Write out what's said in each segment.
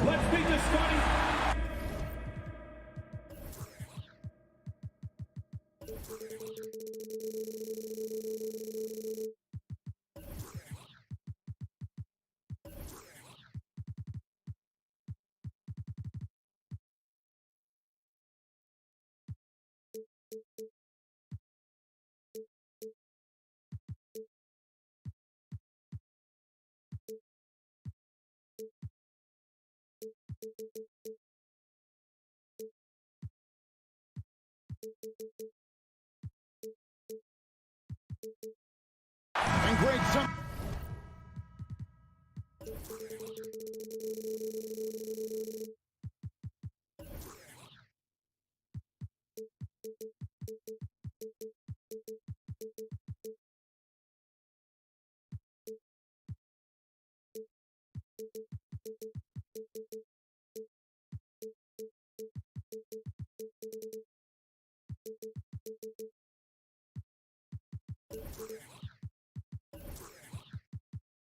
Let's meet the starting. And great jump.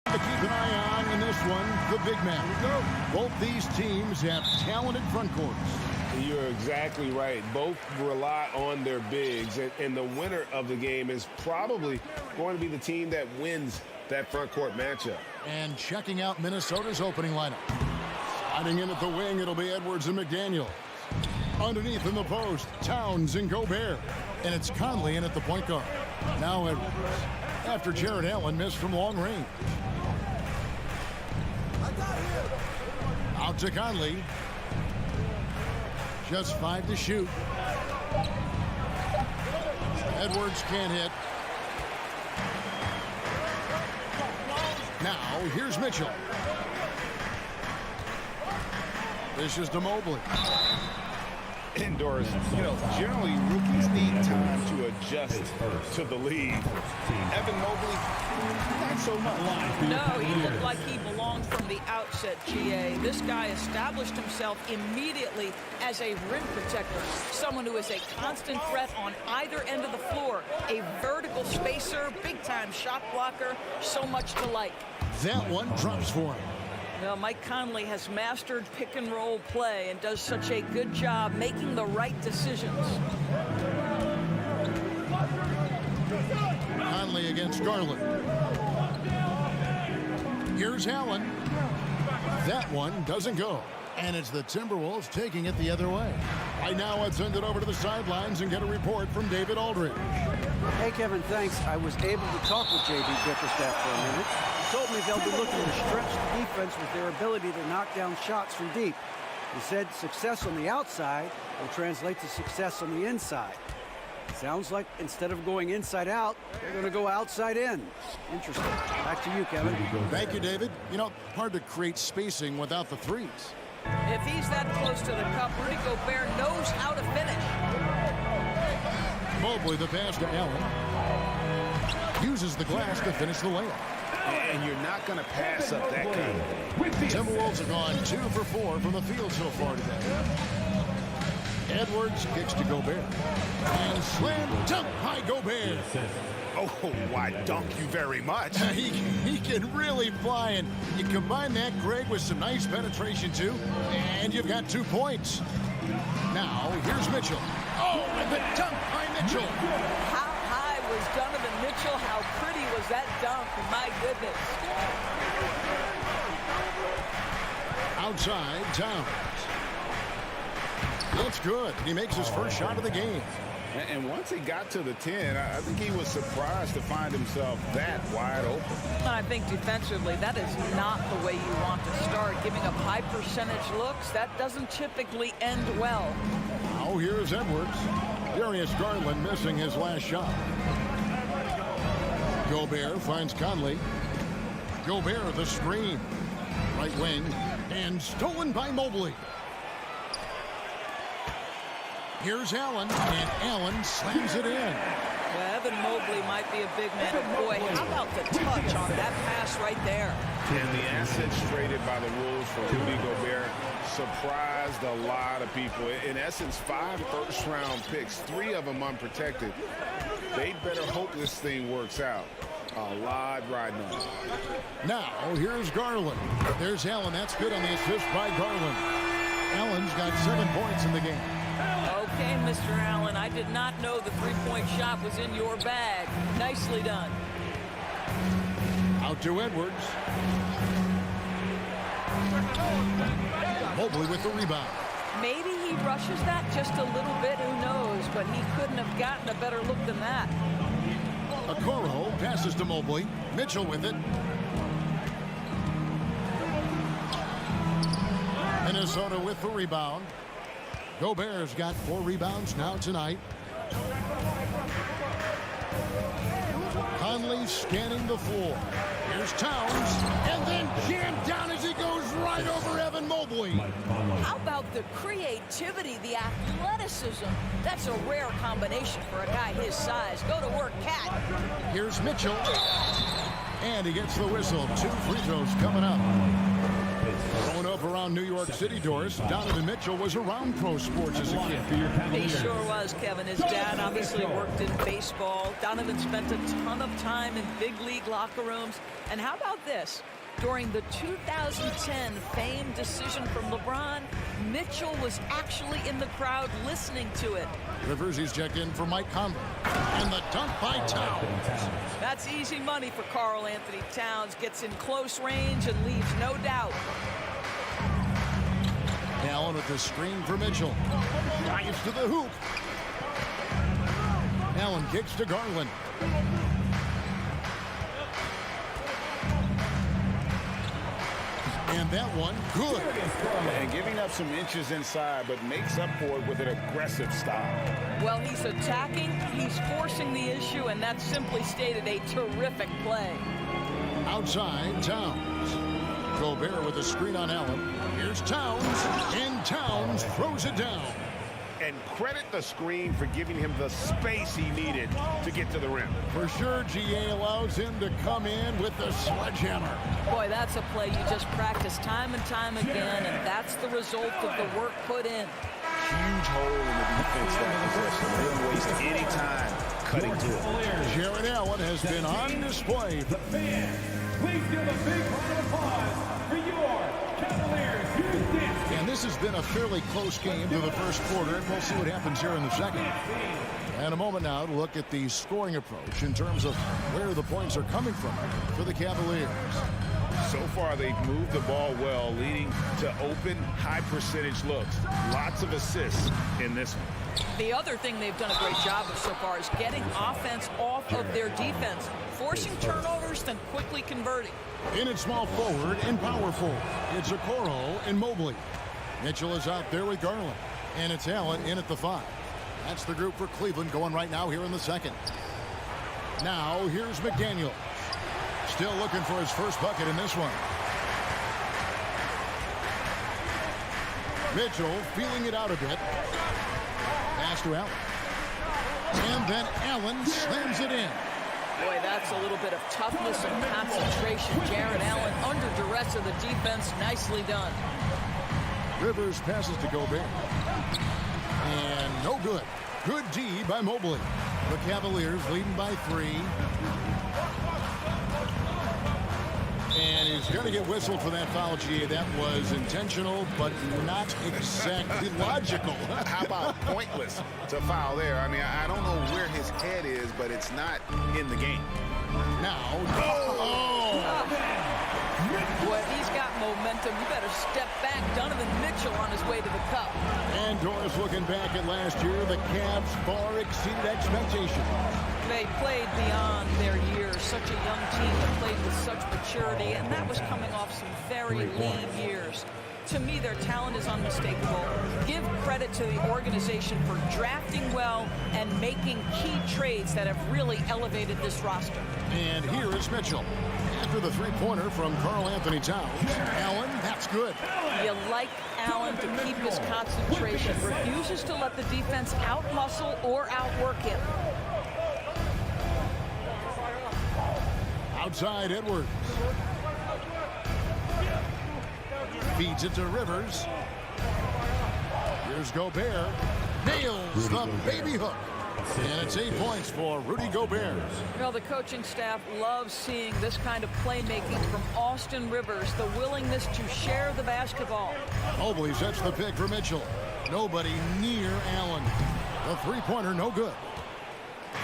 To keep an eye on in this one, the big man. Both these teams have talented front courts. You're exactly right. Both rely on their bigs, and the winner of the game is probably going to be the team that wins that front court matchup. And checking out Minnesota's opening lineup. Sliding in at the wing, it'll be Edwards and McDaniel. Underneath in the post, Towns and Gobert. And it's Conley in at the point guard. Now Edwards, after Jared Allen missed from long range. Out to Conley. Just 5 to shoot. Edwards can't hit. Now, here's Mitchell. This is to Mobley. Indoors, generally rookies need time to adjust to the league. Evan Mobley, not so much. No, he looked like he belonged from the outset, GA. This guy established himself immediately as a rim protector, someone who is a constant threat on either end of the floor, a vertical spacer, big-time shot blocker, so much to like. That one drops for him. Well, Mike Conley has mastered pick-and-roll play and does such a good job making the right decisions. Conley against Garland. Here's Allen. That one doesn't go. And it's the Timberwolves taking it the other way. Right now, let's send it over to the sidelines and get a report from David Aldridge. Hey, Kevin, thanks. I was able to talk with J.B. Bickerstaff for a minute. He told me they'll be looking to stretch the defense with their ability to knock down shots from deep. He said success on the outside will translate to success on the inside. Sounds like instead of going inside out, they're going to go outside in. Interesting. Back to you, Kevin. Thank you, David. Hard to create spacing without the threes. If he's that close to the cup, Rudy Gobert knows how to finish. Mobley, the pass to Allen. Uses the glass to finish the layup. And you're not going to pass up that kind of. Timberwolves have gone 2 for 4 from the field so far today. Edwards kicks to Gobert. And slam dunk by Gobert. Oh, why, dunk you very much. He can really fly, and you combine that, Greg, with some nice penetration, too, and you've got 2 points. Now, here's Mitchell. Oh, and the dunk by Mitchell. How high was Donovan Mitchell? How pretty was that dunk? My goodness. Outside, Towns. That's good. He makes his first shot of the game. And once he got to the 10, I think he was surprised to find himself that wide open. I think defensively, that is not the way you want to start. Giving up high percentage looks, that doesn't typically end well. Now here's Edwards. Darius Garland missing his last shot. Gobert finds Conley. Gobert the screen. Right wing. And stolen by Mobley. Here's Allen, and Allen slams it in. Well, Evan Mobley might be a big man, but boy, how about the touch on that pass right there? And the assets traded by the Wolves for Rudy Gobert surprised a lot of people. In essence, 5 first-round picks, 3 of them unprotected. They better hope this thing works out. A lot riding on it. Now, here's Garland. There's Allen. That's good on the assist by Garland. Allen's got 7 points in the game. Okay, Mr. Allen, I did not know the three-point shot was in your bag. Nicely done. Out to Edwards. Mobley with the rebound. Maybe he rushes that just a little bit, who knows, but he couldn't have gotten a better look than that. Okoro passes to Mobley. Mitchell with it. Minnesota with the rebound. Gobert's got 4 rebounds now tonight. Conley scanning the floor. Here's Towns, and then jammed down as he goes right over Evan Mobley. How about the creativity, the athleticism? That's a rare combination for a guy his size. Go to work, Cat. Here's Mitchell, and he gets the whistle. 2 free throws coming up. Growing up around New York City, Doris, Donovan Mitchell was around pro sports as a kid. He sure was, Kevin. His dad obviously worked in baseball. Donovan spent a ton of time in big league locker rooms. And how about this? During the 2010 famed decision from LeBron, Mitchell was actually in the crowd listening to it. Rivers, he's checked in for Mike Conley. And the dunk by Towns. That's easy money for Karl Anthony Towns. Gets in close range and leaves no doubt. Allen with the screen for Mitchell. Dives to the hoop. Allen kicks to Garland. And that one, good. And giving up some inches inside, but makes up for it with an aggressive style. Well, he's attacking, he's forcing the issue, and that's simply stated a terrific play. Outside, Towns. Gobert with a screen on Allen. Here's Towns, and Towns throws it down. And credit the screen for giving him the space he needed to get to the rim. For sure, GA allows him to come in with the sledgehammer. Boy, that's a play you just practice time and time again, and that's the result of the work put in. Huge hole in the defense that possession. They didn't waste any time cutting to it. Jared Allen has been on display. The fans, please give a big round of applause for your Cavaliers. And this has been a fairly close game to the first quarter, and we'll see what happens here in the second. And a moment now to look at the scoring approach in terms of where the points are coming from for the Cavaliers. So far, they've moved the ball well, leading to open, high-percentage looks. Lots of assists in this one. The other thing they've done a great job of so far is getting offense off of their defense, forcing turnovers, then quickly converting. In at small forward and power forward, it's Okoro and Mobley. Mitchell is out there with Garland, and it's Allen in at the 5. That's the group for Cleveland going right now here in the second. Now, here's McDaniel. Still looking for his first bucket in this one. Mitchell feeling it out a bit. Pass to Allen. And then Allen slams it in. Boy, that's a little bit of toughness and concentration. Jared Allen under duress of the defense. Nicely done. Rivers passes to Gobert. And no good. Good D by Mobley. The Cavaliers leading by 3. And he's going to get whistled for that foul, GA. That was intentional, but not exactly logical. How about pointless to foul there? I mean, I don't know where his head is, but it's not in the game. Now, Boy, if he's got momentum, you better step back. Donovan Mitchell on his way to the cup. And Doris looking back at last year, the Cavs far exceeded expectations. They played beyond their years. Such a young team that played with such maturity, and that was coming off some very lean years. To me, their talent is unmistakable. Give credit to the organization for drafting well and making key trades that have really elevated this roster. And here is Mitchell. After the three-pointer from Karl Anthony Towns. Allen, that's good. You like Allen to keep his concentration. Refuses to let the defense out-hustle or outwork him. Outside Edwards. Feeds it to Rivers. Here's Gobert. Nails the baby hook. And it's 8 points for Rudy Gobert. Well, the coaching staff loves seeing this kind of playmaking from Austin Rivers, the willingness to share the basketball. Mobley sets the pick for Mitchell. Nobody near Allen. The three-pointer, no good.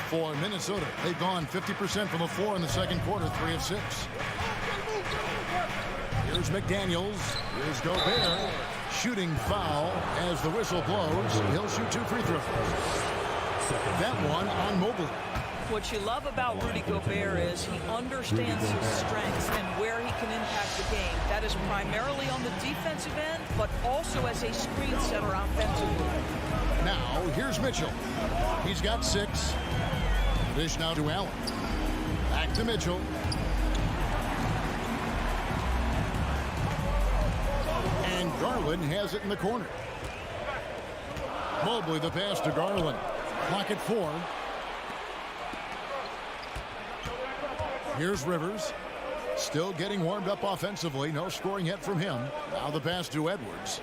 For Minnesota, they've gone 50% from the floor in the second quarter, 3 of 6. Here's McDaniels. Here's Gobert. Shooting foul as the whistle blows. He'll shoot 2 free throws. That one on Mobley. What you love about Rudy Gobert is he understands his strengths and where he can impact the game. That is primarily on the defensive end, but also as a screen setter offensively. Now, here's Mitchell. He's got 6. Dish now to Allen. Back to Mitchell. And Garland has it in the corner. Mobley the pass to Garland. Clock at 4. Here's Rivers. Still getting warmed up offensively. No scoring yet from him. Now the pass to Edwards.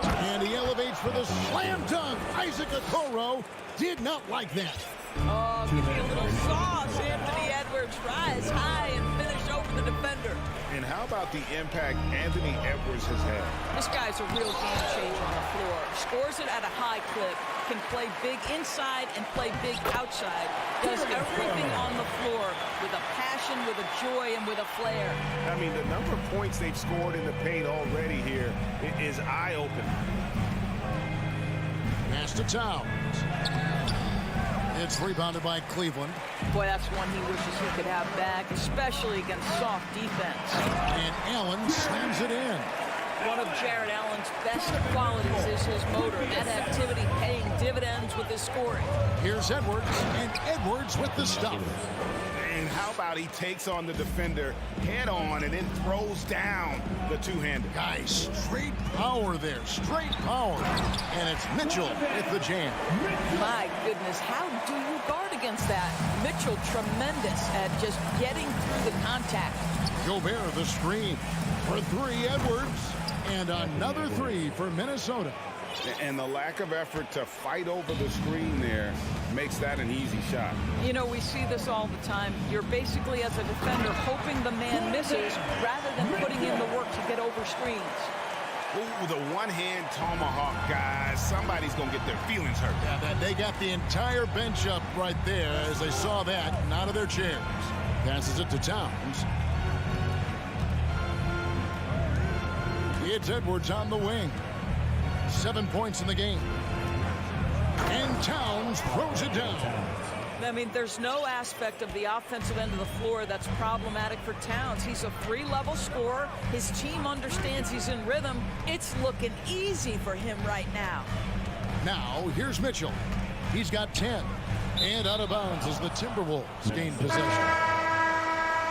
And he elevates for the slam dunk. Isaac Okoro did not like that. Oh, give me a little sauce. Anthony Edwards rise high and finish over the defender. And how about the impact Anthony Edwards has had? This guy's a real game changer on the floor. Scores it at a high clip. Can play big inside and play big outside. Does everything on the floor with a passion, with a joy, and with a flair. I mean, the number of points they've scored in the paint already here is eye-opening. Pass to Towns. It's rebounded by Cleveland. Boy, that's one he wishes he could have back, especially against soft defense. And Allen slams it in. One of Jared Allen's best qualities is his motor. That activity paying dividends with his scoring. Here's Edwards, and Edwards with the stuff. And how about he takes on the defender head on and then throws down the two-hander. Guys, straight power there, straight power. And it's Mitchell with the jam. My goodness, how do you guard against that? Mitchell tremendous at just getting through the contact. Gobert the screen for 3, Edwards. And another 3 for Minnesota. And the lack of effort to fight over the screen there makes that an easy shot. You know, we see this all the time. You're basically, as a defender, hoping the man misses rather than putting in the work to get over screens. Ooh, the one-hand tomahawk, guys. Somebody's going to get their feelings hurt. Yeah, they got the entire bench up right there as they saw that and out of their chairs. Passes it to Towns. It's Edwards on the wing. 7 points in the game. And Towns throws it down. I mean, there's no aspect of the offensive end of the floor that's problematic for Towns. He's a 3-level scorer. His team understands he's in rhythm. It's looking easy for him right now. Now, here's Mitchell. He's got 10. And out of bounds as the Timberwolves gain possession.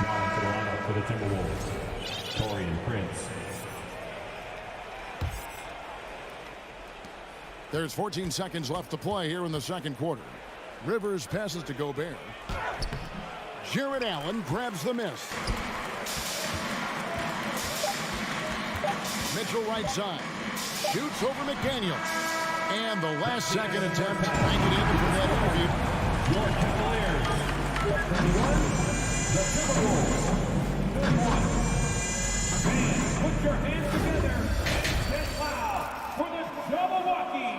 Now into the lineup for the Timberwolves, Taurean Prince. There's 14 seconds left to play here in the second quarter. Rivers passes to Gobert. Jared Allen grabs the miss. Mitchell right side. Shoots over McDaniels. And the last second attempt to bang it in for that interview. Your Cavaliers. The Timberwolves. Fans, put your hands together and get loud for the Milwaukee.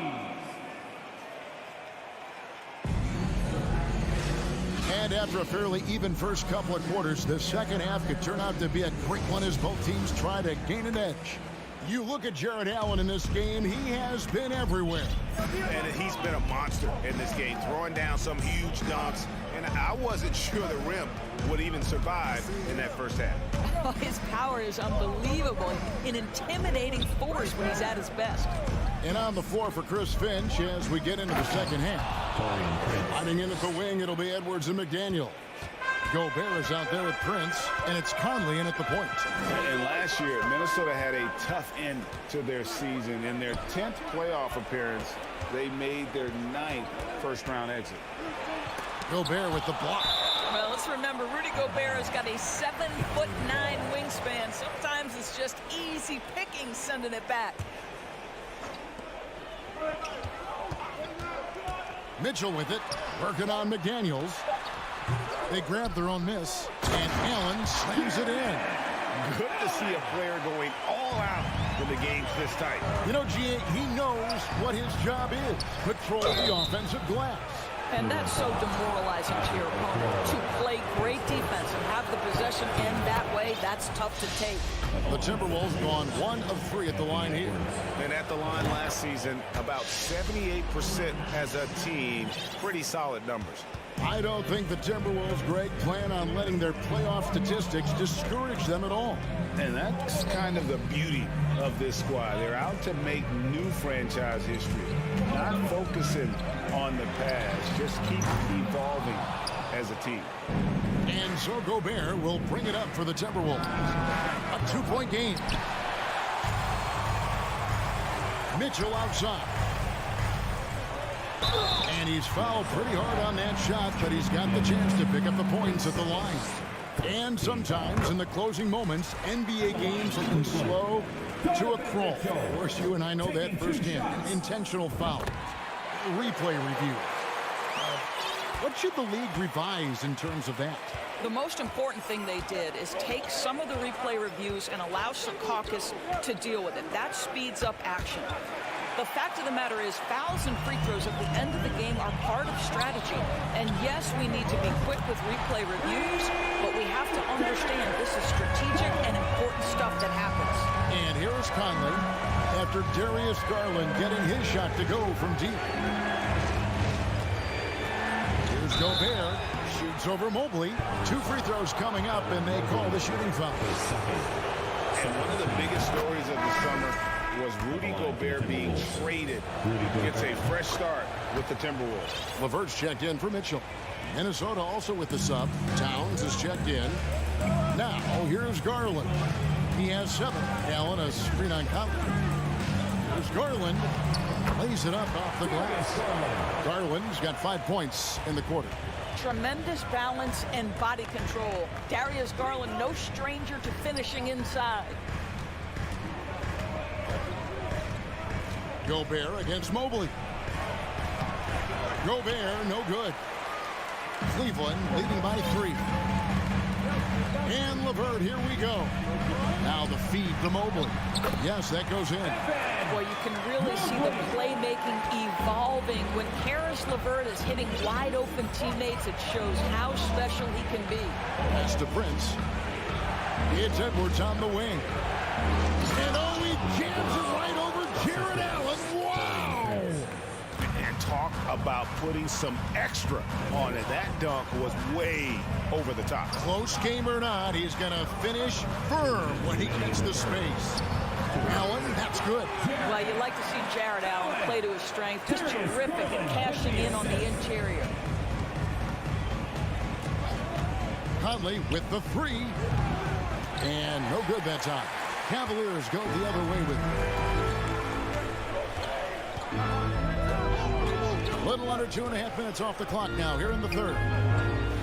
And after a fairly even first couple of quarters, the second half could turn out to be a great one as both teams try to gain an edge. You look at Jared Allen in this game, he has been everywhere. And he's been a monster in this game, throwing down some huge dunks. And I wasn't sure the rim would even survive in that first half. Oh, his power is unbelievable. An intimidating force when he's at his best. And on the floor for Chris Finch as we get into the second half. Hiding in at the wing, it'll be Edwards and McDaniel. Gobert is out there with Prince, and it's Conley in at the point. And last year, Minnesota had a tough end to their season. In their 10th playoff appearance, they made their 9th first-round exit. Gobert with the block. Well, let's remember, Rudy Gobert has got a 7'9" wingspan. Sometimes it's just easy picking sending it back. Mitchell with it, working on McDaniels. They grab their own miss, and Allen slams it in. Good to see a player going all out when the game's this tight. You know, G.A., he knows what his job is. Control the offensive glass. And that's so demoralizing to your opponent. To play great defense and have the possession end that way, that's tough to take. The Timberwolves gone 1 of 3 at the line here. And at the line last season, about 78% as a team. Pretty solid numbers. I don't think the Timberwolves, Greg, plan on letting their playoff statistics discourage them at all. And that's kind of the beauty of this squad. They're out to make new franchise history, not focusing on the past, just keep evolving as a team. And so Gobert will bring it up for the Timberwolves. A 2-point game. Mitchell outside. And he's fouled pretty hard on that shot, but he's got the chance to pick up the points at the line. And sometimes in the closing moments, NBA games can slow to a crawl. Of course, you and I know that firsthand. Intentional fouls. Replay review. What should the league revise in terms of that? The most important thing they did is take some of the replay reviews and allow Secaucus to deal with it. That speeds up action. The fact of the matter is fouls and free throws at the end of the game are part of strategy. And yes, we need to be quick with replay reviews, but we have to understand this is strategic and important stuff that happens. And here's Conley after Darius Garland getting his shot to go from deep. Here's Gobert, shoots over Mobley. 2 free throws coming up, and they call the shooting foul. And one of the biggest stories of the summer was Rudy Gobert being traded. Gets a fresh start with the Timberwolves. LeVert's checked in for Mitchell. Minnesota also with the sub. Towns is checked in. Now, here's Garland. He has 7. Allen a screen on Conley. Here's Garland. Lays it up off the glass. Garland's got 5 points in the quarter. Tremendous balance and body control. Darius Garland, no stranger to finishing inside. Gobert against Mobley. Gobert, no good. Cleveland leading by 3. And LeVert, here we go. Now the feed to Mobley. Yes, that goes in. Boy, you can really see the playmaking evolving. When Karis LeVert is hitting wide open teammates, it shows how special he can be. Pass to Prince. It's Edwards on the wing. And oh, he jams it right over Jared Allen. Wow! And talk about putting some extra on it. That dunk was way over the top. Close game or not, he's going to finish firm when he gets the space. Allen, that's good. Well, you like to see Jared Allen play to his strength. Just terrific at cashing in on the interior. Conley with the 3. And no good that time. Cavaliers go the other way with it. A little under 2.5 minutes off the clock now here in the third.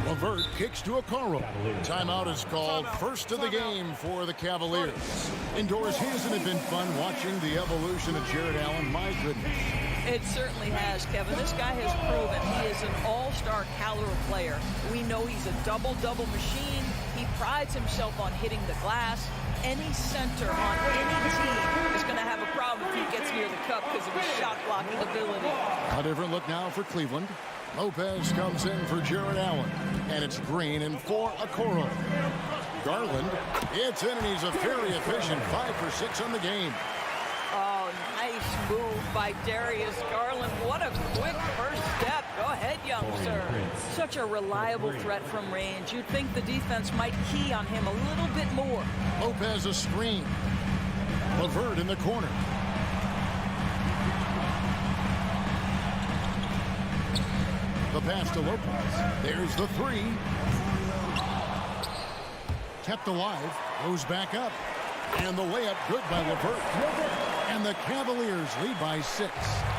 LeVert kicks to Okoro. Timeout is called. First of the game for the Cavaliers. Indoors, hasn't it been fun watching the evolution of Jared Allen? My goodness. It certainly has, Kevin. This guy has proven he is an all-star caliber player. We know he's a double-double machine. He prides himself on hitting the glass. Any center on any team is going to have a problem if he gets near the cup because of his shot blocking ability. A different look now for Cleveland. Lopez comes in for Jared Allen. And it's Green and for Okoro. Garland, it's in, and he's a very efficient 5 for 6 on the game. Oh, nice move by Darius Garland. What a quick first step. Go ahead, young sir. Such a reliable threat from range. You'd think the defense might key on him a little bit more. Lopez a screen. LeVert in the corner. The pass to Lopez. There's the 3. Kept alive. Goes back up. And the layup good by LeVert. And the Cavaliers lead by 6.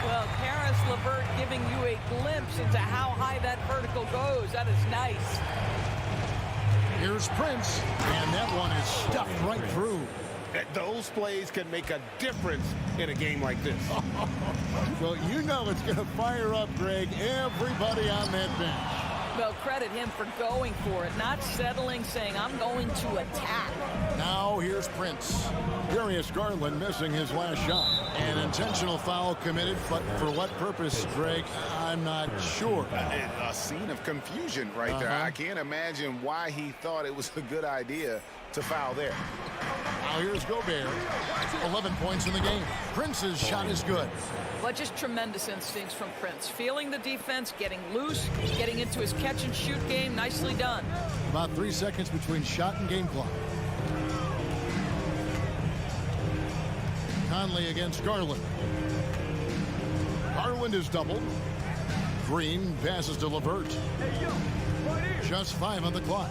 Well, Karis LeVert giving you a glimpse into how high that vertical goes. That is nice. Here's Prince. And that one is stuffed right through. Those plays can make a difference in a game like this. Well, you know it's going to fire up, Greg, everybody on that bench. Well, credit him for going for it, not settling, saying, I'm going to attack. Now here's Prince. Darius Garland missing his last shot. An intentional foul committed, but for what purpose, Greg? I'm not sure. A scene of confusion right there. I can't imagine why he thought it was a good idea to foul there. Now here's Gobert. 11 points in the game. Prince's shot is good. But just tremendous instincts from Prince. Feeling the defense, getting loose, getting into his catch-and-shoot game. Nicely done. About 3 seconds between shot and game clock. Conley against Garland. Garland is doubled. Green passes to LeVert. Just 5 on the clock.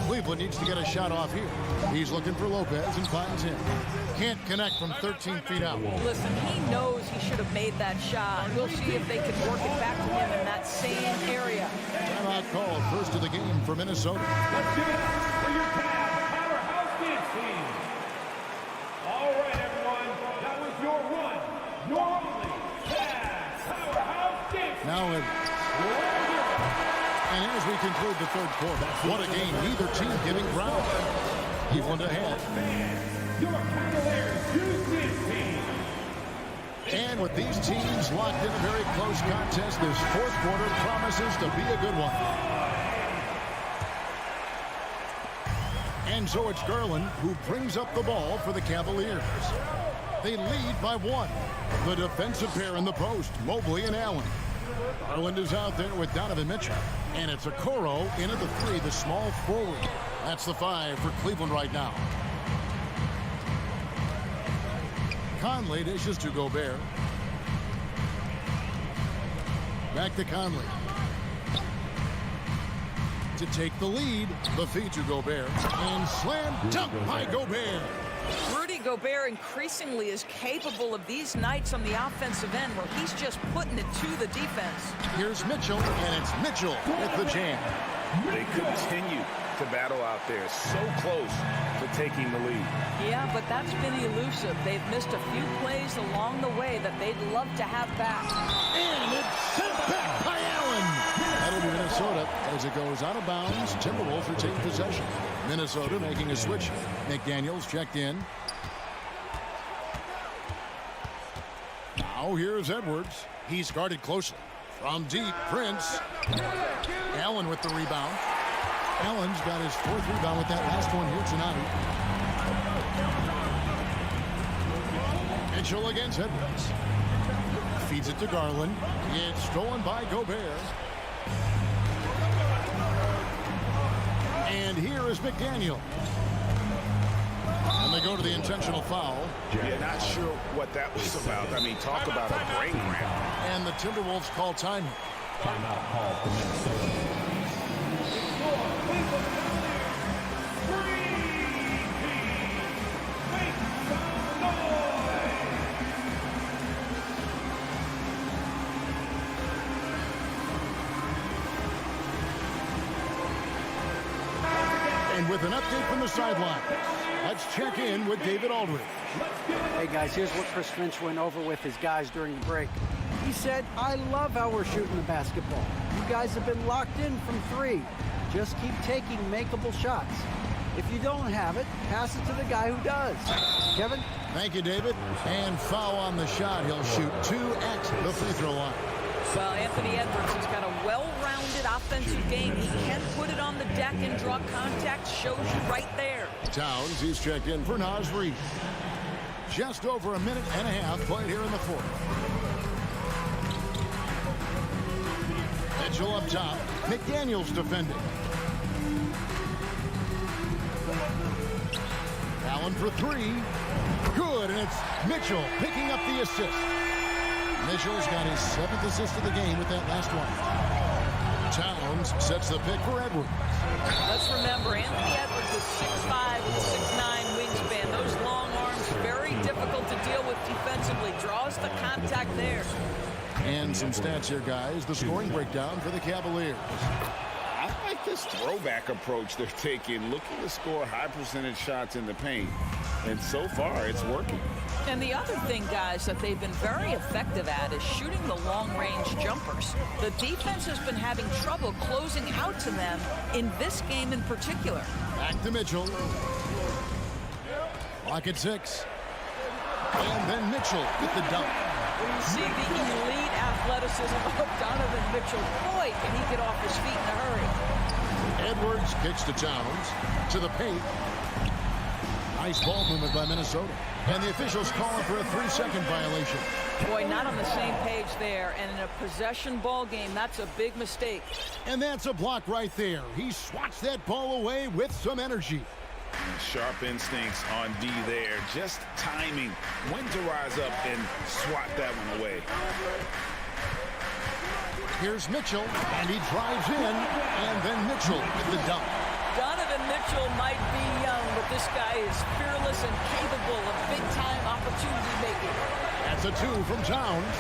Cleveland needs to get a shot off here. He's looking for Lopez and finds him. Can't connect from 13 feet out. Listen, he knows he should have made that shot. We'll see if they can work it back to him in that same area. Timeout called. First of the game for Minnesota. Let's give it up for your Powerhouse Dance Team. All right, everyone. That was your one, your only Powerhouse Dance Team. Now and as we conclude the third quarter, what a game. Neither team giving ground. Cleveland ahead. Your Cavaliers Youth Dance Team. And with these teams locked in a very close contest, this fourth quarter promises to be a good one. And so it's Garland who brings up the ball for the Cavaliers. They lead by 1. The defensive pair in the post, Mobley and Allen. Garland is out there with Donovan Mitchell. And it's Okoro in at the 3, the small forward. That's the 5 for Cleveland right now. Conley dishes to Gobert. Back to Conley. To take the lead, the feed to Gobert. And slam dunk by Gobert. Rudy Gobert increasingly is capable of these nights on the offensive end where he's just putting it to the defense. Here's Mitchell, and it's Mitchell with the jam. They continue to battle out there, so close to taking the lead. Yeah, but that's been elusive. They've missed a few plays along the way that they'd love to have back. And it's sent back by Allen. That'll be Minnesota as it goes out of bounds. Timberwolves retain possession. Minnesota making a switch. McDaniels checked in. Now here's Edwards. He's guarded closely. From deep, Prince. Allen with the rebound. Allen's got his 4th rebound with that last one here tonight. Mitchell against Edwards. Feeds it to Garland. It's stolen by Gobert. And here is McDaniel. And they go to the intentional foul. Yeah, not sure what that was about. I mean, talk about a brain cramp. And the Timberwolves call time. Timeout call for Minnesota. And with an update from the sideline, let's check in with David Aldridge. Hey, guys, here's what Chris Finch went over with his guys during the break. He said, I love how we're shooting the basketball. You guys have been locked in from 3. Just keep taking makeable shots. If you don't have it, pass it to the guy who does. Kevin? Thank you, David. And foul on the shot. He'll shoot 2 at the free throw line. Well, Anthony Edwards has got a well-rounded offensive game. He can put it on the deck and draw contact. Shows you right there. Towns, he's checked in for Naz Reid. Just over a minute and a half played here in the 4th. Mitchell up top. McDaniels defending. Allen for 3. Good, and it's Mitchell picking up the assist. Mitchell's got his 7th assist of the game with that last one. Towns sets the pick for Edwards. Let's remember, Anthony Edwards is 6'5" with 6'9" wingspan. Those long arms, very difficult to deal with defensively. Draws the contact there. And some stats here, guys. The scoring breakdown for the Cavaliers. I like this throwback approach they're taking, looking to score high percentage shots in the paint. And so far, it's working. And the other thing, guys, that they've been very effective at is shooting the long-range jumpers. The defense has been having trouble closing out to them in this game in particular. Back to Mitchell. Clock at 6. And then Mitchell with the dunk. You see the elite athleticism of Donovan Mitchell. Boy, can he get off his feet in a hurry. Edwards kicks to Towns. To the paint. Nice ball movement by Minnesota. And the officials calling for a 3-second violation. Boy, not on the same page there. And in a possession ball game, that's a big mistake. And that's a block right there. He swats that ball away with some energy. Sharp instincts on D there. Just timing when to rise up and swat that one away. Here's Mitchell, and he drives in, and then Mitchell with the dunk. Donovan Mitchell might be young, but this guy is fearless and capable of big-time opportunity making. That's a 2 from Towns.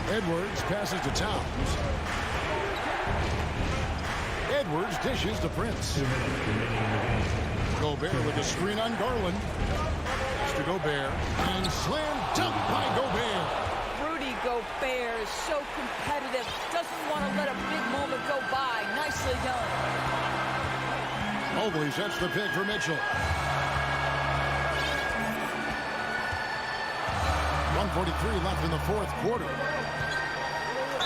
Edwards passes to Towns. Edwards dishes to Prince. Gobert with a screen on Garland. It's to Gobert. And slam dunk by Gobert. Rudy Gobert is so competitive. Doesn't want to let a big moment go by. Nicely done. Mobley sets the pick for Mitchell. 1:43 left in the fourth quarter.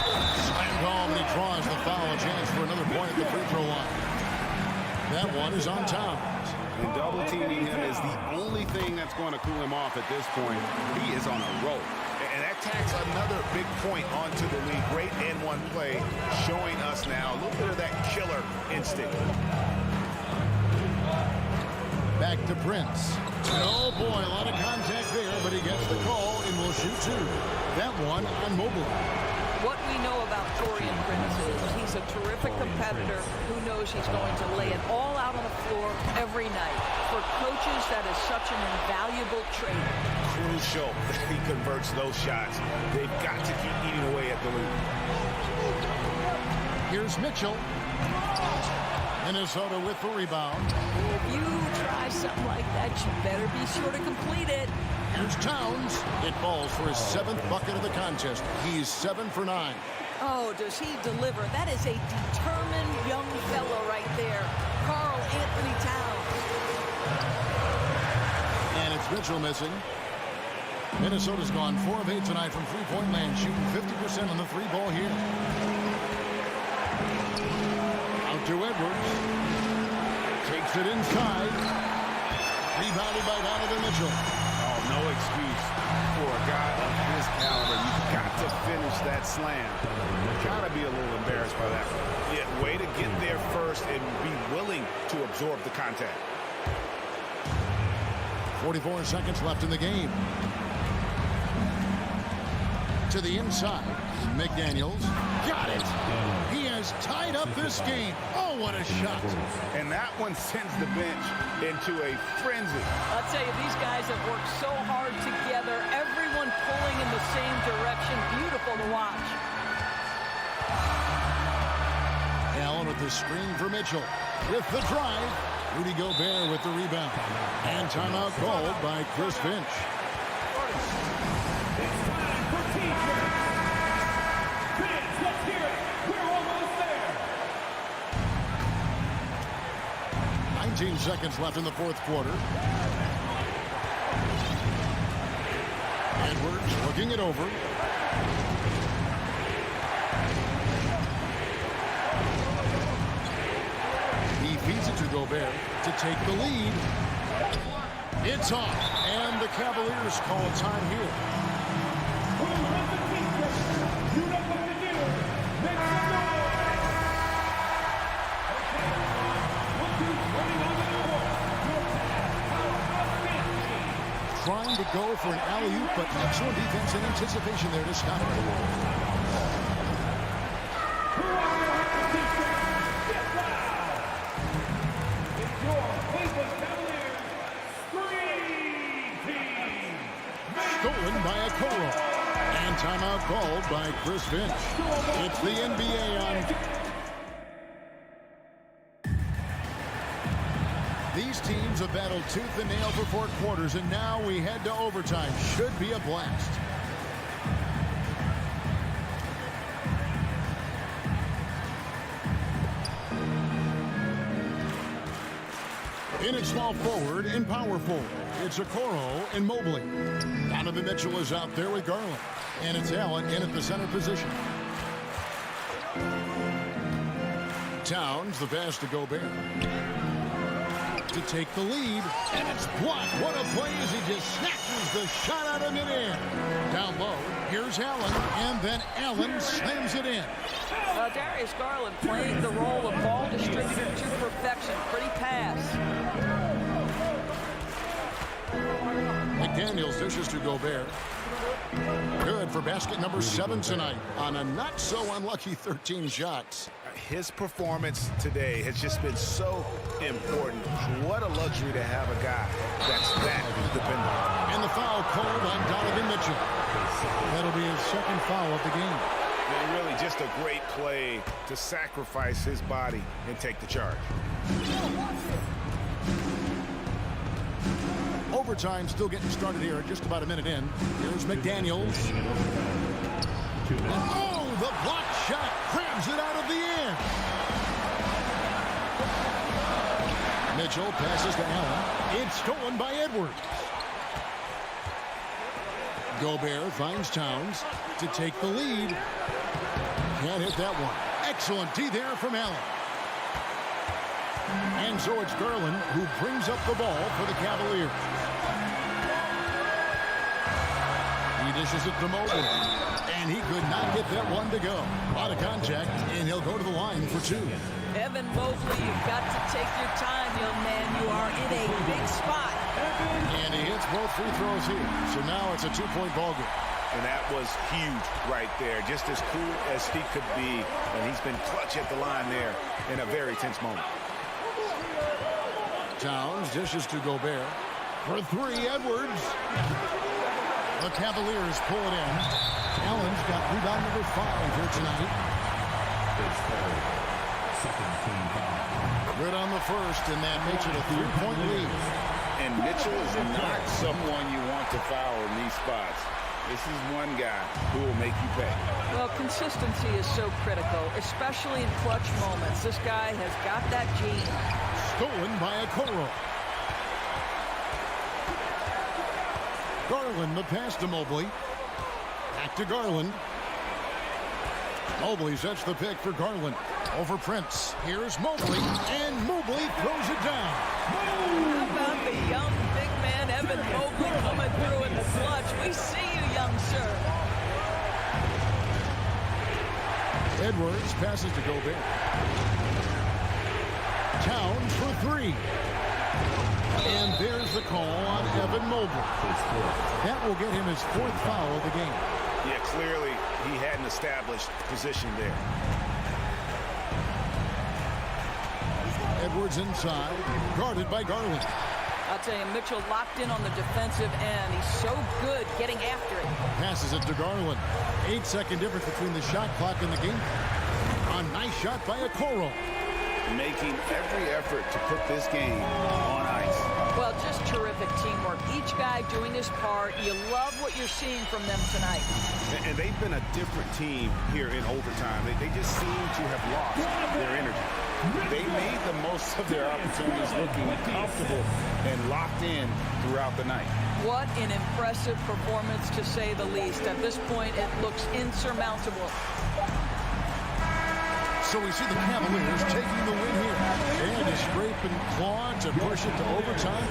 Slammed home, and he draws the foul. A chance for another point at the free throw line. That one is on Towns. And double teaming him is the only thing that's going to cool him off at this point. He is on a roll. And that tacks another big point onto the league. Great N1 play, showing us now a little bit of that killer instinct. Back to Prince. Oh boy, a lot of contact there, but he gets the call and will shoot 2. That one on Mobley. What we know about Taurean Prince is he's a terrific competitor who knows he's going to lay it all out on the floor every night. For coaches, that is such an invaluable trait. Crucial that he converts those shots. They've got to keep eating away at the lead. Here's Mitchell. Minnesota with the rebound. If you try something like that, you better be sure to complete it. Here's Towns. It falls for his 7th bucket of the contest. He's 7 for 9. Oh, does he deliver? That is a determined young fellow right there. Karl Anthony Towns. And it's Mitchell missing. Minnesota's gone 4 of 8 tonight from three-point land, shooting 50% on the 3-ball here. Out to Edwards. Takes it inside. Rebounded by Donovan Mitchell. Oh, no excuse for a guy of his caliber. You've got to finish that slam. Got to be a little embarrassed by that one. Yeah, way to get there first and be willing to absorb the contact. 44 seconds left in the game. To the inside. McDaniels. Got it. He has tied up this game. Oh, what a shot. And that one sends the bench into a frenzy. I'll tell you, these guys have worked so hard together. Everyone pulling in the same direction. Beautiful to watch. Allen with the screen for Mitchell. With the drive. Rudy Gobert with the rebound. And timeout called by Chris Finch. It's time for teamwork. Fans, let's hear it. We're almost there. 19 seconds left in the fourth quarter. Edwards looking it over. He feeds it to Gobert to take the lead. It's off, and the Cavaliers call a time here. Who runs the team? You know what to do. Make some noise. Okay. Look who's running on the court. Your powerhouse team. Trying to go for an alley-oop, but excellent defense and anticipation there to stop it. Who are your team? Get loud. It's your Cleveland Cavaliers Screen Team. Stolen by a Okoro. And timeout called by Chris Finch. It's the NBA on. These These teams have battled tooth and nail for 4 quarters, and now we head to overtime. Should be a blast. In at small forward and power forward, it's Okoro and Mobley. Donovan Mitchell is out there with Garland. And it's Allen in at the center position. Towns, the pass to Gobert. To take the lead, and it's blocked. What a play as he just snatches the shot out of midair. Down low, here's Allen, and then Allen slams it in. Darius Garland playing the role of ball distributor to perfection. Pretty pass. McDaniels dishes to Gobert. Good for basket number 7 tonight on a not-so-unlucky 13 shots. His performance today has just been so important. What a luxury to have a guy that's that dependable. And the foul called on Donovan Mitchell. That'll be his second foul of the game. And really just a great play to sacrifice his body and take the charge. Overtime still getting started here. Just about a minute in. Here's McDaniels. Oh, the block shot grabs it out of the air. Mitchell passes to Allen. It's stolen by Edwards. Gobert finds Towns to take the lead. Can't hit that one. Excellent D there from Allen. And so it's Garland who brings up the ball for the Cavaliers. He dishes it to Mobley. And he could not get that one to go. Out of contact, and he'll go to the line for 2. Evan Mobley, you've got to take your time, young man. You are in a big spot. And he hits both free throws here. So now it's a 2-point ball game. And that was huge right there. Just as cool as he could be. And he's been clutch at the line there in a very tense moment. Towns dishes to Gobert. For 3, Edwards. The Cavaliers pull it in. Allen's got rebound number 5 here tonight. Good on the first, and that makes it a 3-point lead. And Mitchell is not someone you want to foul in these spots. This is one guy who will make you pay. Well, consistency is so critical, especially in clutch moments. This guy has got that gene. Stolen by Okoro. Garland, the pass to Mobley. Back to Garland. Mobley sets the pick for Garland. Over Prince. Here's Mobley, and Mobley throws it down. How about the young big man, Evan Mobley, coming through in the clutch? We see you, young sir. Edwards passes to Gobert. Towns for 3. And there's the call on Evan Mobley. That will get him his 4th foul of the game. Yeah, clearly he hadn't established position there. Edwards inside, guarded by Garland. I'll tell you, Mitchell locked in on the defensive end. He's so good getting after it. Passes it to Garland. 8-second difference between the shot clock and the game. A nice shot by Okoro. Making every effort to put this game on ice. Well, just terrific teamwork. Each guy doing his part. You love what you're seeing from them tonight. And they've been a different team here in overtime. They just seem to have lost their energy. They made the most of their opportunities, looking comfortable and locked in throughout the night. What an impressive performance, to say the least. At this point, it looks insurmountable. So we see the Cavaliers taking the win here. And a scrape and claw to push it to overtime.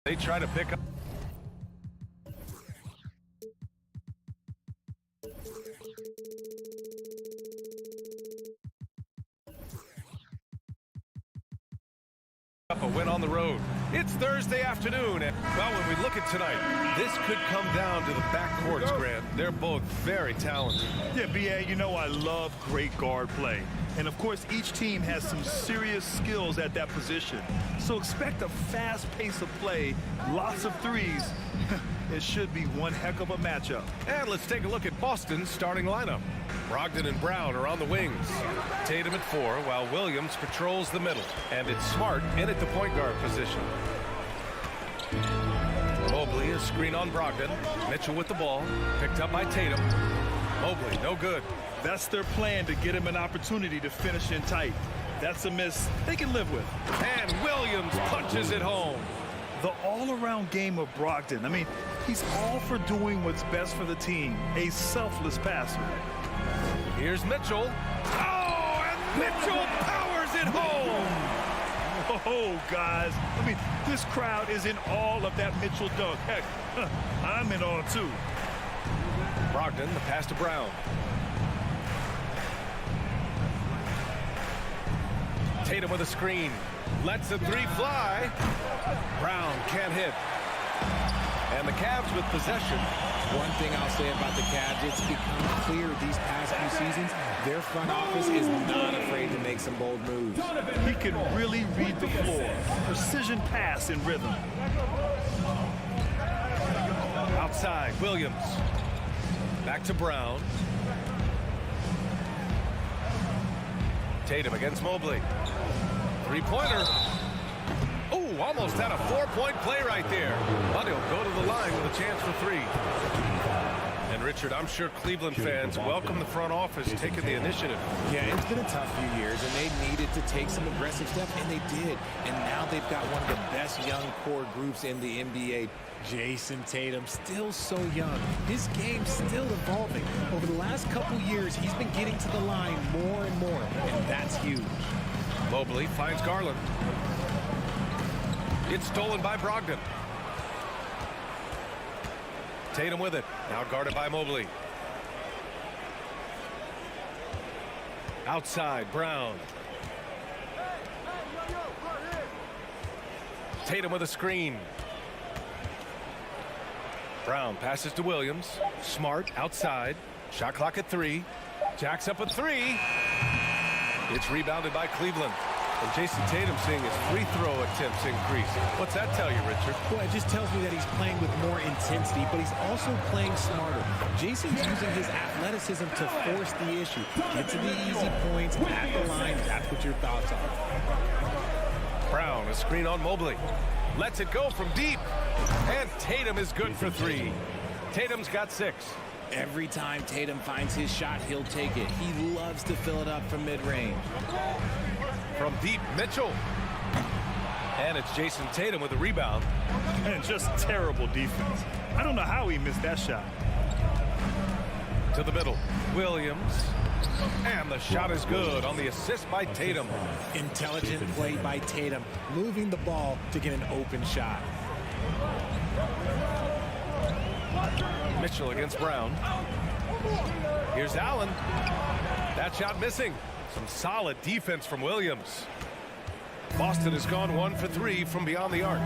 They try to pick up. A win on the road. It's Thursday afternoon, and well, when we look at tonight, this could come down to the backcourts, Grant. They're both very talented. Yeah, B.A., you know I love great guard play. And, of course, each team has some serious skills at that position. So expect a fast pace of play, lots of threes. It should be one heck of a matchup. And let's take a look at Boston's starting lineup. Brogdon and Brown are on the wings. Tatum at 4, while Williams patrols the middle. And it's Smart in at the point guard position. Mobley is screen on Brogdon. Mitchell with the ball. Picked up by Tatum. Mobley, no good. That's their plan, to get him an opportunity to finish in tight. That's a miss they can live with. And Williams punches it home. The all-around game of Brogdon. I mean, he's all for doing what's best for the team. A selfless passer. Here's Mitchell. Oh, and Mitchell powers it home. Oh, guys. I mean, this crowd is in awe of that Mitchell dunk. Heck, I'm in awe, too. Brogdon, the pass to Brown. Tatum with a screen. Lets the three fly. Brown can't hit. And the Cavs with possession. One thing I'll say about the Cavs, it's become clear these past few seasons, their front office is not afraid to make some bold moves. He can really read the floor. Precision pass in rhythm. Outside, Williams. Back to Brown. Tatum against Mobley. Three-pointer. Oh, almost had a four-point play right there. But he'll go to the line with a chance for three. And Richard, I'm sure Cleveland fans welcome the front office taking the initiative. Yeah, it's been a tough few years, and they needed to take some aggressive steps, and they did. And now they've got one of the best young core groups in the NBA. Jason Tatum, still so young. His game's still evolving. Over the last couple years, he's been getting to the line more and more, and that's huge. Mobley finds Garland. It's stolen by Brogdon. Tatum with it. Now guarded by Mobley. Outside, Brown. Tatum with a screen. Brown passes to Williams. Smart outside. Shot clock at 3. Jacks up a 3. It's rebounded by Cleveland. And Jason Tatum seeing his free throw attempts increase. What's that tell you, Richard? Well, it just tells me that he's playing with more intensity, but he's also playing smarter. Jason's using his athleticism to force the issue. Get to the easy points at the line. That's what your thoughts are. Brown, a screen on Mobley. Lets it go from deep. And Tatum is good for 3. Tatum's got 6. Every time Tatum finds his shot, he'll take it. He loves to fill it up from mid-range. From deep, Mitchell. And it's Jason Tatum with the rebound. And just terrible defense. I don't know how he missed that shot. To the middle, Williams. And the shot is good on the assist by Tatum. Intelligent play by Tatum, moving the ball to get an open shot. Mitchell against Brown. Here's Allen. That shot missing. Some solid defense from Williams. Boston has gone 1 for 3 from beyond the arc.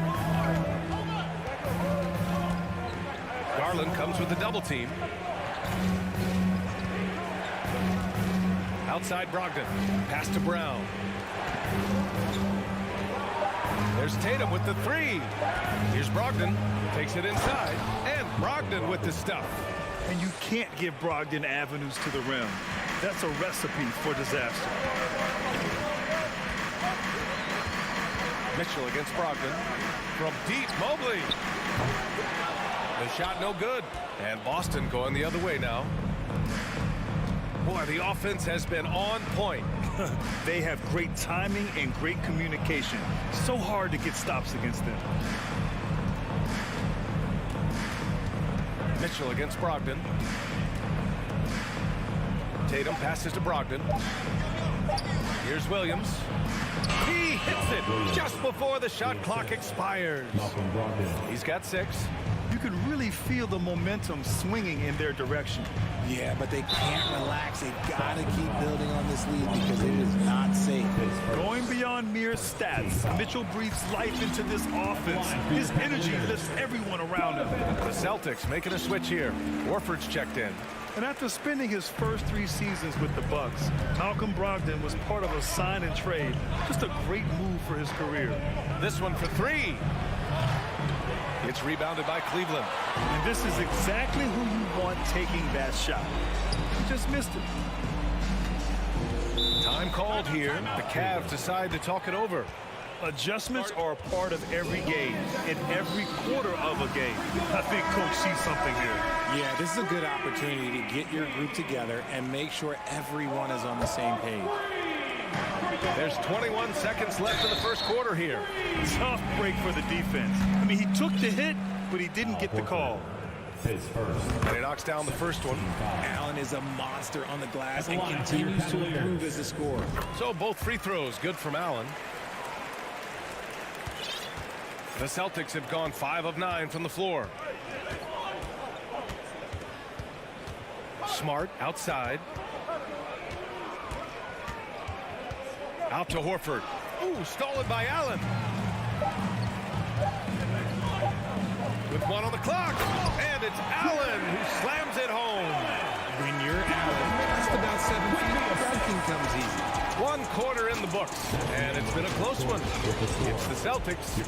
Garland comes with the double team. Outside Brogdon. Pass to Brown. There's Tatum with the 3. Here's Brogdon. Takes it inside. And Brogdon with the stuff. And you can't give Brogdon avenues to the rim. That's a recipe for disaster. Mitchell against Brogdon. From deep, Mobley. The shot no good. And Boston going the other way now. Boy, the offense has been on point. They have great timing and great communication. So hard to get stops against them. Mitchell against Brogdon. Tatum passes to Brogdon. Here's Williams. He hits it just before the shot clock expires. He's got 6. You can really feel the momentum swinging in their direction. Yeah, but they can't relax. They've got to keep building on this lead because it is not safe. Going beyond mere stats, Mitchell breathes life into this offense. His energy lifts everyone around him. The Celtics making a switch here. Horford's checked in. And after spending his first 3 seasons with the Bucks, Malcolm Brogdon was part of a sign and trade. Just a great move for his career. This one for 3. It's rebounded by Cleveland. And this is exactly who you want taking that shot. He just missed it. Time called here. The Cavs decide to talk it over. Adjustments are a part of every game, in every quarter of a game. I think Coach sees something here. Yeah, this is a good opportunity to get your group together and make sure everyone is on the same page. There's 21 seconds left in the first quarter here. Tough break for the defense. I mean, he took the hit, but he didn't get the call. And he knocks down the first one. Allen is a monster on the glass and continues to improve as a scorer. So both free throws good from Allen. The Celtics have gone 5 of 9 from the floor. Smart outside. Out to Horford. Ooh, stolen by Allen. With 1 on the clock. And it's Allen who slams it home. When you're Allen, just about 7 feet, everything comes easy. 1 quarter in the books. And it's been a close one. It's the Celtics.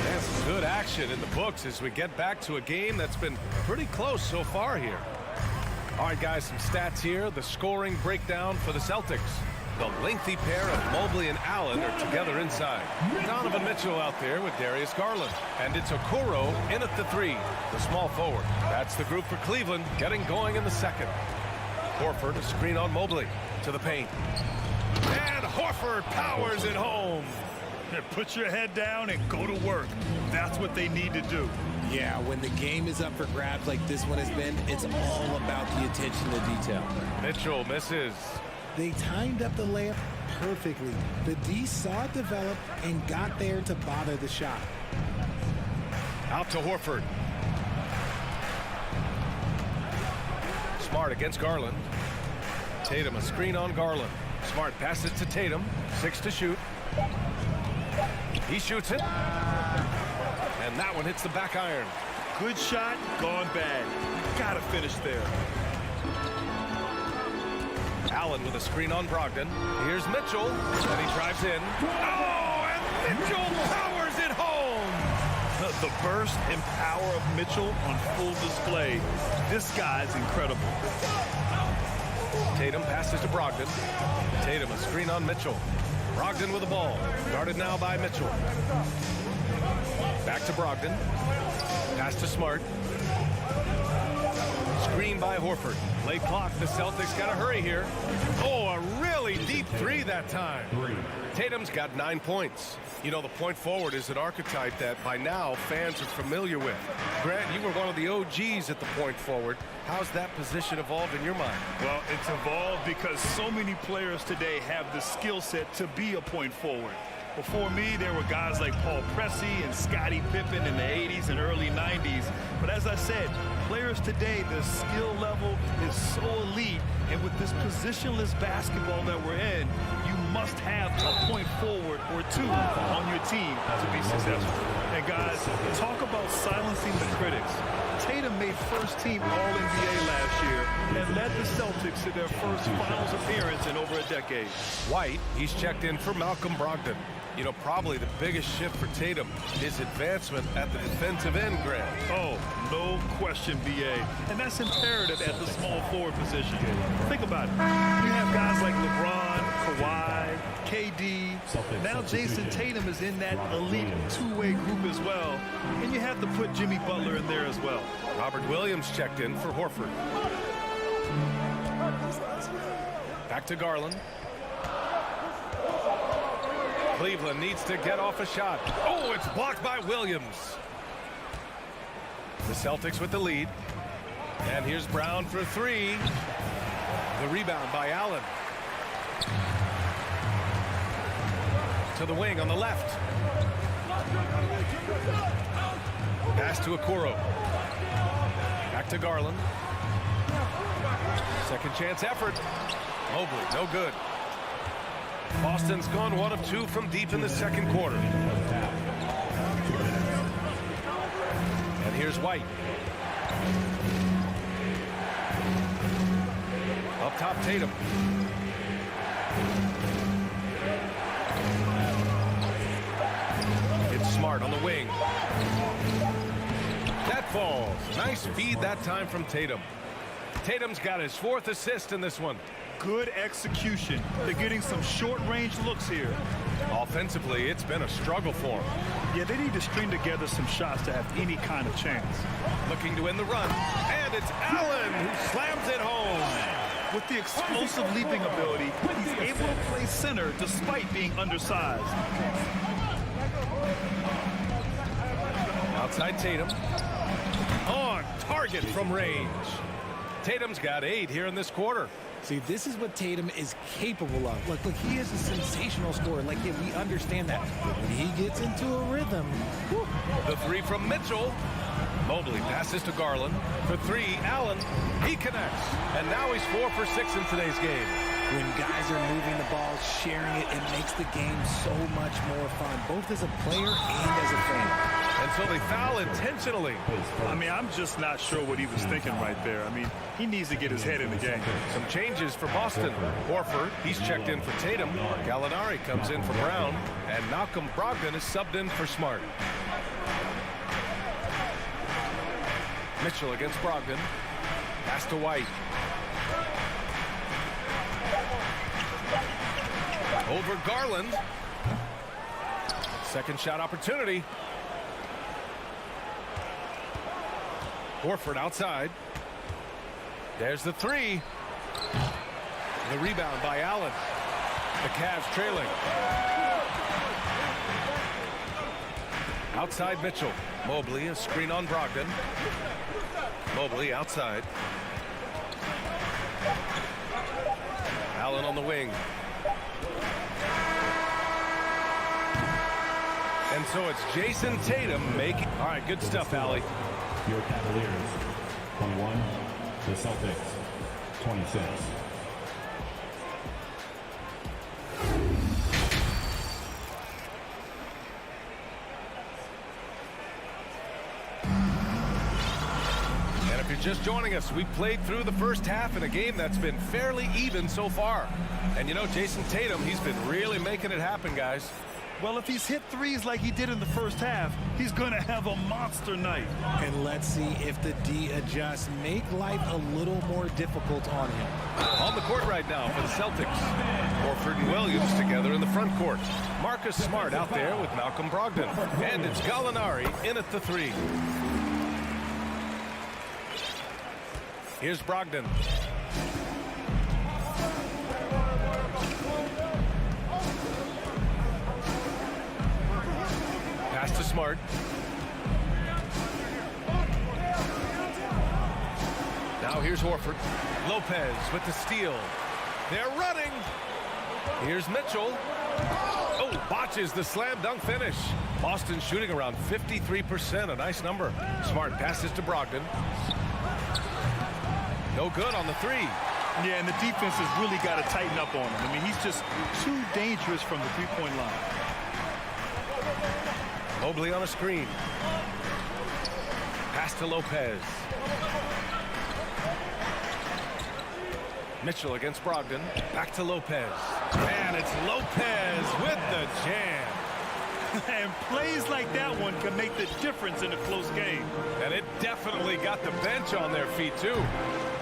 That's good action in the books as we get back to a game that's been pretty close so far here. All right, guys, some stats here. The scoring breakdown for the Celtics. The lengthy pair of Mobley and Allen are together inside. Donovan Mitchell out there with Darius Garland. And it's Okoro in at the 3, the small forward. That's the group for Cleveland getting going in the second. Horford, a screen on Mobley to the paint. And Horford powers it home. Put your head down and go to work. That's what they need to do. Yeah, when the game is up for grabs like this one has been, it's all about the attention to detail. Mitchell misses. They timed up the layup perfectly. The D saw it develop and got there to bother the shot. Out to Horford. Smart against Garland. Tatum, a screen on Garland. Smart passes to Tatum. 6 to shoot. He shoots it. And that one hits the back iron. Good shot, gone bad. Gotta finish there. Allen with a screen on Brogdon. Here's Mitchell. And he drives in. Oh, and Mitchell powers it home. The burst and power of Mitchell on full display. This guy's incredible. Tatum passes to Brogdon. Tatum, a screen on Mitchell. Brogdon with the ball. Guarded now by Mitchell. Back to Brogdon. Pass to Smart. Screen by Horford. Late clock. The Celtics got to hurry here. Oh, a really deep 3 that time. Tatum's got 9 points. You know, the point forward is an archetype that by now fans are familiar with. Grant, you were one of the OGs at the point forward. How's that position evolved in your mind? Well, it's evolved because so many players today have the skill set to be a point forward. Before me, there were guys like Paul Pressey and Scottie Pippen in the 80s and early 90s. But as I said, players today, the skill level is so elite. And with this positionless basketball that we're in, you must have a point forward or 2 on your team to be successful. And guys, talk about silencing the critics. Tatum made first-team All-NBA last year and led the Celtics to their first finals appearance in over a decade. White, he's checked in for Malcolm Brogdon. You know, probably the biggest shift for Tatum, his advancement at the defensive end, Grant. Oh, no question, BA. And that's imperative at the small forward position. Think about it. You have guys like LeBron, Kawhi, KD. Now Jason Tatum is in that elite 2-way group as well. And you have to put Jimmy Butler in there as well. Robert Williams checked in for Horford. Back to Garland. Cleveland needs to get off a shot. Oh, it's blocked by Williams. The Celtics with the lead. And here's Brown for three. The rebound by Allen. To the wing on the left. Pass to Okoro. Back to Garland. Second chance effort. Mobley, no good. Boston's gone 1 of 2 from deep in the second quarter. And here's White. Up top, Tatum. It's Smart on the wing. That falls. Nice feed that time from Tatum. Tatum's got his 4th assist in this one. Good execution. They're getting some short-range looks here. Offensively, it's been a struggle for them. Yeah, they need to string together some shots to have any kind of chance. Looking to win the run. And it's Allen who slams it home. With the explosive leaping ability, he's able to play center despite being undersized. Outside Tatum. On target from range. Tatum's got 8 here in this quarter. See, this is what Tatum is capable of. Look, he is a sensational scorer. Like, yeah, we understand that. But when he gets into a rhythm. Whew. The 3 from Mitchell. Mobley passes to Garland. For 3, Allen. He connects. And now he's 4 for 6 in today's game. When guys are moving the ball, sharing it, it makes the game so much more fun, both as a player and as a fan. And so they foul intentionally. I mean, I'm just not sure what he was thinking right there. I mean, he needs to get his head in the game. Some changes for Boston. Horford, he's checked in for Tatum. Gallinari comes in for Brown. And Malcolm Brogdon is subbed in for Smart. Mitchell against Brogdon. Pass to White. Over Garland. Second shot opportunity. Horford outside. There's the 3. The rebound by Allen. The Cavs trailing. Outside Mitchell. Mobley, a screen on Brogdon. Mobley outside. Allen on the wing. And so it's Jason Tatum making. All right, good stuff, Allie. Your Cavaliers, 21. The Celtics, 26. And if you're just joining us, we played through the first half in a game that's been fairly even so far. And you know, Jason Tatum, he's been really making it happen, guys. Well, if he's hit threes like he did in the first half, he's going to have a monster night. And let's see if the D adjusts, make life a little more difficult on him. On the court right now for the Celtics. Horford and Williams together in the front court. Marcus Smart out there with Malcolm Brogdon. And it's Gallinari in at the 3. Here's Brogdon. Pass to Smart. Now here's Horford. Lopez with the steal. They're running. Here's Mitchell. Oh, botches the slam dunk finish. Boston shooting around 53%, a nice number. Smart passes to Brogdon. No good on the 3. Yeah, and the defense has really got to tighten up on him. I mean, he's just too dangerous from the three-point line. Mobley on a screen. Pass to Lopez. Mitchell against Brogdon. Back to Lopez. And it's Lopez with the jam. And plays like that one can make the difference in a close game. And it definitely got the bench on their feet, too.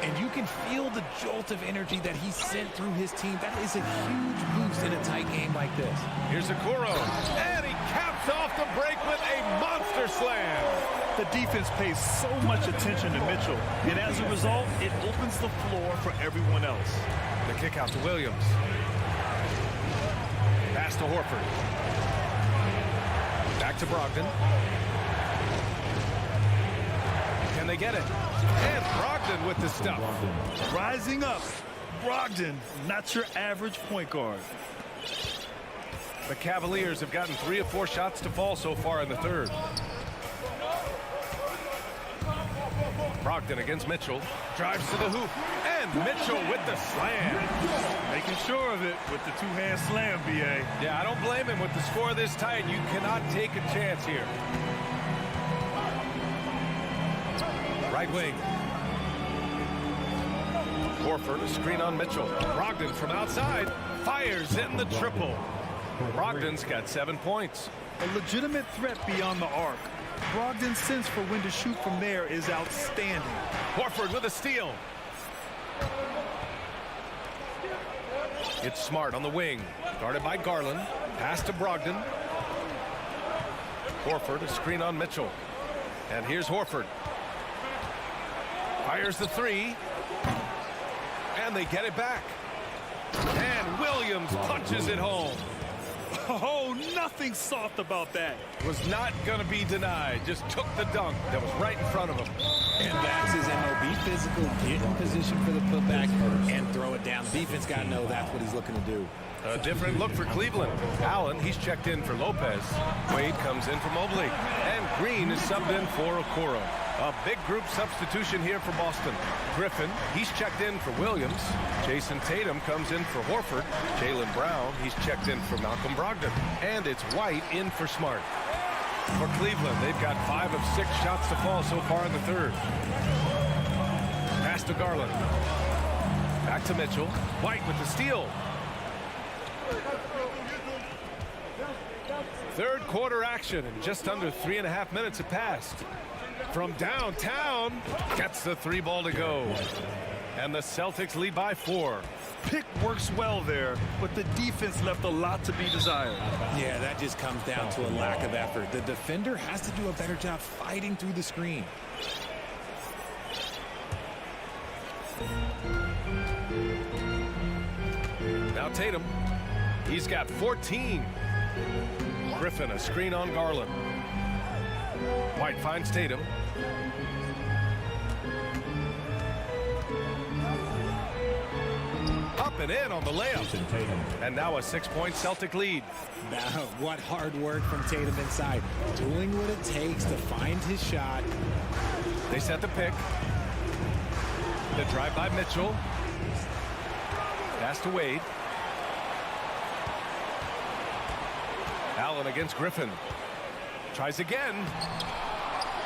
And you can feel the jolt of energy that he sent through his team. That is a huge boost in a tight game like this. Here's Okoro. And he caps off the break with a monster slam. The defense pays so much attention to Mitchell. And as a result, it opens the floor for everyone else. The kick out to Williams. Pass to Horford. Back to Brogdon. And they get it. And Brogdon with the stuff. Rising up. Brogdon, not your average point guard. The Cavaliers have gotten 3 of 4 shots to fall so far in the third. Brogdon against Mitchell. Drives to the hoop. And Mitchell with the slam. Making sure of it with the two-hand slam, B.A. Yeah, I don't blame him with the score this tight. You cannot take a chance here. Right wing. Horford, a screen on Mitchell. Brogdon from outside. Fires in the triple. Brogdon's got 7 points. A legitimate threat beyond the arc. Brogdon's sense for when to shoot from there is outstanding. Horford with a steal. It's Smart on the wing. Guarded by Garland. Pass to Brogdon. Horford, a screen on Mitchell. And here's Horford. Fires the 3. And they get it back. And Williams punches it home. Oh, nothing soft about that. Was not going to be denied. Just took the dunk that was right in front of him. And that's his MO. Be physical, get in position for the putback, and throw it down. Defense got to know that's what he's looking to do. A different look for Cleveland. Allen, he's checked in for Lopez. Wade comes in for Mobley. And Green is subbed in for Okoro. A big group substitution here for Boston. Griffin, he's checked in for Williams. Jason Tatum comes in for Horford. Jaylen Brown, he's checked in for Malcolm Brogdon. And it's White in for Smart. For Cleveland, they've got 5 of 6 shots to fall so far in the third. Pass to Garland. Back to Mitchell. White with the steal. Third quarter action, and just under 3.5 minutes have passed. From downtown, gets the 3 ball to go. And the Celtics lead by 4. Pick works well there, but the defense left a lot to be desired. Yeah, that just comes down to a lack of effort. The defender has to do a better job fighting through the screen. Now Tatum, he's got 14. Griffin, a screen on Garland. White finds Tatum. Up and in on the layup. And now a 6-point Celtic lead. What hard work from Tatum inside. Doing what it takes to find his shot. They set the pick. The drive by Mitchell. Pass to Wade. Allen against Griffin. Tries again.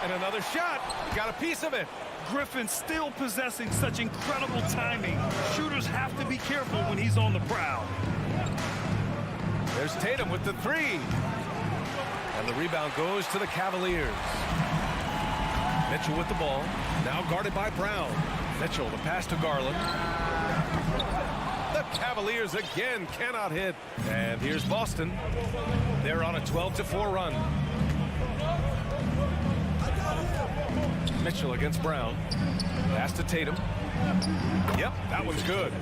And another shot. Got a piece of it. Griffin still possessing such incredible timing. Shooters have to be careful when he's on the prowl. There's Tatum with the 3. And the rebound goes to the Cavaliers. Mitchell with the ball. Now guarded by Brown. Mitchell, the pass to Garland. The Cavaliers again cannot hit. And here's Boston. They're on a 12-4 run. Mitchell against Brown. Pass to Tatum. Yep, that one's good.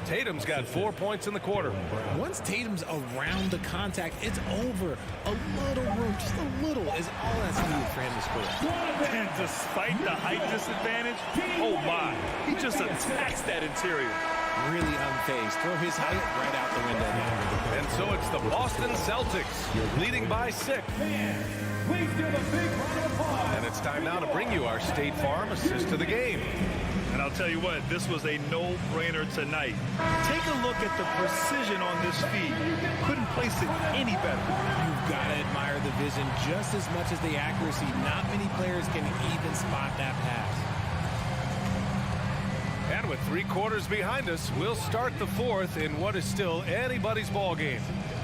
Tatum's got 4 points in the quarter. Once Tatum's around the contact, it's over. A little room, just a little, is all that's needed for him to score. And despite the height disadvantage, oh my, he just attacks that interior. Really unfazed. Throw his height right out the window. And so it's the Boston Celtics leading by 6. Please give a big round of applause. And it's time now to bring you our State Farm assist to the game. And I'll tell you what, this was a no-brainer tonight. Take a look at the precision on this feed. Couldn't place it any better. You've got to admire the vision just as much as the accuracy. Not many players can even spot that pass. And with 3 quarters behind us, we'll start the 4th in what is still anybody's ball game.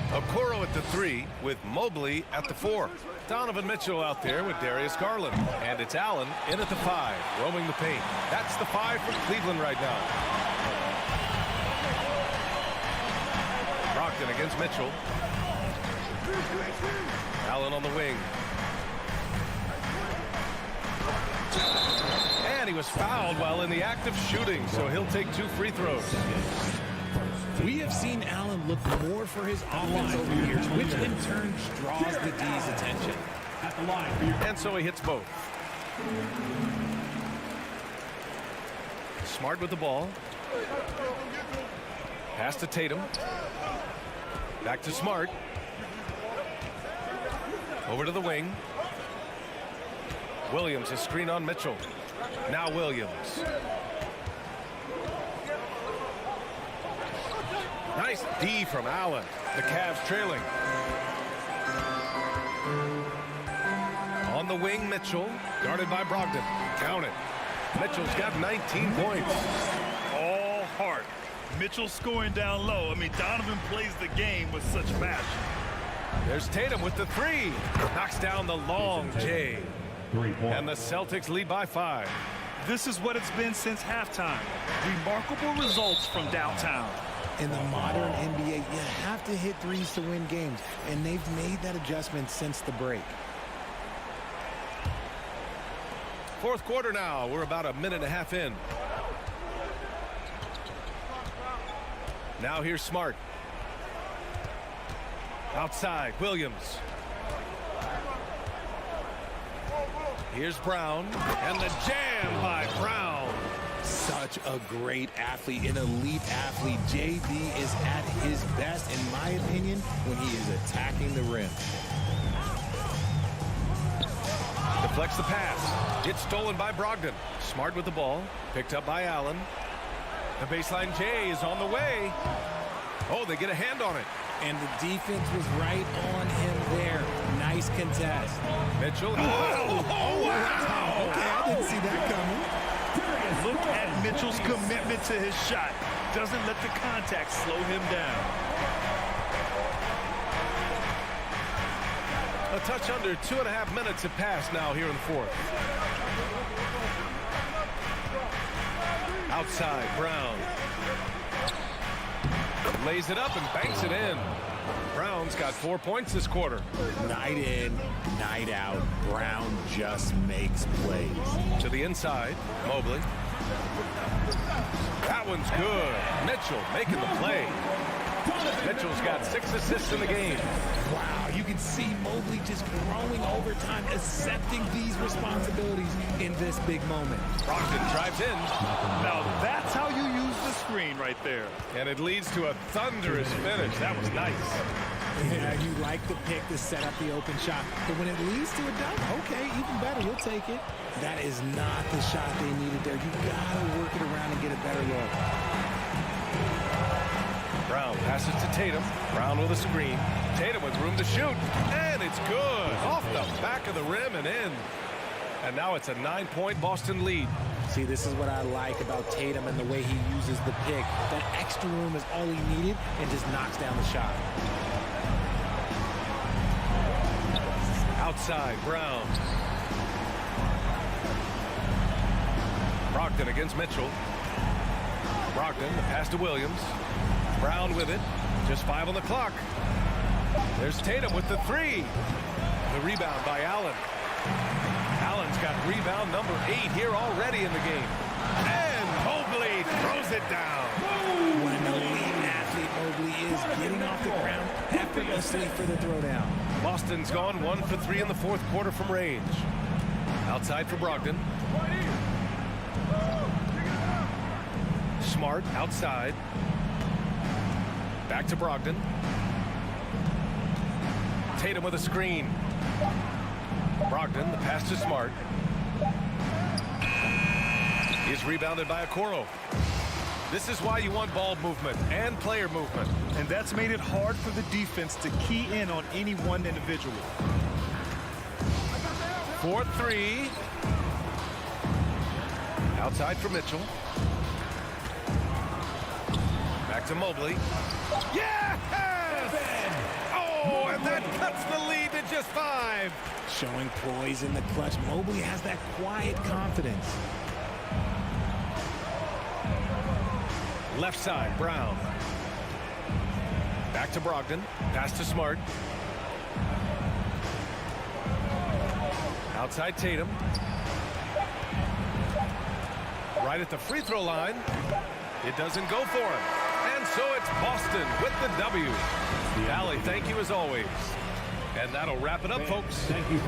Okoro at the 3 with Mobley at the 4. Donovan Mitchell out there with Darius Garland. And it's Allen in at the 5, roaming the paint. That's the 5 for Cleveland right now. Brogdon against Mitchell. Allen on the wing. And he was fouled while in the act of shooting, so he'll take 2 free throws. We have seen Allen look more for his offense over the years, which in turn draws the D's attention. And so he hits both. Smart with the ball. Pass to Tatum. Back to Smart. Over to the wing. Williams, a screen on Mitchell. Now Williams. Nice D from Allen. The Cavs trailing. On the wing, Mitchell. Guarded by Brogdon. Count it. Mitchell's got 19 points. All heart. Mitchell scoring down low. I mean, Donovan plays the game with such passion. There's Tatum with the three. Knocks down the long J. 3 points. And the Celtics lead by 5. This is what it's been since halftime. Remarkable results from downtown. In the modern NBA, you have to hit threes to win games, and they've made that adjustment since the break. Fourth quarter now. We're about a minute and a half in. Now here's Smart. Outside, Williams. Here's Brown, and the jam by Brown. Such a great athlete, an elite athlete. JB is at his best, in my opinion, when he is attacking the rim. Deflects the pass. It's stolen by Brogdon. Smart with the ball. Picked up by Allen. The baseline J is on the way. Oh, they get a hand on it. And the defense was right on him there. Nice contest. Mitchell. Oh, wow. Okay, I didn't see that coming. Look at Mitchell's commitment to his shot. Doesn't let the contact slow him down. A touch under 2.5 minutes have passed now here in the fourth. Outside, Brown. Lays it up and banks it in. Brown's got 4 points this quarter. Night in, night out. Brown just makes plays. To the inside, Mobley. That one's good. Mitchell making the play. Mitchell's got 6 assists in the game. Wow, you can see Mobley just growing over time, accepting these responsibilities in this big moment. Brogdon drives in. Now that's how you use the screen right there. And it leads to a thunderous finish. That was nice. Yeah, you like the pick to set up the open shot. But when it leads to a dunk, okay, even better, we'll take it. That is not the shot they needed there. You gotta work it around and get a better look. Brown passes to Tatum. Brown with a screen. Tatum with room to shoot. And it's good. Off the back of the rim and in. And now it's a 9-point Boston lead. See, this is what I like about Tatum and the way he uses the pick. That extra room is all he needed and just knocks down the shot. Outside, Brown. Brogdon against Mitchell. Brogdon, the pass to Williams. Brown with it. Just 5 on the clock. There's Tatum with the three. The rebound by Allen. Allen's got rebound number 8 here already in the game. And Mobley throws it down. What an elite athlete Mobley is, getting off the ground effortlessly for the throwdown. Boston's gone 1 for 3 in the fourth quarter from range. Outside for Brogdon. Smart outside. Back to Brogdon. Tatum with a screen. Brogdon, the pass to Smart. He's rebounded by Okoro. This is why you want ball movement and player movement. And that's made it hard for the defense to key in on any one individual. 4-3. Outside for Mitchell. Back to Mobley. Yes! Oh, and that cuts the lead to just 5. Showing poise in the clutch. Mobley has that quiet confidence. Left side, Brown. Back to Brogdon. Pass to Smart. Outside Tatum. Right at the free throw line. It doesn't go for him. And so it's Boston with the W. Allie, thank you as always. And that'll wrap it up, folks. Thank you.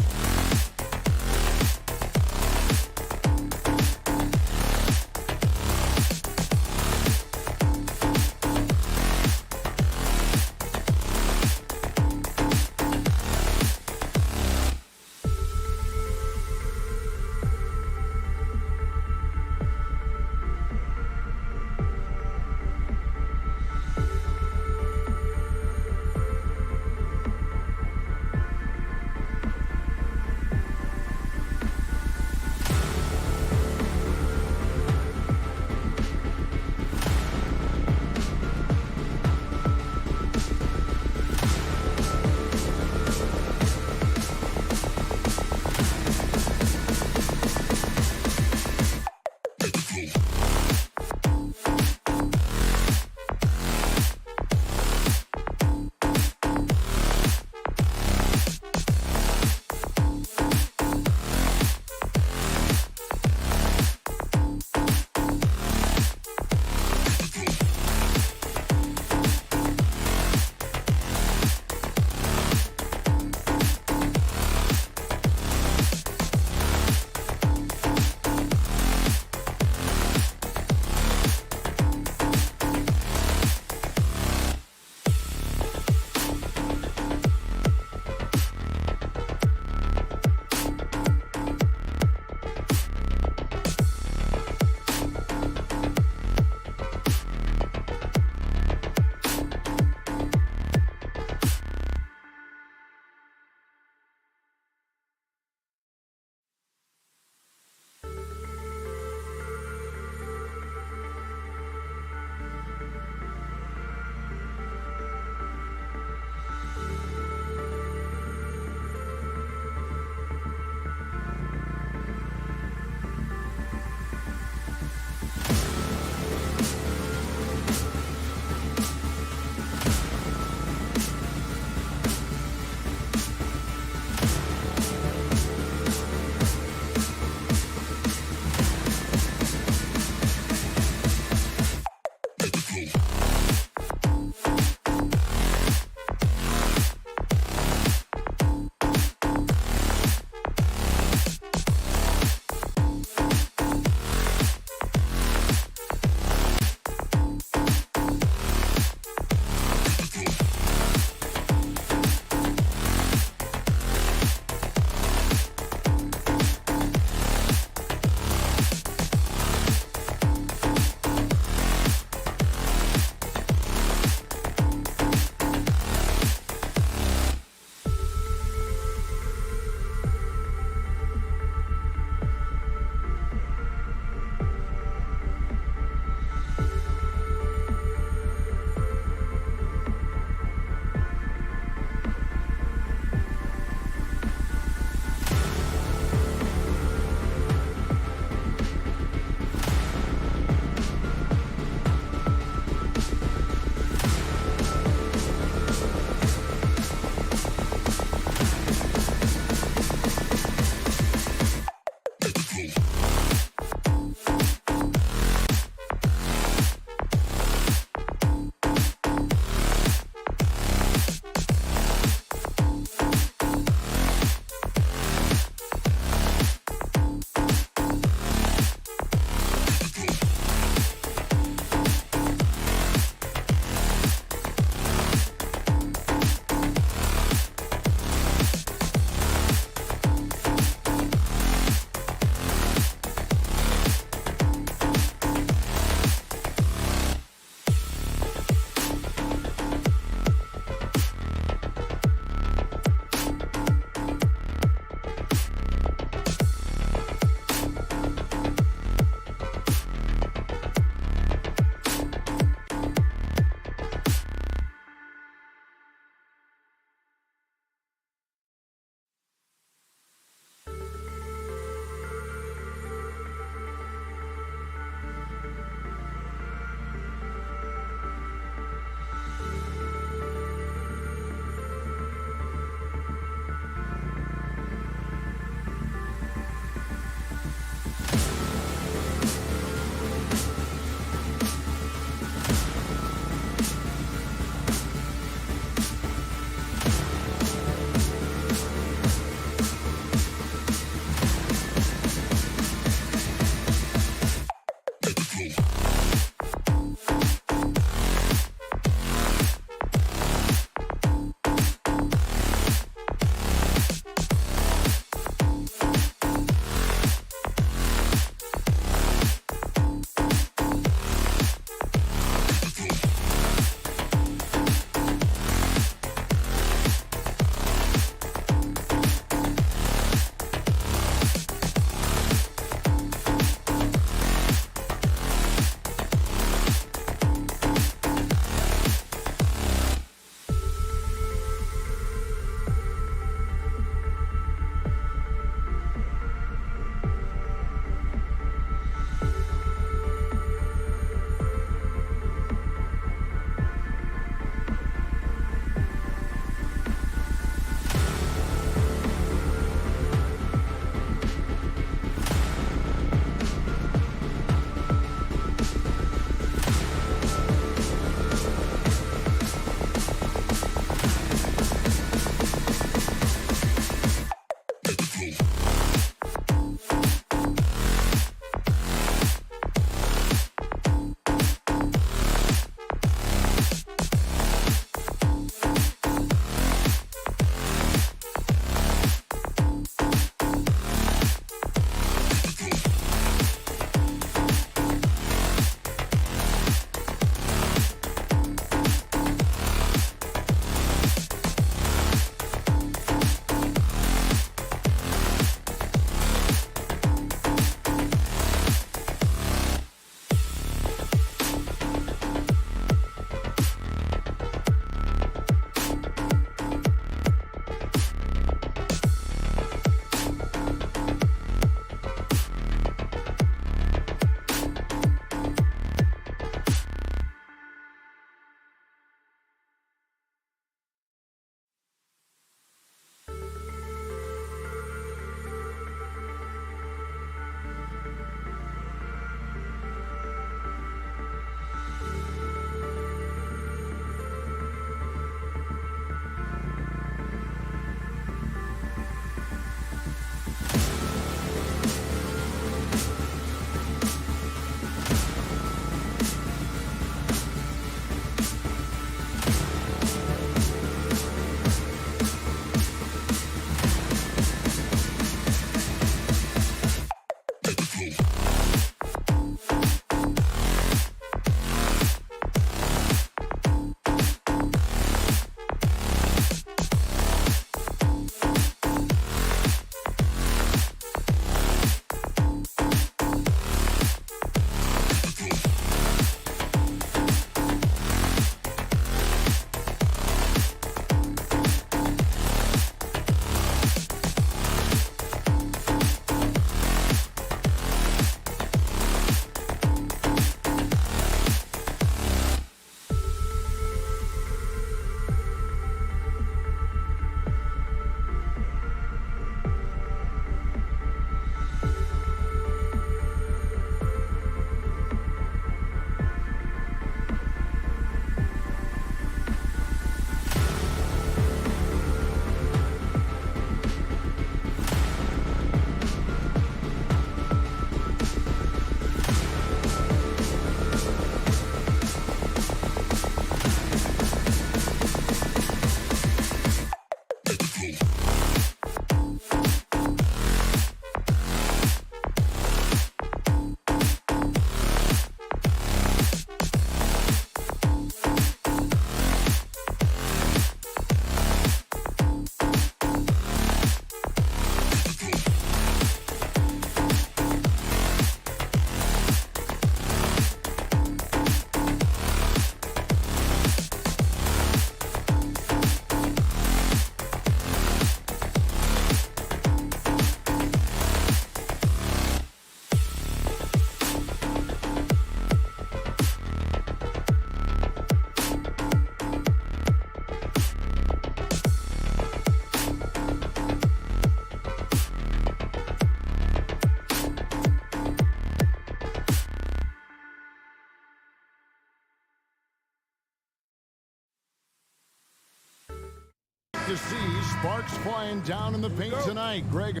to see sparks flying down in the paint tonight. Greg,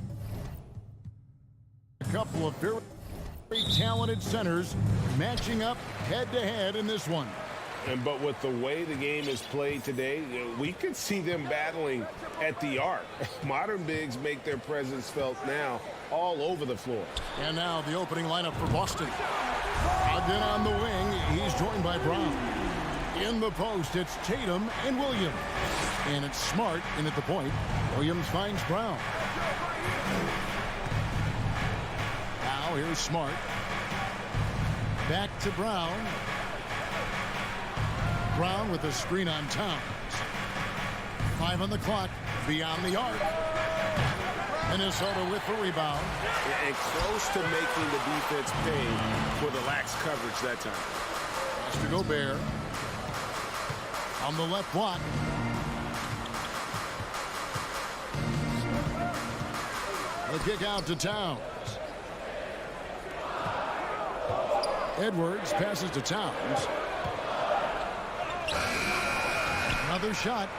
a couple of very talented centers matching up head-to-head in this one. But with the way the game is played today, we could see them battling at the arc. Modern bigs make their presence felt now all over the floor. And now the opening lineup for Boston. Ogden on the wing. He's joined by Brown. In the post, it's Tatum and Williams. And it's Smart in at the point. Williams finds Brown. Now here's Smart. Back to Brown. Brown with a screen on Towns. 5 on the clock. Beyond the arc. Minnesota with the rebound. And close to making the defense pay for the lax coverage that time. Pass to Gobert. On the left block. The kick out to Towns. Edwards passes to Towns. Another shot.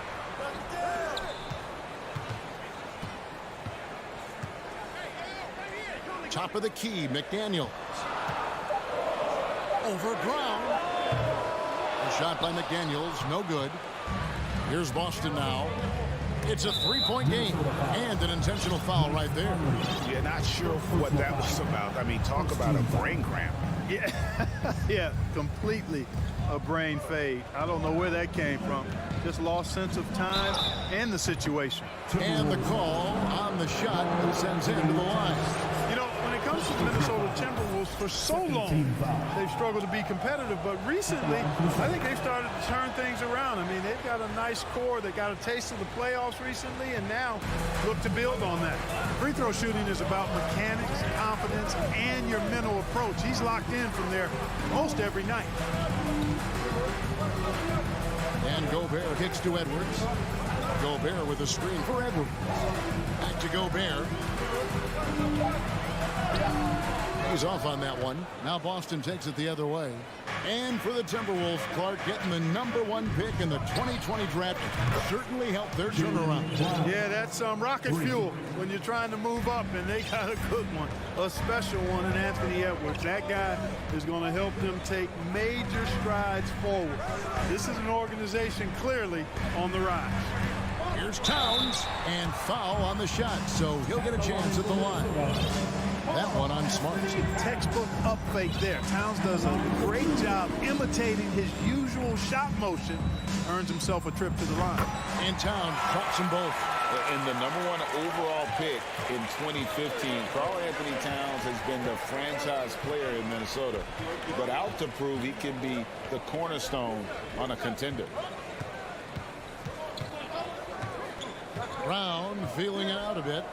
Top of the key, McDaniels. Over Brown. A shot by McDaniels, no good. Here's Boston now. It's a three-point game and an intentional foul right there. Yeah, not sure what that was about. I mean, talk about a brain cramp. Yeah, completely a brain fade. I don't know where that came from. Just lost sense of time and the situation. And the call on the shot that sends him to the line. You know, when it comes to the Minnesota Timberwolves, for so long, they've struggled to be competitive. But recently, I think they've started to turn things around. I mean, they've got a nice core. They got a taste of the playoffs recently, and now look to build on that. Free throw shooting is about mechanics, confidence, and your mental approach. He's locked in from there most every night. And Gobert kicks to Edwards. Gobert with a screen for Edwards. Back to Gobert. He's off on that one. Now Boston takes it the other way. And for the Timberwolves, Clark getting the #1 pick in the 2020 draft certainly helped their turnaround. Yeah, that's rocket fuel when you're trying to move up, and they got a good one, a special one in Anthony Edwards. That guy is going to help them take major strides forward. This is an organization clearly on the rise. Here's Towns, and foul on the shot, so he'll get a chance at the line. That one on Smart. Textbook up fake there. Towns does a great job imitating his usual shot motion. Earns himself a trip to the line. And Towns drops them both. And the #1 overall pick in 2015, Karl Anthony Towns has been the franchise player in Minnesota, but out to prove he can be the cornerstone on a contender. Brown feeling it out a bit.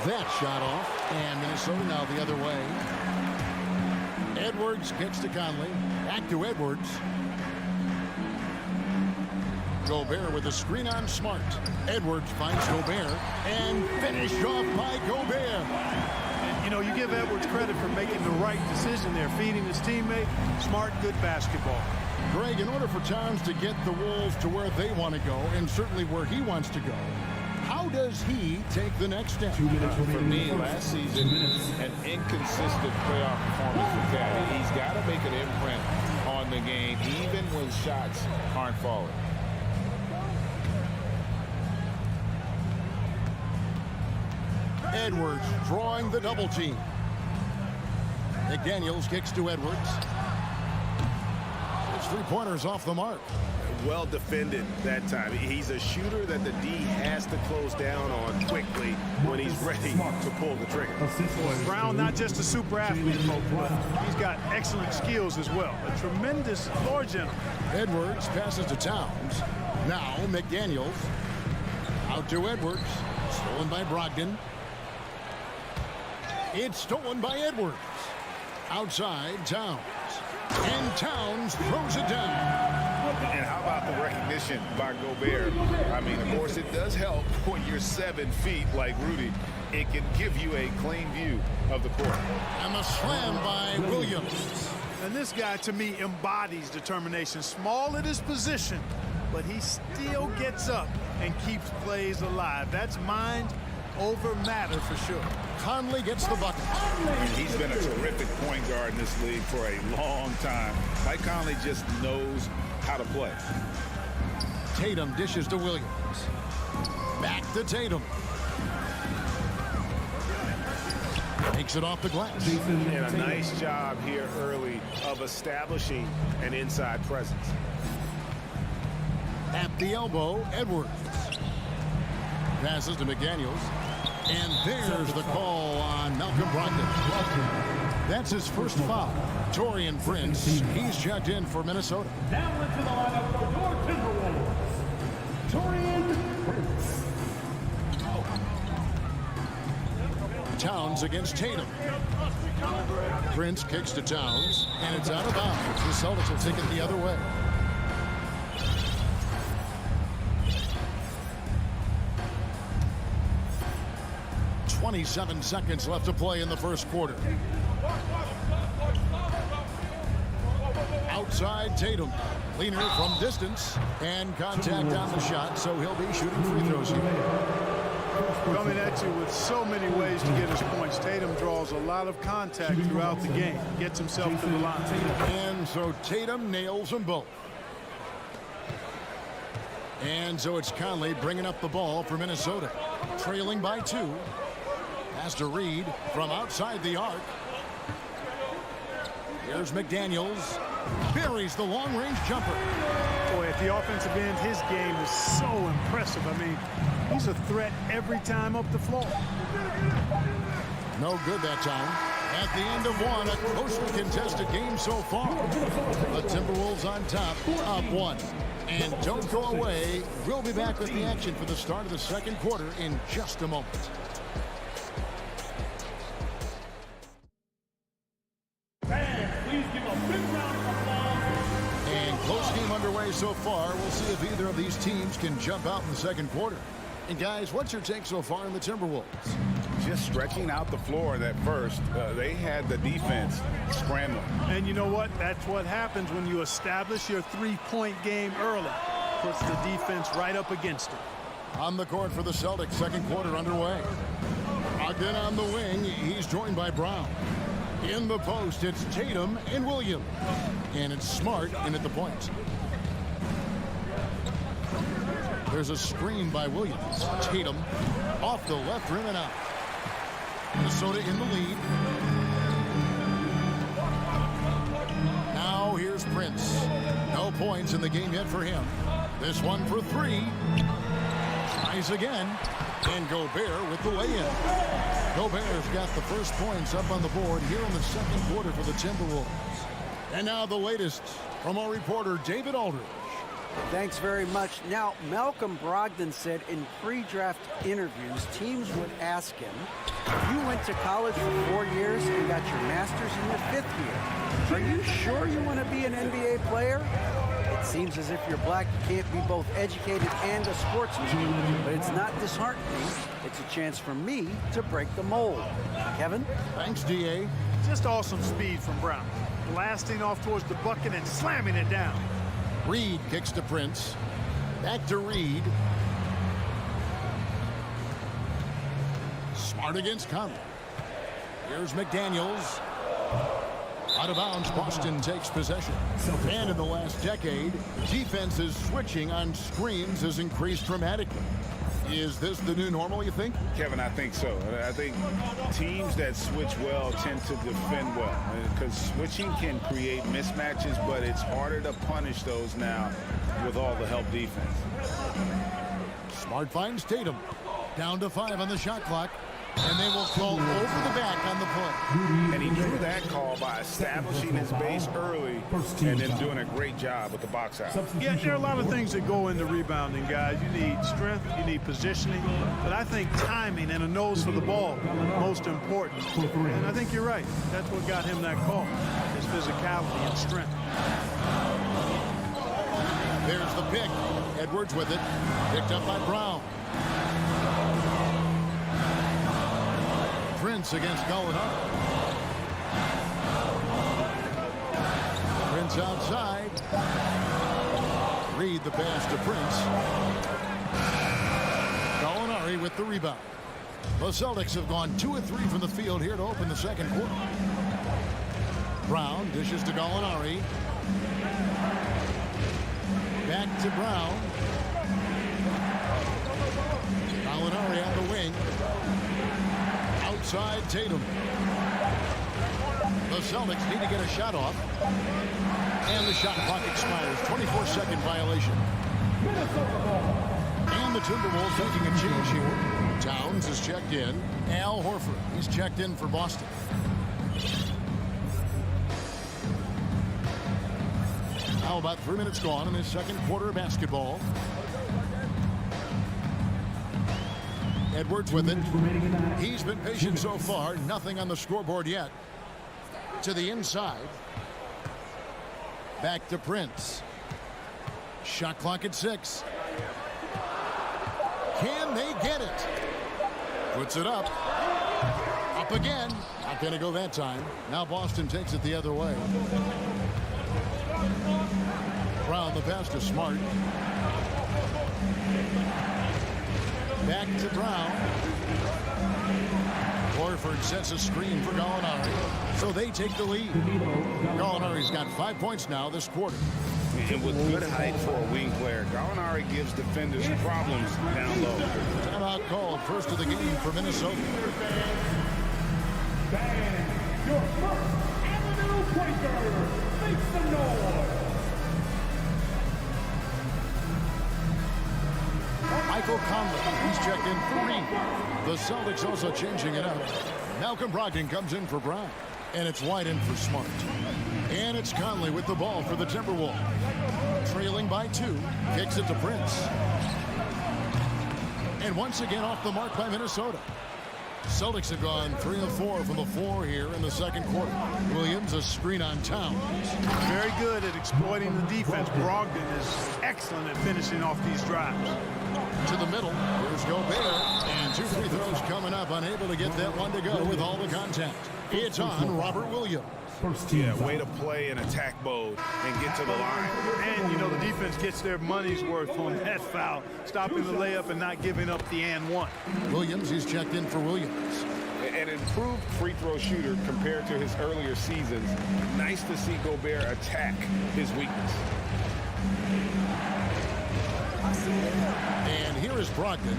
That shot off, and Minnesota now the other way. Edwards kicks to Conley. Back to Edwards. Gobert with a screen on Smart. Edwards finds Gobert, and finished off by Gobert. You know, you give Edwards credit for making the right decision there, feeding his teammate. Smart, good basketball. Greg, in order for Towns to get the Wolves to where they want to go, and certainly where he wants to go, how does he take the next step? For me, last season, an inconsistent playoff performance for Cavs. He's got to make an imprint on the game, even when shots aren't falling. Edwards drawing the double team. McDaniels kicks to Edwards. His three-pointers off the mark. Well defended that time. He's a shooter that the D has to close down on quickly when he's ready to pull the trigger. Brown, not just a super athlete, folks, but he's got excellent skills as well. A tremendous floor general. Edwards passes to Towns. Now McDaniels. Out to Edwards. Stolen by Brogdon. It's stolen by Edwards. Outside, Towns. And Towns throws it down. And how about the recognition by Gobert? I mean, of course, it does help when you're 7 feet like Rudy. It can give you a clean view of the court. And the slam by Williams. And this guy, to me, embodies determination. Small at his position, but he still gets up and keeps plays alive. That's mind over matter for sure. Conley gets the bucket. And he's been a terrific point guard in this league for a long time. Mike Conley just knows how to play. Tatum dishes to Williams. Back to Tatum. Takes it off the glass. And a nice job here early of establishing an inside presence. At the elbow, Edwards. Passes to McDaniels. And there's the call on Malcolm Brogdon. That's his first foul. Taurean Prince, he's checked in for Minnesota. Now into the lineup for your Timberwolves, Taurean Prince. Towns against Tatum. Prince kicks to Towns, and it's out of bounds. The Celtics will take it the other way. "27 seconds left to play in the first quarter. Outside Tatum. Leaner from distance, and contact on the shot, so he'll be shooting free throws here. Coming at you with so many ways to get his points. Tatum draws a lot of contact throughout the game. Gets himself to the line. And so Tatum nails them both. And so it's Conley bringing up the ball for Minnesota. Trailing by 2. Has to Reed from outside the arc. Here's McDaniels. Buries the long-range jumper. Boy, at the offensive end, his game is so impressive. I mean, he's a threat every time up the floor. No good that time. At the end of one, a closely contested game so far. The Timberwolves on top, up 1. And don't go away. We'll be back with the action for the start of the second quarter in just a moment. Underway so far. We'll see if either of these teams can jump out in the second quarter. And guys, what's your take so far in the Timberwolves? Just stretching out the floor at first. They had the defense scrambling. And you know what? That's what happens when you establish your three-point game early. Puts the defense right up against it. On the court for the Celtics, second quarter underway. Again on the wing, he's joined by Brown. In the post, it's Tatum and Williams. And it's Smart in at the point. There's a screen by Williams. Tatum off the left rim and out. Minnesota in the lead. Now here's Prince. No points in the game yet for him. This one for 3. Tries again. And Gobert with the lay-in. Gobert's got the first points up on the board here in the second quarter for the Timberwolves. And now the latest from our reporter, David Aldridge. Thanks very much. Now, Malcolm Brogdon said in pre-draft interviews, teams would ask him, you went to college for 4 years and got your master's in your 5th year. Are you sure you want to be an NBA player? It seems as if you're black, you can't be both educated and a sportsman. But it's not disheartening. It's a chance for me to break the mold. Kevin? Thanks, D.A. Just awesome speed from Brown. Blasting off towards the bucket and slamming it down. Reed kicks to Prince. Back to Reed. Smart against Conley. Here's McDaniels. Out of bounds, Boston takes possession. And in the last decade, defenses switching on screens has increased dramatically. Is this the new normal, you think? Kevin, I think so. I think teams that switch well tend to defend well. Because switching can create mismatches, but it's harder to punish those now with all the help defense. Smart finds Tatum. Down to 5 on the shot clock. And they will call over the back on the play. And he drew that call by establishing his base early and then doing a great job with the box out. Yeah, there are a lot of things that go into rebounding, guys. You need strength, you need positioning, but I think timing and a nose for the ball most important. And I think you're right. That's what got him that call, his physicality and strength. There's the pick. Edwards with it. Picked up by Brown. Prince against Eldorado. Prince outside. Reed the pass to Prince. with the rebound. The Celtics have gone 2 of 3 from the field here to open the second quarter. Brown dishes to Gallinari. Back to Brown. Gallinari on the wing. Outside Tatum. The Celtics need to get a shot off. And the shot clock expires. 24-second violation. And the Timberwolves making a change here. Towns is checked in. Al Horford, he's checked in for Boston. Now about 3 minutes gone in this second quarter of basketball. Edwards with it. He's been patient so far. Nothing on the scoreboard yet. To the inside. Back to Prince. Shot clock at 6. Can they get it? Puts it up. Up again. Not going to go that time. Now Boston takes it the other way. Brown, the pass to Smart. Back to Brown. Horford sets a screen for Gallinari. So they take the lead. Gallinari's got 5 points now this quarter. And with good height for a wing player, Gallinari gives defenders problems down low. Timeout called. First of the game for Minnesota. Your first Avenue point guard makes some noise. Michael Conley, he's checked in for Reed. The Celtics also changing it up. Malcolm Brogdon comes in for Brown. And it's White in for Smart. And it's Conley with the ball for the Timberwolves. Trailing by 2. Kicks it to Prince. And once again off the mark by Minnesota. Celtics have gone 3 of 4 from the floor here in the second quarter. Williams, a screen on Towns. Very good at exploiting the defense. Brogdon is excellent at finishing off these drives. To the middle. Here's Gobert. And 2 free throws coming up. Unable to get that one to go with all the contact. It's on Robert Williams. Yeah, way to play in attack mode and get to the line. And, you know, the defense gets their money's worth on that foul, stopping the layup and not giving up the and one. Williams, he's checked in for Williams. An improved free throw shooter compared to his earlier seasons. Nice to see Gobert attack his weakness. And here is Brogdon.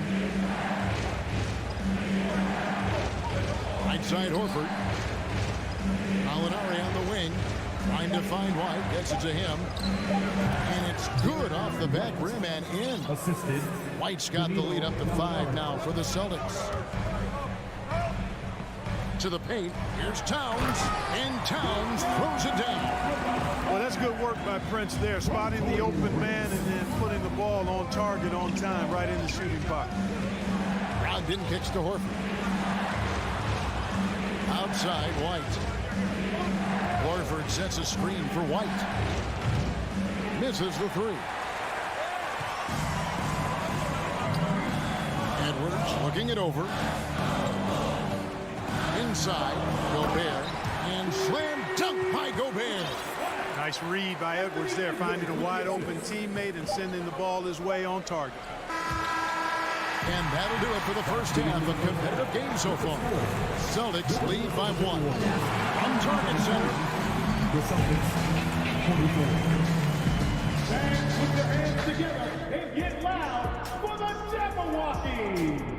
Right side Horford. Gallinari on the wing. Trying to find White. Gets it to him. And it's good off the back rim and in. Assisted. White's got the lead up to 5 now for the Celtics. To the paint. Here's Towns. And Towns throws it down. Well, that's good work by Prince there, spotting the open man and then putting the ball on target on time right in the shooting pocket. Brogdon kicks to Horford. Outside White. Horford sets a screen for White. Misses the 3. Edwards looking it over. Inside, Gobert. And slam dunk by Gobert. Nice read by Edwards there, finding a wide open teammate and sending the ball his way on target. And that'll do it for the first half of competitive game so far. Celtics lead by 1. On target center. The Celtics, 24. Fans, put your hands together and get loud for the Jabberwockies.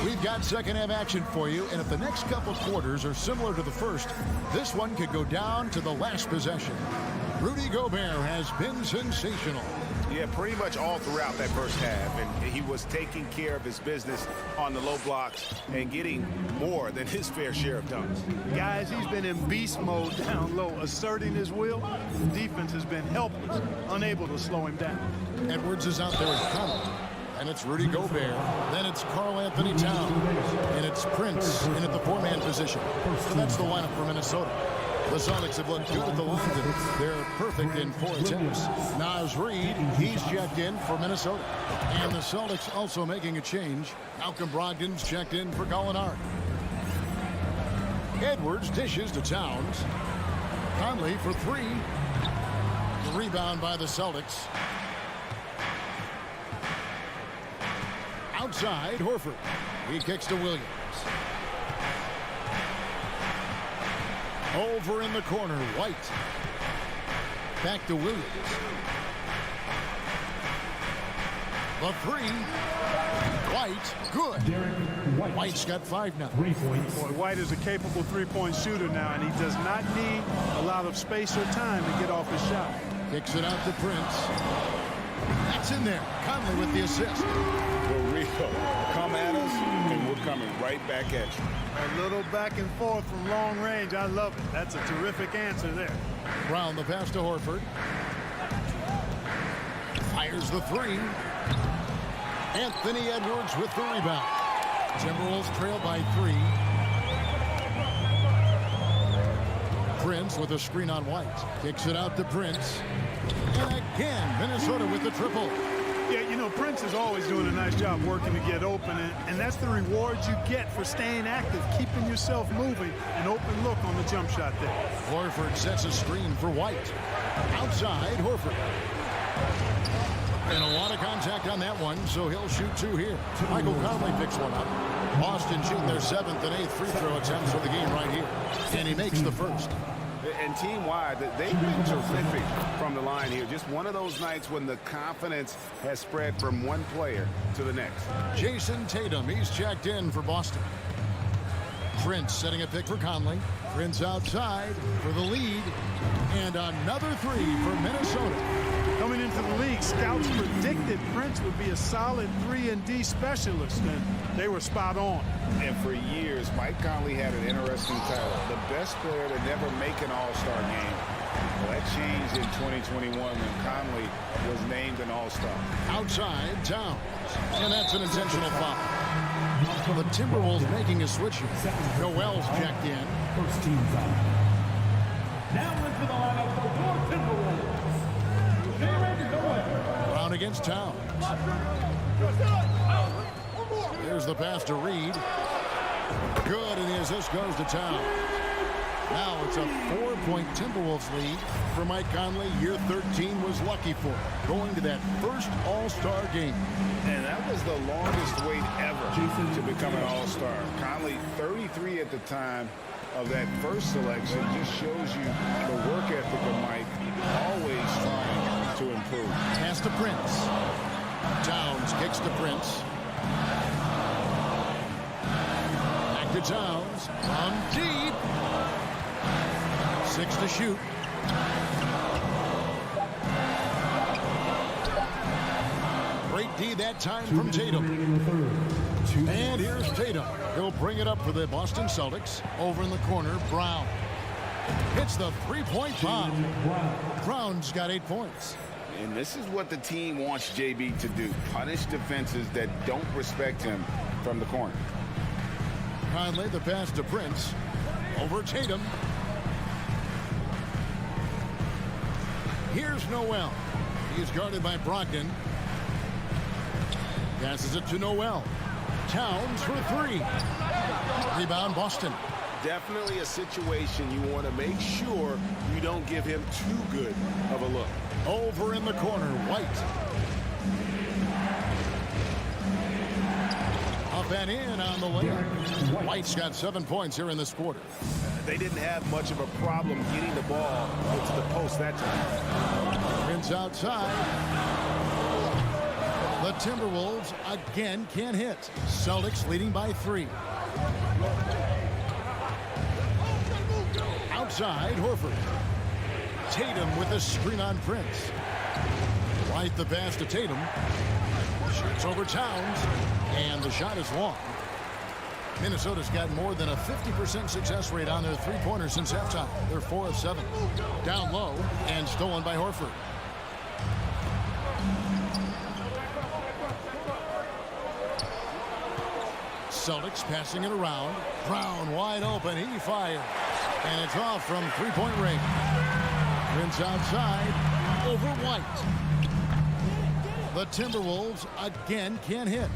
We've got second half action for you, and if the next couple quarters are similar to the first, this one could go down to the last possession. Rudy Gobert has been sensational. Yeah, pretty much all throughout that first half, and he was taking care of his business on the low blocks and getting more than his fair share of dunks. Guys, he's been in beast mode down low, asserting his will. The defense has been helpless, unable to slow him down. Edwards is out there with Conley. And it's Rudy Gobert. Then it's Karl Anthony Towns. And it's Prince in at the 4-man position. So that's the lineup for Minnesota. The Celtics have looked good at the line. They're perfect in 4 attempts. Naz Reid, he's checked in for Minnesota. And the Celtics also making a change. Malcolm Brogdon's checked in for Gallinari. Edwards dishes to Towns. Conley for 3. The rebound by the Celtics. Outside, Horford. He kicks to Williams. Over in the corner, White. Back to Williams. The 3. White, good. White's got 5 now. 3 points. Boy, White is a capable three-point shooter now, and he does not need a lot of space or time to get off his shot. Kicks it out to Prince. That's in there. Conley with the assist. For real. Come at us, and we're coming right back at you. A little back and forth from long range. I love it. That's a terrific answer there. Brown the pass to Horford. Fires the 3. Anthony Edwards with the rebound. Timberwolves trail by 3. Prince with a screen on White. Kicks it out to Prince. And again, Minnesota with the triple. Yeah, you know, Prince is always doing a nice job working to get open, and that's the reward you get for staying active, keeping yourself moving, an open look on the jump shot there. Horford sets a screen for White. Outside, Horford. And a lot of contact on that one, so he'll shoot 2 here. Michael Conley picks one up. Boston shooting their 7th and 8th free throw attempts of the game right here. And he makes the first. And team-wide, they've been terrific from the line here. Just one of those nights when the confidence has spread from one player to the next. Jason Tatum, he's checked in for Boston. Prince setting a pick for Conley. Prince outside for the lead. And another 3 for Minnesota. Coming into the league, scouts predicted Prince would be a solid 3-and-D specialist, and they were spot on. And for years, Mike Conley had an interesting title, the best player to never make an all-star game. Well, that changed in 2021 when Conley was named an all-star. Outside, Towns. And that's an intentional foul. The Timberwolves making a switch here. Noel's checked in. First team foul. Now into the lineup for your Timberwolves. Brown against Towns. There's the pass to Reid. Good, and the assist goes to Towns. Now it's a 4-point Timberwolves lead for Mike Conley. Year 13 was lucky for him, going to that first All-Star game. And that was the longest wait ever to become an all-star. Conley, 33 at the time of that first selection, just shows you the work ethic of Mike, always trying to improve. Pass to Prince. Towns kicks to Prince. Back to Towns. From deep. 6 to shoot. Great D that time from Tatum. And here's Tatum. He'll bring it up for the Boston Celtics. Over in the corner, Brown. Hits the 3-point bomb. Brown's got 8 points. And this is what the team wants JB to do. Punish defenses that don't respect him from the corner. Conley, the pass to Prince. Over Tatum. Here's Noel. He's guarded by Brogdon. Passes it to Noel. Towns for 3. Rebound, Boston. Definitely a situation you want to make sure you don't give him too good of a look. Over in the corner, White. Up and in on the layup. White's got 7 points here in this quarter. They didn't have much of a problem getting the ball into the post that time. Prince outside. The Timberwolves again can't hit. Celtics leading by 3. Outside, Horford. Tatum with a screen on Prince. Right the pass to Tatum. Shoots over Towns. And the shot is long. Minnesota's got more than a 50% success rate on their three-pointers since halftime. They're 4 of 7. Down low and stolen by Horford. Celtics passing it around. Brown wide open. He fires. And it's off from three-point range. Prince outside over White. The Timberwolves again can't hit.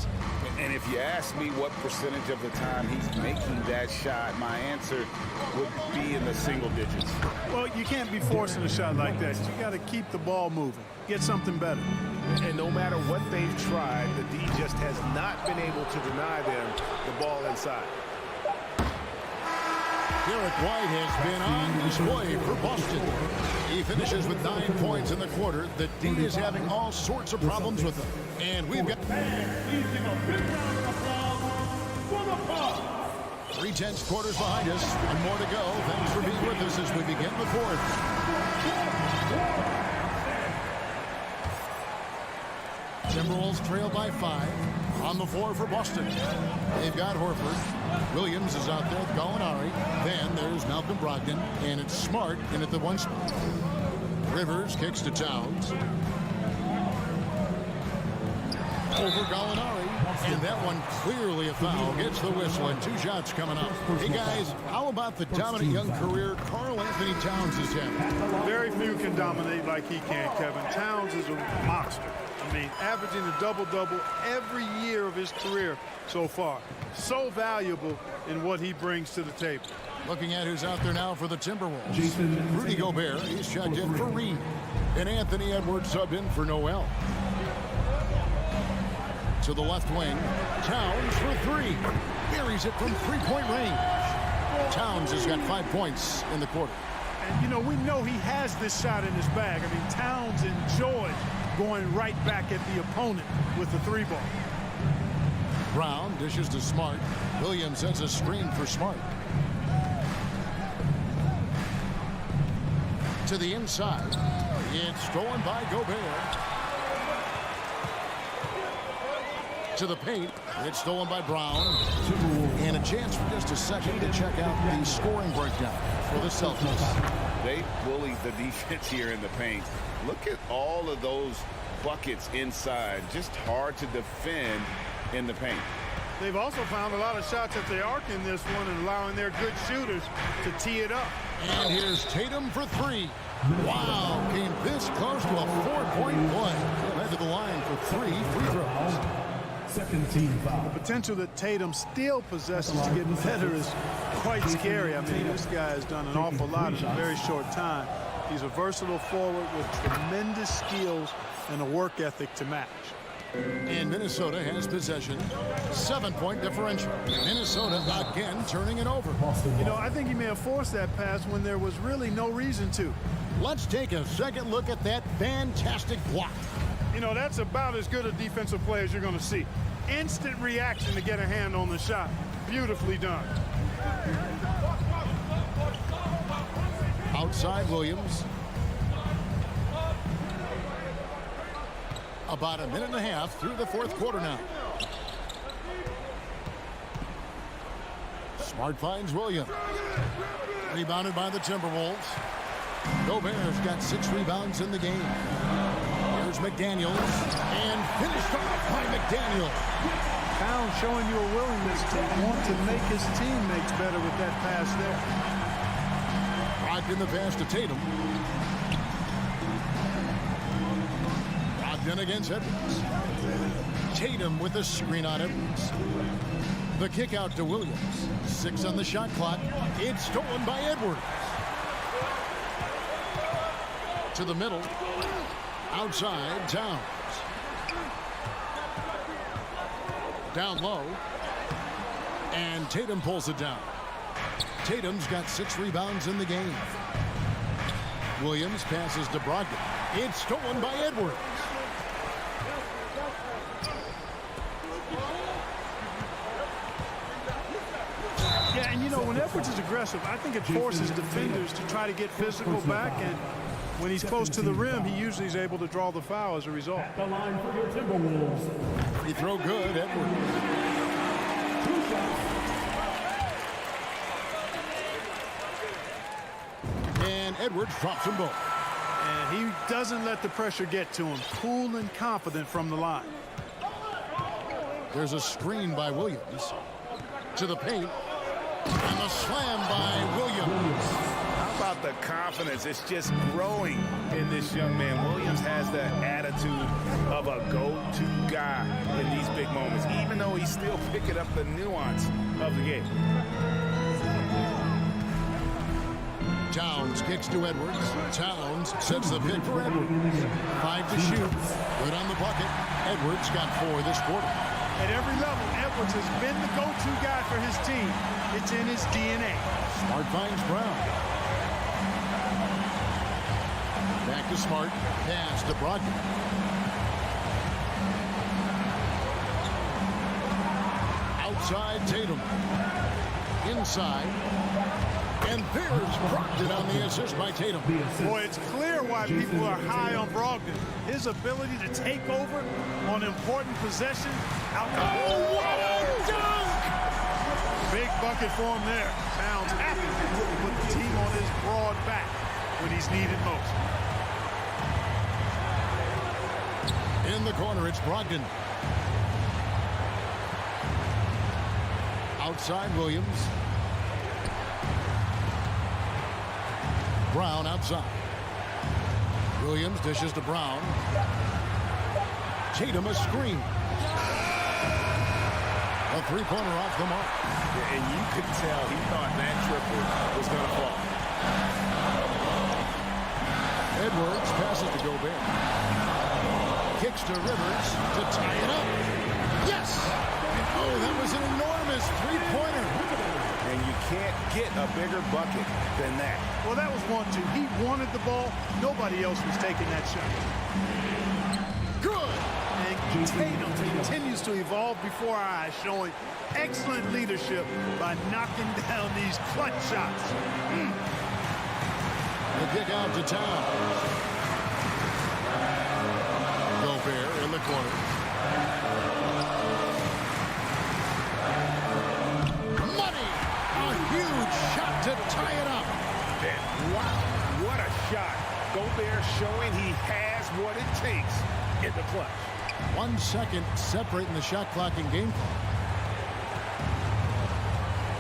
And if you ask me what percentage of the time he's making that shot, my answer would be in the single digits. Well, you can't be forcing a shot like that. You got to keep the ball moving. Get something better. And no matter what they've tried, the D just has not been able to deny them the ball inside. Derek White has been on display for Boston. He finishes with 9 points in the quarter. The D is having all sorts of problems with him. And we've got 3/10 quarters behind us and more to go. Thanks for being with us as we begin the fourth. Timberwolves trail by 5 on the floor for Boston. They've got Horford. Williams is out there with Gallinari. Then there's Malcolm Brogdon, and it's Smart in at the one spot. Rivers kicks to Towns. Over Gallinari, and that one clearly a foul. Gets the whistle, and 2 shots coming up. Hey guys, how about the dominant young career Karl Anthony Towns is having? Very few can dominate like he can, Kevin. Towns is a monster. I mean, averaging a double-double every year of his career so far. So valuable in what he brings to the table. Looking at who's out there now for the Timberwolves. Rudy Gobert, he's checked in for Reed. And Anthony Edwards subbed in for Noel. To the left wing, Towns for 3. Buries it from three-point range. Towns has got 5 points in the quarter. And, you know, we know he has this shot in his bag. I mean, Towns enjoys going right back at the opponent with the 3-ball. Brown dishes to Smart. Williams sends a screen for Smart. To the inside. It's stolen by Gobert. To the paint. It's stolen by Brown. And a chance for just a second to check out the scoring breakdown for the Celtics. They bullied the defense here in the paint. Look at all of those buckets inside. Just hard to defend in the paint. They've also found a lot of shots at the arc in this one and allowing their good shooters to tee it up. And here's Tatum for 3. Wow, came this close to a 4-point play. Head to the line for 3 free throws. Second team foul. The potential that Tatum still possesses to get better is quite scary. I mean, this guy has done an awful lot in a very short time. He's a versatile forward with tremendous skills and a work ethic to match. And Minnesota has possession. 7-point differential. Minnesota again turning it over. You know, I think he may have forced that pass when there was really no reason to. Let's take a second look at that fantastic block. You know, that's about as good a defensive play as you're going to see. Instant reaction to get a hand on the shot. Beautifully done. Outside Williams. About a minute and a half through the fourth quarter now. Smart finds Williams. Rebounded by the Timberwolves. Gobert's got 6 rebounds in the game. Here's McDaniels. And finished off by McDaniels. Towns showing you a willingness to want to make his teammates better with that pass there. Rocked in the pass to Tatum. Rocked in against Edwards. Tatum with the screen on Edwards. The kick out to Williams. 6 on the shot clock. It's stolen by Edwards. To the middle. Outside, Towns. Down low. And Tatum pulls it down. Tatum's got 6 rebounds in the game. Williams passes to Brogdon. It's stolen by Edwards. Yeah, and you know, when Edwards is aggressive, I think it forces defenders to try to get physical back, and when he's close to the rim, he usually is able to draw the foul as a result. The line for your Timberwolves. Free throw good, Edwards. And Edwards drops them both. And he doesn't let the pressure get to him. Cool and confident from the line. There's a screen by Williams. To the paint. And the slam by Williams. How about the confidence? It's just growing in this young man. Williams has the attitude of a go-to guy in these big moments, even though he's still picking up the nuance of the game. Towns kicks to Edwards. Towns sets the pick for Edwards. 5 to shoot. Good on the bucket. Edwards got 4 this quarter. At every level, Edwards has been the go-to guy for his team. It's in his DNA. Smart finds Brown. Back to Smart. Pass to Brogdon. Outside Tatum. Inside. And there's Brogdon on the assist by Tatum. Boy, it's clear why people are high on Brogdon. His ability to take over on important possession. Oh, what a dunk! Big bucket for him there. Towns happy to put the team on his broad back when he's needed most. In the corner, it's Brogdon. Outside Williams. Brown outside. Williams dishes to Brown. Tatum a screen. A three-pointer off the mark. Yeah, and you could tell he thought that triple was going to fall. Edwards passes to Gobert. Kicks to Rivers to tie it up. Yes! Oh, that was an enormous three-pointer. And you can't get a bigger bucket than that. Well, that was 1-2. He wanted the ball. Nobody else was taking that shot. Good! And Tatum continues to evolve before our eyes, showing excellent leadership by knocking down these clutch shots. The kick out to Towns. Gobert in the corner. Money! A huge shot to tie it up. Wow, what a shot. Gobert showing he has what it takes in the clutch. 1 second separating the shot clock and game clock.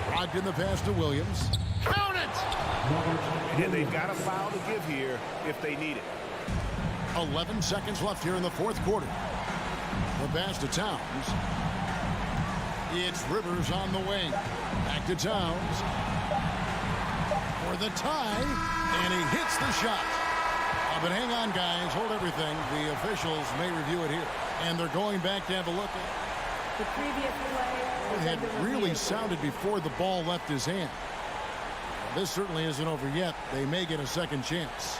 Brogdon the pass to Williams. Count it! And they've got a foul to give here if they need it. 11 seconds left here in the fourth quarter. The pass to Towns. It's Rivers on the wing. Back to Towns. For the tie. And he hits the shot. But hang on, guys. Hold everything. The officials may review it here. And they're going back to have a look at it. The previous play It had really sounded before the ball left his hand. This certainly isn't over yet. They may get a second chance.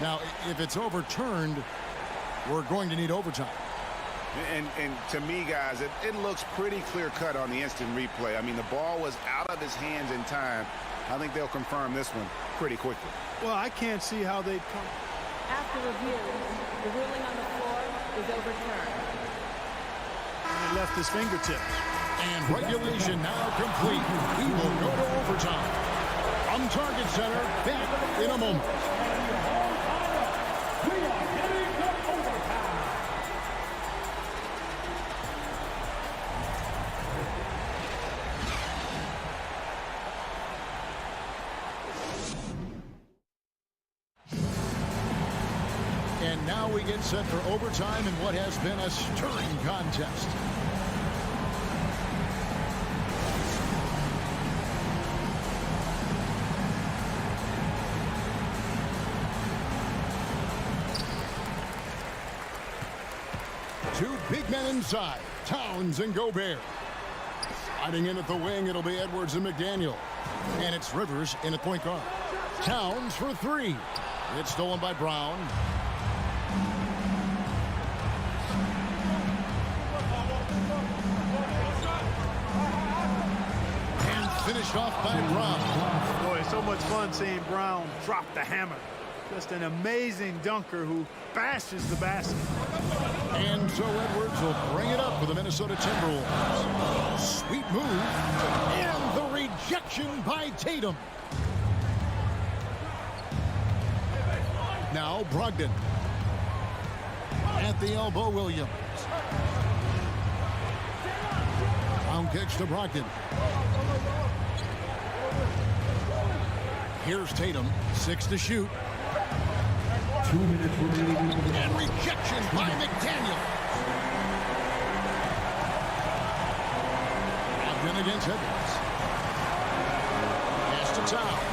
Now, if it's overturned, we're going to need overtime. And to me, guys, it looks pretty clear-cut on the instant replay. I mean, the ball was out of his hands in time. I think they'll confirm this one pretty quickly. Well, I can't see how they'd come. after review, the ruling on the floor is overturned. And it left his fingertips. And regulation now complete. We will go to overtime. From Target Center, back in a moment. And now we get set for overtime in what has been a stirring contest. Two big men inside, Towns and Gobert. Sliding in at the wing, it'll be Edwards and McDaniel. And it's Rivers in at point guard. Towns for three. It's stolen by Brown. And finished off by Brown. Boy, so much fun seeing Brown drop the hammer. Just an amazing dunker who bashes the basket. And so Edwards will bring it up for the Minnesota Timberwolves. Sweet move. And the rejection by Tatum. Now Brogdon. At the elbow, Williams. Brown kicks to Brogdon. Here's Tatum, 6 to shoot. 2 minutes remaining. And rejection by McDaniel. Ogden against Edwards. Pass to Towns.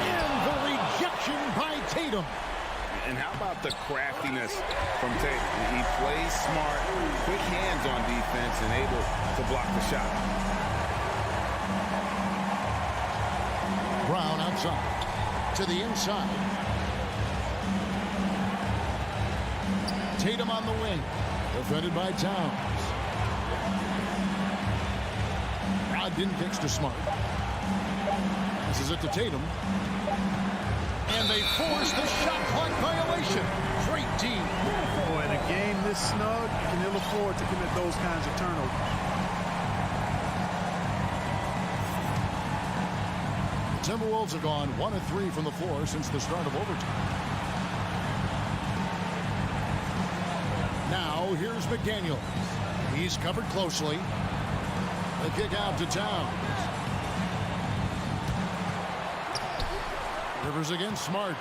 And the rejection by Tatum. And how about the craftiness from Tatum? He plays smart, quick hands on defense, and able to block the shot. Brown outside. To the inside. Tatum on the wing. Defended by Towns. Ogden kicks to Smart. This is it to Tatum. And they force the shot clock violation. Great D. Boy, in a game this snug, you can ill afford to commit those kinds of turnovers. The Timberwolves have gone 1 of 3 from the floor since the start of overtime. Now, here's McDaniel. He's covered closely. The kick out to Towns. Rivers against Smart.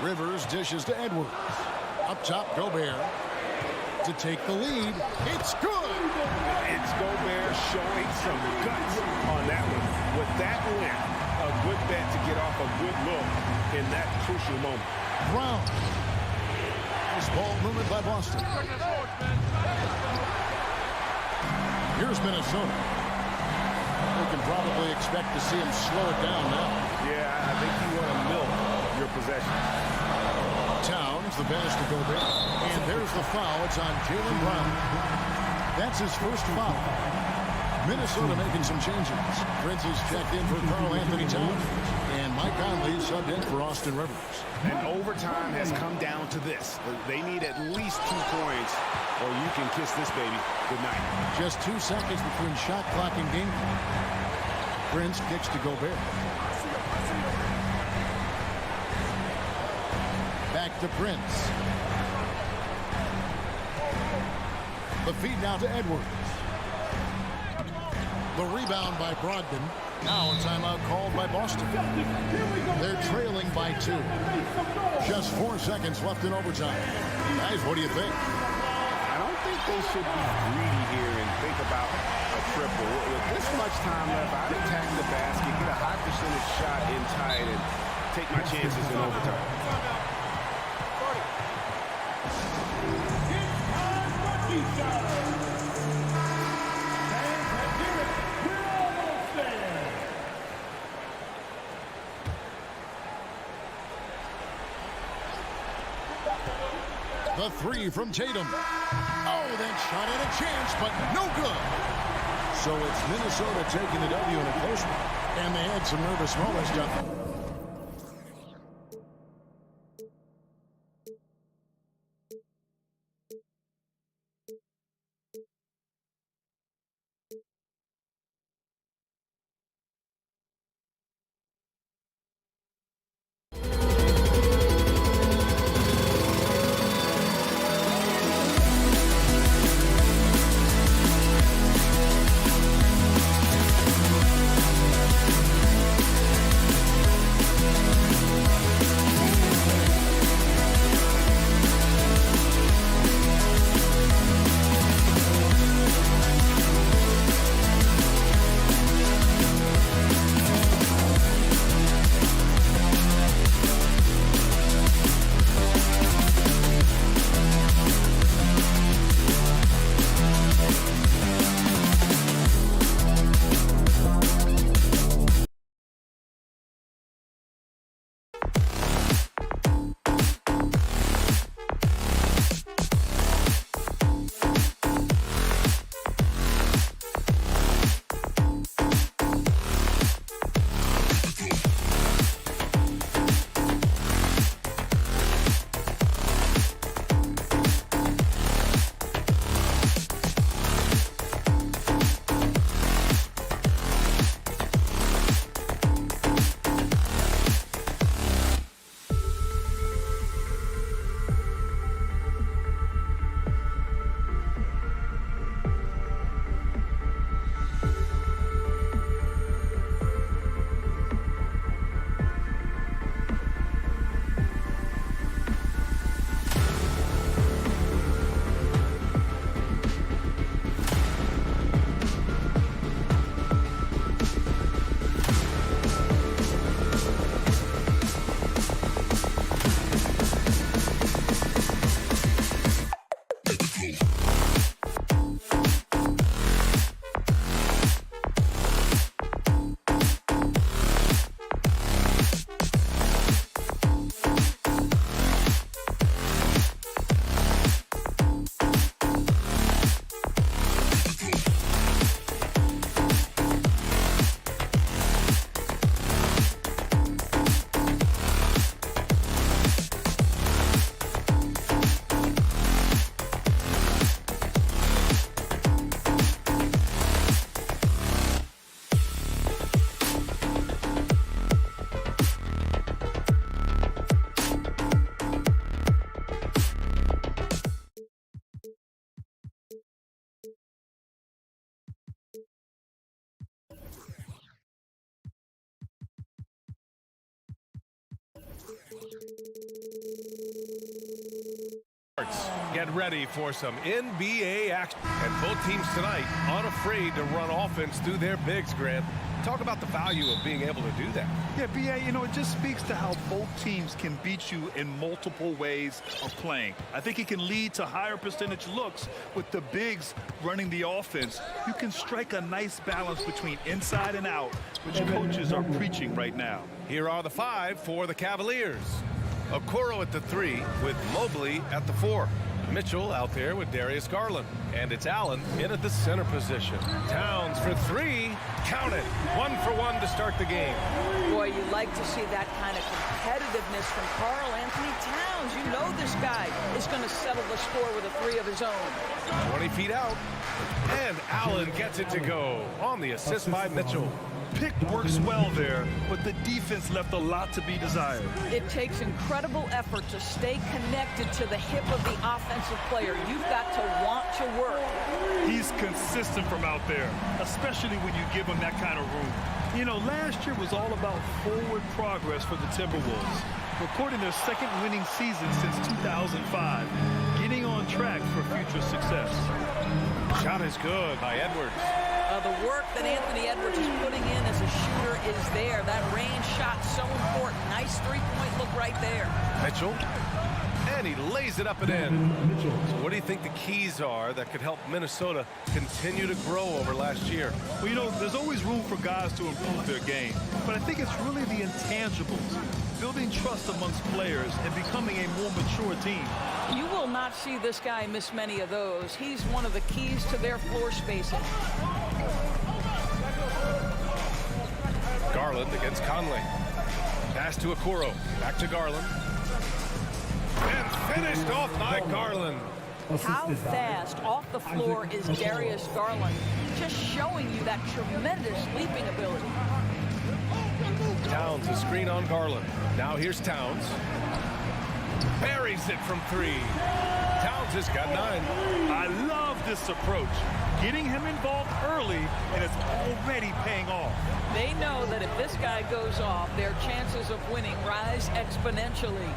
Rivers dishes to Edwards. Up top, Gobert. To take the lead. It's good! It's Gobert showing some guts on that one. With that win, a good bet to get off a good look in that crucial moment. Brown. Nice ball movement by Boston. Here's Minnesota. We can probably expect to see him slow it down now. Yeah, I think you want to milk your possession. Towns, the pass to Gobert. And there's the foul. It's on Jaylen Brown. That's his first foul. Minnesota making some changes. Prince is checked in for Karl Anthony Towns. And Mike Conley subbed in for Austin Rivers. And overtime has come down to this. They need at least 2 points, or you can kiss this baby goodnight. Just 2 seconds between shot clock and game clock. Prince kicks to Gobert. Back to Prince. The feed now to Edwards. The rebound by Brogdon. Now a timeout called by Boston. They're trailing by 2. Just 4 seconds left in overtime. Guys, what do you think? I don't think they should be greedy here and think about a triple. With this much time left, I'd attack the basket, get a high percentage shot in tight, and take my chances in overtime. The 3 from Tatum. Oh, that shot had a chance, but no good. So it's Minnesota taking the W in a close one. And they had some nervous moments, John. Get ready for some NBA action. And both teams tonight unafraid to run offense through their bigs, Grant. Talk about the value of being able to do that. Yeah, B.A., you know, it just speaks to how both teams can beat you in multiple ways of playing. I think it can lead to higher percentage looks with the bigs running the offense. You can strike a nice balance between inside and out, which coaches are preaching right now. Here are the 5 for the Cavaliers. Okoro at the 3 with Mobley at the 4. Mitchell out there with Darius Garland. And it's Allen in at the center position. Towns for 3. Count it. 1 for 1 to start the game. Boy, you like to see that kind of competitiveness from Karl Anthony Towns. You know this guy is going to settle the score with a 3 of his own. 20 feet out. And Allen gets it to go on the assist by Mitchell. Pick works well there, but the defense left a lot to be desired. It takes incredible effort to stay connected to the hip of the offensive player. You've got to want to work. He's consistent from out there, especially when you give him that kind of room. You know, last year was all about forward progress for the Timberwolves, recording their second winning season since 2005, getting on track for future success. Shot is good by Edwards. The work that Anthony Edwards is putting in as a shooter is there. That range shot so important. Nice three-point look right there. Mitchell. And he lays it up and in. So what do you think the keys are that could help Minnesota continue to grow over last year? Well, you know, there's always room for guys to improve their game. But I think it's really the intangibles. Building trust amongst players and becoming a more mature team. You will not see this guy miss many of those. He's one of the keys to their floor spacing. Garland against Conley. Pass to Okoro. Back to Garland. And finished off by Garland. How fast off the floor is Darius Garland? Just showing you that tremendous leaping ability. Towns, a screen on Garland. Now here's Towns. Buries it from 3. Towns has got 9. I love this approach. Getting him involved early, and it's already paying off. They know that if this guy goes off, their chances of winning rise exponentially.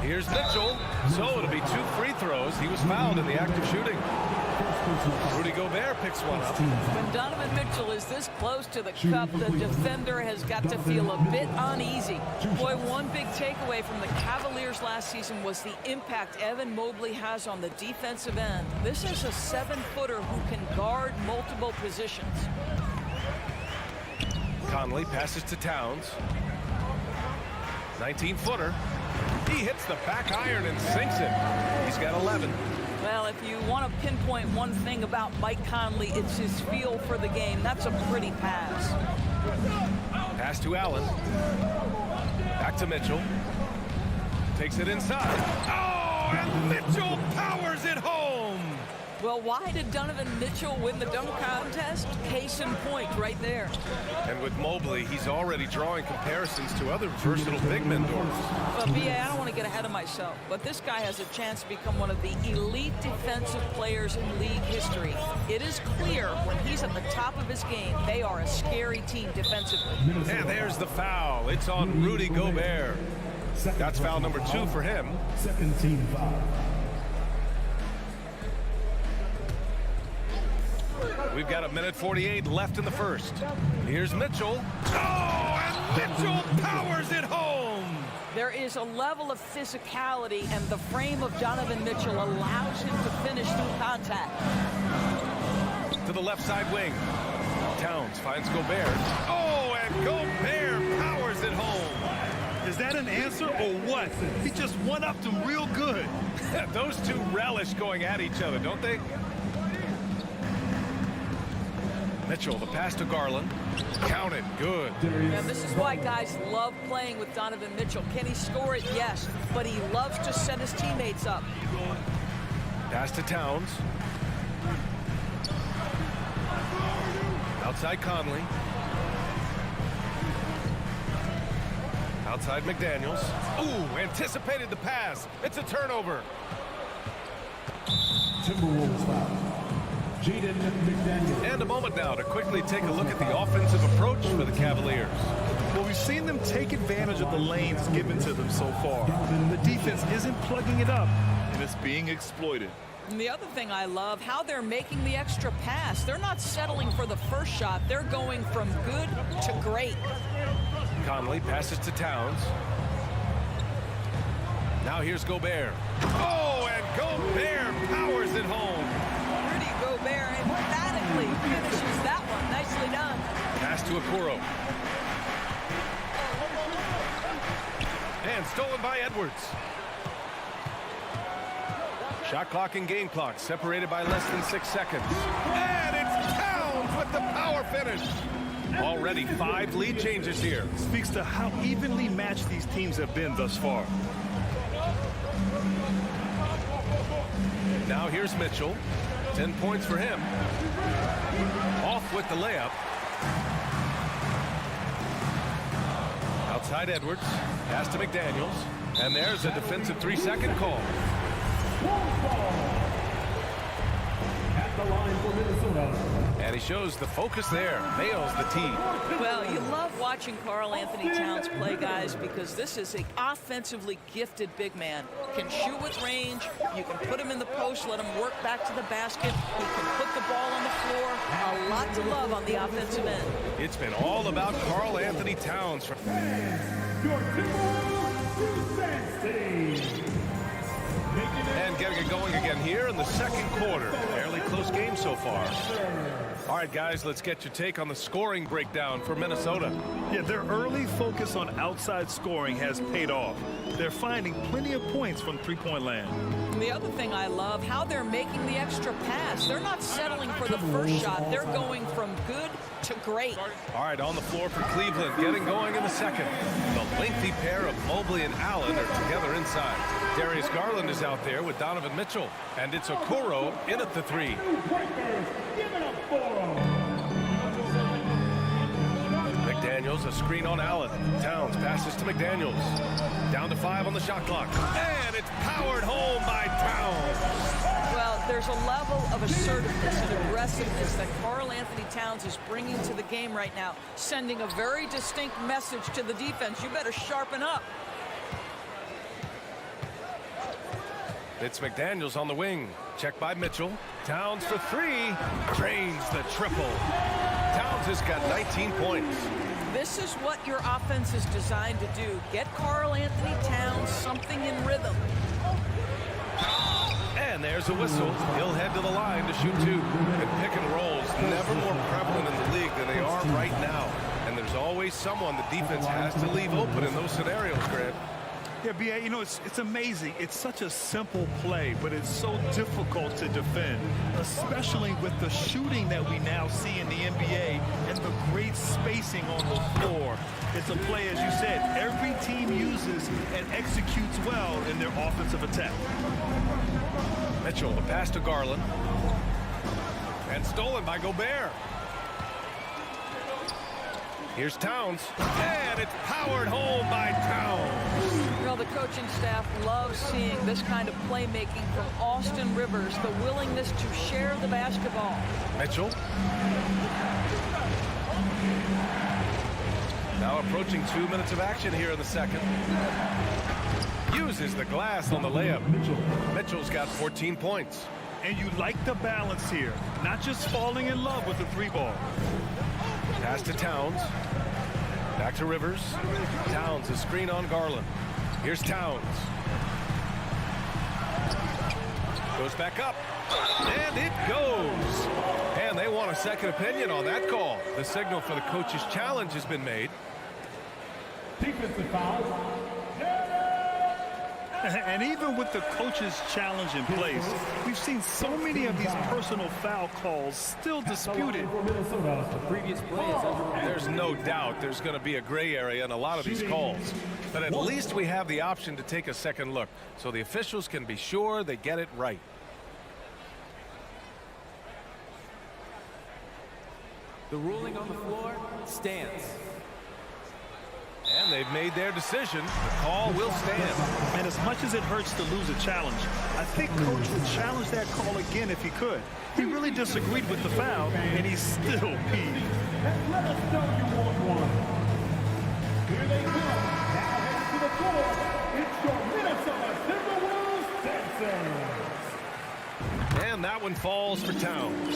Here's Mitchell. So it'll be 2 free throws. He was fouled in the act of shooting. Rudy Gobert picks one up. When Donovan Mitchell is this close to the cup, the defender has got to feel a bit uneasy. Boy, one big takeaway from the Cavaliers last season was the impact Evan Mobley has on the defensive end. This is a 7-footer who can guard multiple positions. Conley passes to Towns. 19-footer. He hits the back iron and sinks it. He's got 11. Well, if you want to pinpoint one thing about Mike Conley, it's his feel for the game. That's a pretty pass. Pass to Allen. Back to Mitchell. Takes it inside. Oh, and Mitchell powers it home. Well, why did Donovan Mitchell win the dunk contest? Case in point right there. And with Mobley, he's already drawing comparisons to other versatile big men. Well, B.A., I don't want to get ahead of myself, but this guy has a chance to become one of the elite defensive players in league history. It is clear when he's at the top of his game, they are a scary team defensively. And there's the foul. It's on Rudy Gobert. That's foul number 2 for him. Second team foul. We've got 1:48 left in the first. Here's Mitchell. Oh, and Mitchell powers it home. There is a level of physicality, and the frame of Donovan Mitchell allows him to finish through contact. To the left side wing. Towns finds Gobert. Oh, and Gobert powers it home. Is that an answer or what? He just one-upped him real good. Those two relish going at each other, don't they? Mitchell, the pass to Garland. Counted. Good. Yeah, this is why guys love playing with Donovan Mitchell. Can he score it? Yes. But he loves to set his teammates up. Pass to Towns. Outside Conley. Outside McDaniels. Ooh, anticipated the pass. It's a turnover. Timberwolves foul. And a moment now to quickly take a look at the offensive approach for the Cavaliers. Well, we've seen them take advantage of the lanes given to them so far. The defense isn't plugging it up, and it's being exploited. And the other thing I love, how they're making the extra pass. They're not settling for the first shot. They're going from good to great. Conley passes to Towns. Now here's Gobert. Oh, and Gobert powers it home. Rudy Gobert emphatically finishes that one. Nicely done. Pass to Okoro. And stolen by Edwards. Shot clock and game clock separated by less than 6 seconds. And it's Towns with the power finish. Already 5 lead changes here. Speaks to how evenly matched these teams have been thus far. Now here's Mitchell. 10 points for him. Off with the layup. Outside Edwards. Pass to McDaniels. And there's a defensive 3-second call. At the line for Minnesota. And he shows the focus there. Nails the tee. Well, you love watching Karl Anthony Towns play, guys, because this is an offensively gifted big man. Can shoot with range. You can put him in the post, let him work back to the basket. He can put the ball on the floor. A lot to love on the offensive end. It's been all about Karl Anthony Towns. Your And getting it going again here in the second quarter. Fairly close game so far. All right, guys, let's get your take on the scoring breakdown for Minnesota. Yeah, their early focus on outside scoring has paid off. They're finding plenty of points from three-point land. And the other thing I love, how they're making the extra pass. They're not settling for the first shot. They're going from good to great. All right, on the floor for Cleveland, getting going in the second. The lengthy pair of Mobley and Allen are together inside. Darius Garland is out there with Donovan Mitchell. And it's Okoro in at the 3. McDaniels, a screen on Allen. Towns passes to McDaniels. Down to 5 on the shot clock. And it's powered home by Towns. Well, there's a level of assertiveness and aggressiveness that Karl Anthony Towns is bringing to the game right now, sending a very distinct message to the defense. You better sharpen up. It's McDaniels on the wing. Check by Mitchell. Towns for 3. Drains the triple. Towns has got 19 points. This is what your offense is designed to do. Get Karl Anthony Towns something in rhythm. And there's a whistle. He'll head to the line to shoot 2. And pick and rolls never more prevalent in the league than they are right now. And there's always someone the defense has to leave open in those scenarios, Grant. Yeah, B.A., you know, it's amazing. It's such a simple play, but it's so difficult to defend, especially with the shooting that we now see in the NBA and the great spacing on the floor. It's a play, as you said, every team uses and executes well in their offensive attack. Mitchell, the pass to Garland. And stolen by Gobert. Here's Towns. And it's powered home by Towns. Well, the coaching staff loves seeing this kind of playmaking from Austin Rivers, the willingness to share the basketball. Mitchell. Now approaching 2 minutes of action here in the second. Uses the glass on the layup. Mitchell's got 14 points. And you like the balance here, not just falling in love with the 3-ball. Pass to Towns. Back to Rivers. Towns, a screen on Garland. Here's Towns. Goes back up. And it goes. And they want a second opinion on that call. The signal for the coach's challenge has been made. Defensive foul. And even with the coach's challenge in place, we've seen so many of these personal foul calls still disputed. There's no doubt there's going to be a gray area in a lot of these calls. But at least we have the option to take a second look so the officials can be sure they get it right. The ruling on the floor stands. And they've made their decision. The call will stand. And as much as it hurts to lose a challenge, I think Coach would challenge that call again if he could. He really disagreed with the foul, and he's still peeved. Let us know you want one. Here they come. Now heading to the floor. It's your Minnesota Timberwolves Sensors. And that one falls for Towns.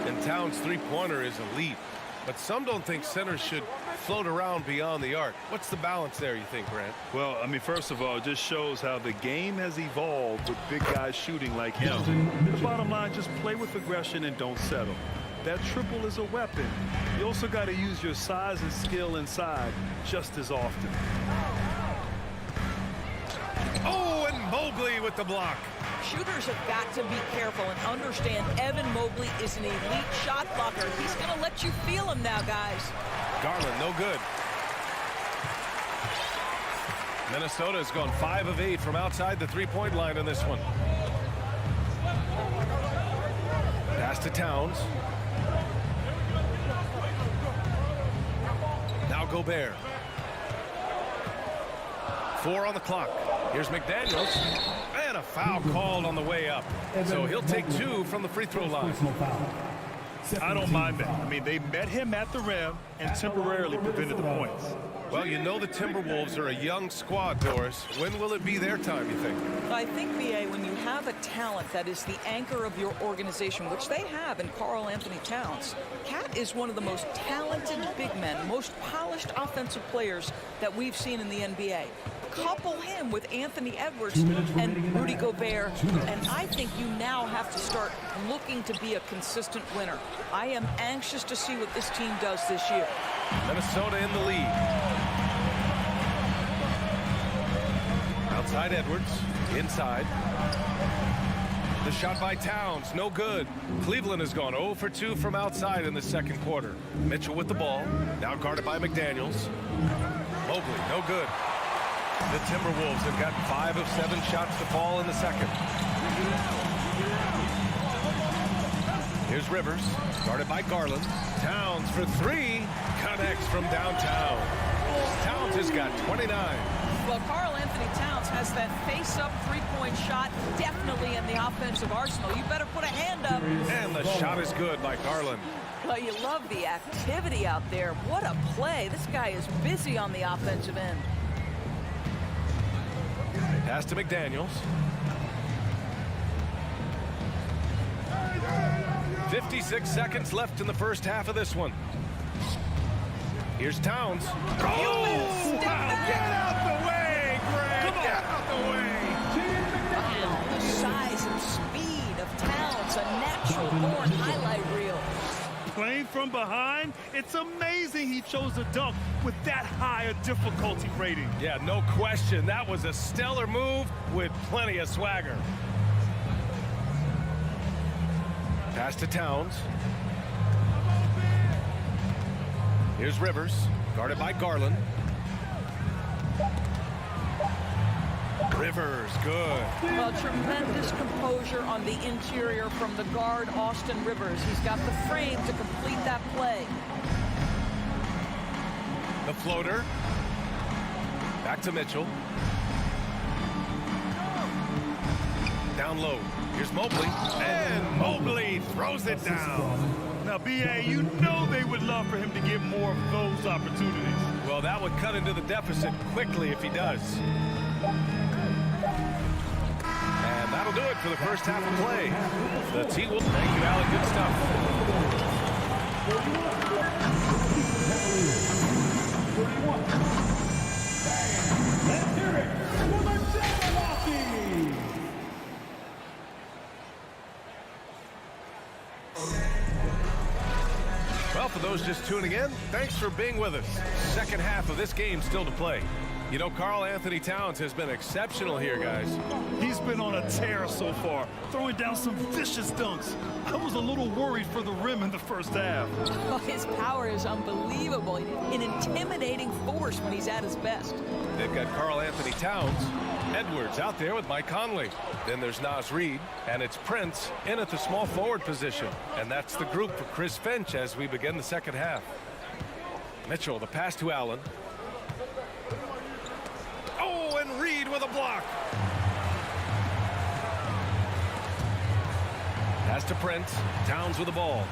And Towns' three-pointer is elite. But some don't think centers should float around beyond the arc. What's the balance there, you think, Grant? Well, I mean, first of all, it just shows how the game has evolved with big guys shooting like him. The bottom line, just play with aggression and don't settle. That triple is a weapon. You also got to use your size and skill inside just as often. Oh, and Mobley with the block. Shooters have got to be careful and understand Evan Mobley is an elite shot blocker. He's going to let you feel him now, guys. Garland, no good. Minnesota has gone 5 of 8 from outside the three-point line in this one. Pass to Towns. Now Gobert. 4 on the clock. Here's McDaniels. And a foul called on the way up. So he'll take 2 from the free throw line. I don't mind that. I mean, they met him at the rim and temporarily prevented the points. Well, you know the Timberwolves are a young squad, Doris. When will it be their time, you think? I think, B.A., when you have a talent that is the anchor of your organization, which they have in Karl Anthony Towns, Cat is one of the most talented big men, most polished offensive players that we've seen in the NBA. Couple him with Anthony Edwards and Rudy Gobert, and I think you now have to start looking to be a consistent winner. I am anxious to see what this team does this year. Minnesota in the lead. Outside Edwards, inside. The shot by Towns, no good. Cleveland has gone 0 for 2 from outside in the second quarter. Mitchell with the ball, now guarded by McDaniels. Mobley, no good. The Timberwolves have gotten 5 of 7 shots to fall in the second. Here's Rivers, guarded by Garland. Towns for 3, connects from downtown. Towns has got 29. Well, Karl Anthony Towns has that face-up three-point shot definitely in the offensive arsenal. You better put a hand up. And the shot is good by Garland. Well, you love the activity out there. What a play. This guy is busy on the offensive end. Pass to McDaniels. 56 seconds left in the first half of this one. Here's Towns. Oh! Step back. Get out the way, Greg! Get out the way! Wow, the size and speed of Towns, a natural-born highlight reel. Playing from behind, it's amazing he chose to dunk with that high a difficulty rating. Yeah, no question. That was a stellar move with plenty of swagger. Pass to Towns. Here's Rivers, guarded by Garland. Rivers, good. Well, tremendous composure on the interior from the guard, Austin Rivers. He's got the frame to complete that play. The floater. Back to Mitchell. Down low. Here's Mobley. And Mobley throws it down. Now, B.A., you know they would love for him to get more of those opportunities. Well, that would cut into the deficit quickly if he does. And that'll do it for the first half of play. The team will thank you, Alec. Good stuff. Let's hear it for the Jabberwockies. Well, for those just tuning in, thanks for being with us. Second half of this game still to play. You know, Karl Anthony Towns has been exceptional here, guys. He's been on a tear so far, throwing down some vicious dunks. I was a little worried for the rim in the first half. Oh, his power is unbelievable. An intimidating force when he's at his best. They've got Karl Anthony Towns, Edwards out there with Mike Conley. Then there's Naz Reid, and it's Prince in at the small forward position. And that's the group for Chris Finch as we begin the second half. Mitchell, the pass to Allen. Oh, and Reid with a block. Pass to Prince. Towns with the ball.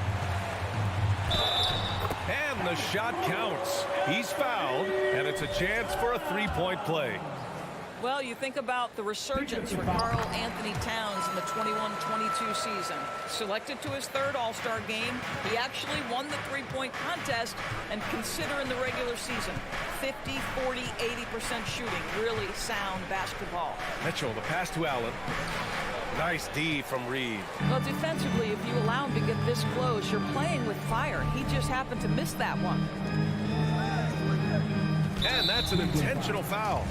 And the shot counts. He's fouled, and it's a chance for a three-point play. Well, you think about the resurgence for Karl Anthony Towns in the 21-22 season. Selected to his third All-Star game, he actually won the three-point contest, and consider in the regular season, 50, 40, 80% shooting. Really sound basketball. Mitchell, the pass to Allen. Nice D from Reed. Well, defensively, if you allow him to get this close, you're playing with fire. He just happened to miss that one. And that's an intentional foul.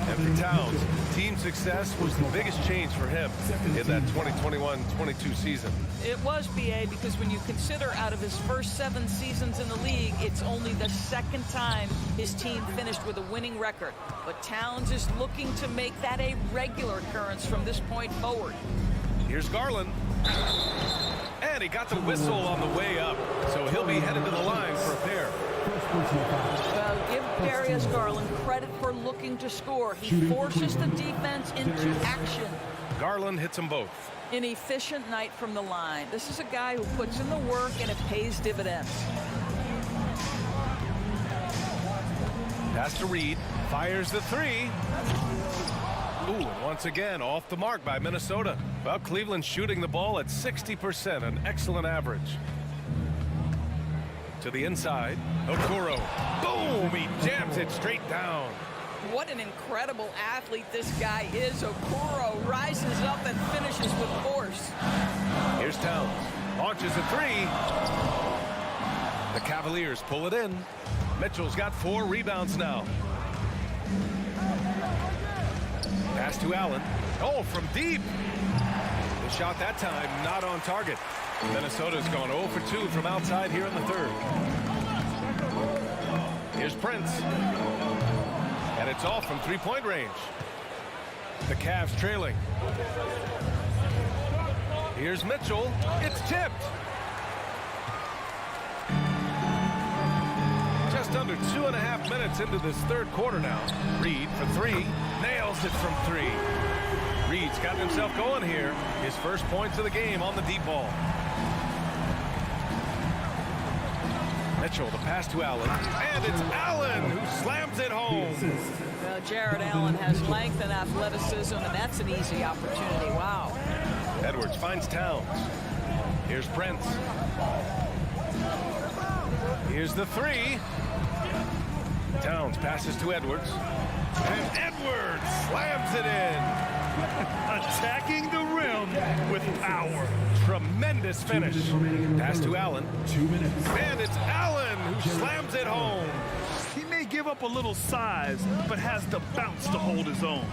And for Towns, team success was the biggest change for him in that 2021-22 season. It was, BA, because when you consider out of his first 7 seasons in the league, it's only the second time his team finished with a winning record. But Towns is looking to make that a regular occurrence from this point forward. Here's Garland. And he got the whistle on the way up, so he'll be headed to the line for a pair. Well, give Darius Garland credit for looking to score. He forces the defense into action. Garland hits them both. An efficient night from the line. This is a guy who puts in the work, and it pays dividends. Pass to Reed. Fires the three. Ooh, and once again, off the mark by Minnesota. Well, Cleveland shooting the ball at 60%, an excellent average. To the inside, Okoro. Boom! He jams it straight down. What an incredible athlete this guy is. Okoro rises up and finishes with force. Here's Towns. Launches a three. The Cavaliers pull it in. Mitchell's got 4 rebounds now. Pass to Allen. Oh, from deep. The shot that time not on target. Minnesota's gone 0 for 2 from outside here in the third. Here's Prince. And it's off from three-point range. The Cavs trailing. Here's Mitchell. It's tipped. Just under 2.5 minutes into this third quarter now. Reed for 3. Nails it from 3. Reed's got himself going here. His first points of the game on the deep ball. Mitchell, the pass to Allen. And it's Allen who slams it home. Well, Jared Allen has length and athleticism, and that's an easy opportunity. Wow. Edwards finds Towns. Here's Prince. Here's the 3. Towns passes to Edwards. And Edwards slams it in. Attacking the rim with power. Tremendous finish. Pass to Allen. 2 minutes. And it's Allen who slams it home. He may give up a little size, but has the bounce to hold his own.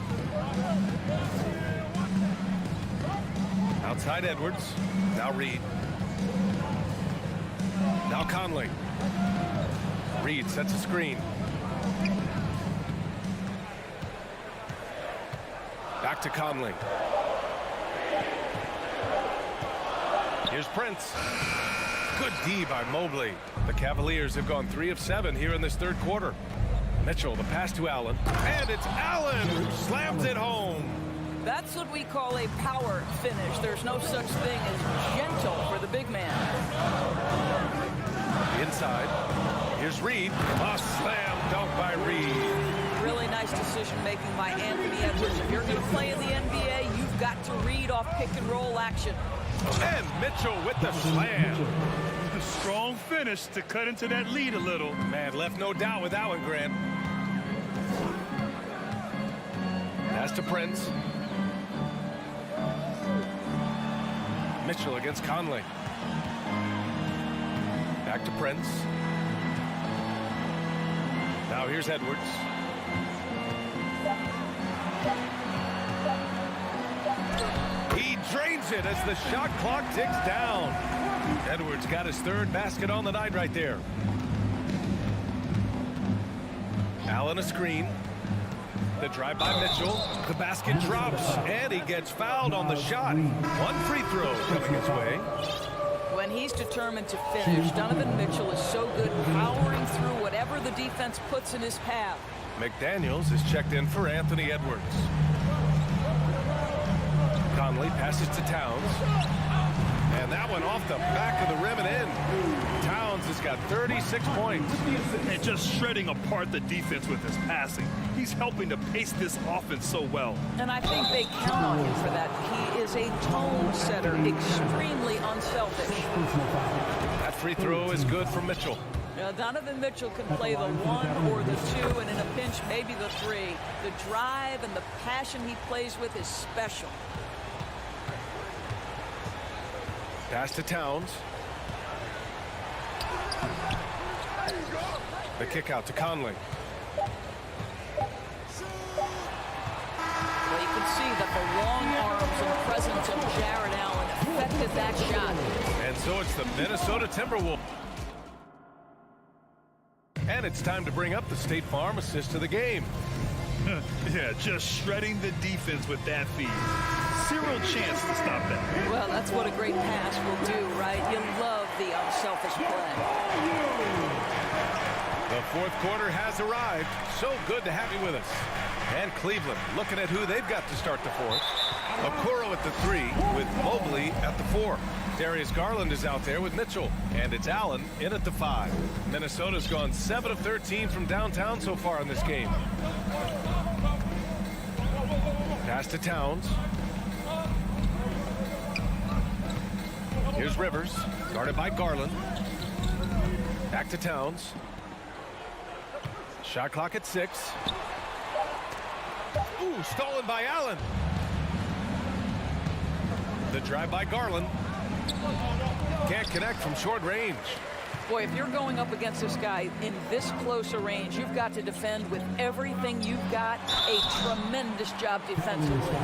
Outside Edwards. Now Reed. Now Conley. Reed sets a screen. Back to Conley. Here's Prince. Good D by Mobley. The Cavaliers have gone 3 of 7 here in this third quarter. Mitchell, the pass to Allen. And it's Allen who slams it home. That's what we call a power finish. There's no such thing as gentle for the big man. Inside. Here's Reed. A slam dunk by Reed. Really nice decision-making by Anthony Edwards. If you're going to play in the NBA, you've got to read off pick-and-roll action. And Mitchell with the slam. A strong finish to cut into that lead a little. Man, left no doubt with that one, Grant. Pass to Prince. Mitchell against Conley. Back to Prince. Now here's Edwards. He drains it as the shot clock ticks down. Edwards got his third basket on the night right there. Allen a screen. The drive by Mitchell. The basket drops, and he gets fouled on the shot. One free throw coming his way. When he's determined to finish, Donovan Mitchell is so good powering through whatever the defense puts in his path. McDaniels is checked in for Anthony Edwards. Conley passes to Towns. And that one off the back of the rim and in. Towns Towns has got 36 points. And just shredding apart the defense with his passing. He's helping to pace this offense so well. And I think they count on him for that. He is a tone setter, extremely unselfish. That free throw is good for Mitchell. Donovan Mitchell can play the 1 or the 2, and in a pinch, maybe the 3. The drive and the passion he plays with is special. Pass to Towns. The kick out to Conley. Well, you can see that the long arms and presence of Jared Allen affected that shot. And so it's the Minnesota Timberwolves. And it's time to bring up the State Farm assist of the game. Yeah, just shredding the defense with that feed. Zero chance to stop that. Well, that's what a great pass will do, right? You love the unselfish play. The fourth quarter has arrived. So good to have you with us. And Cleveland looking at who they've got to start the fourth. Okoro at the 3 with Mobley at the 4. Darius Garland is out there with Mitchell. And it's Allen in at the 5. Minnesota's gone 7 of 13 from downtown so far in this game. Pass to Towns. Here's Rivers, guarded by Garland. Back to Towns. Shot clock at 6. Ooh, stolen by Allen. The drive by Garland. Can't connect from short range. Boy, if you're going up against this guy in this close a range, you've got to defend with everything you've got. A tremendous job defensively.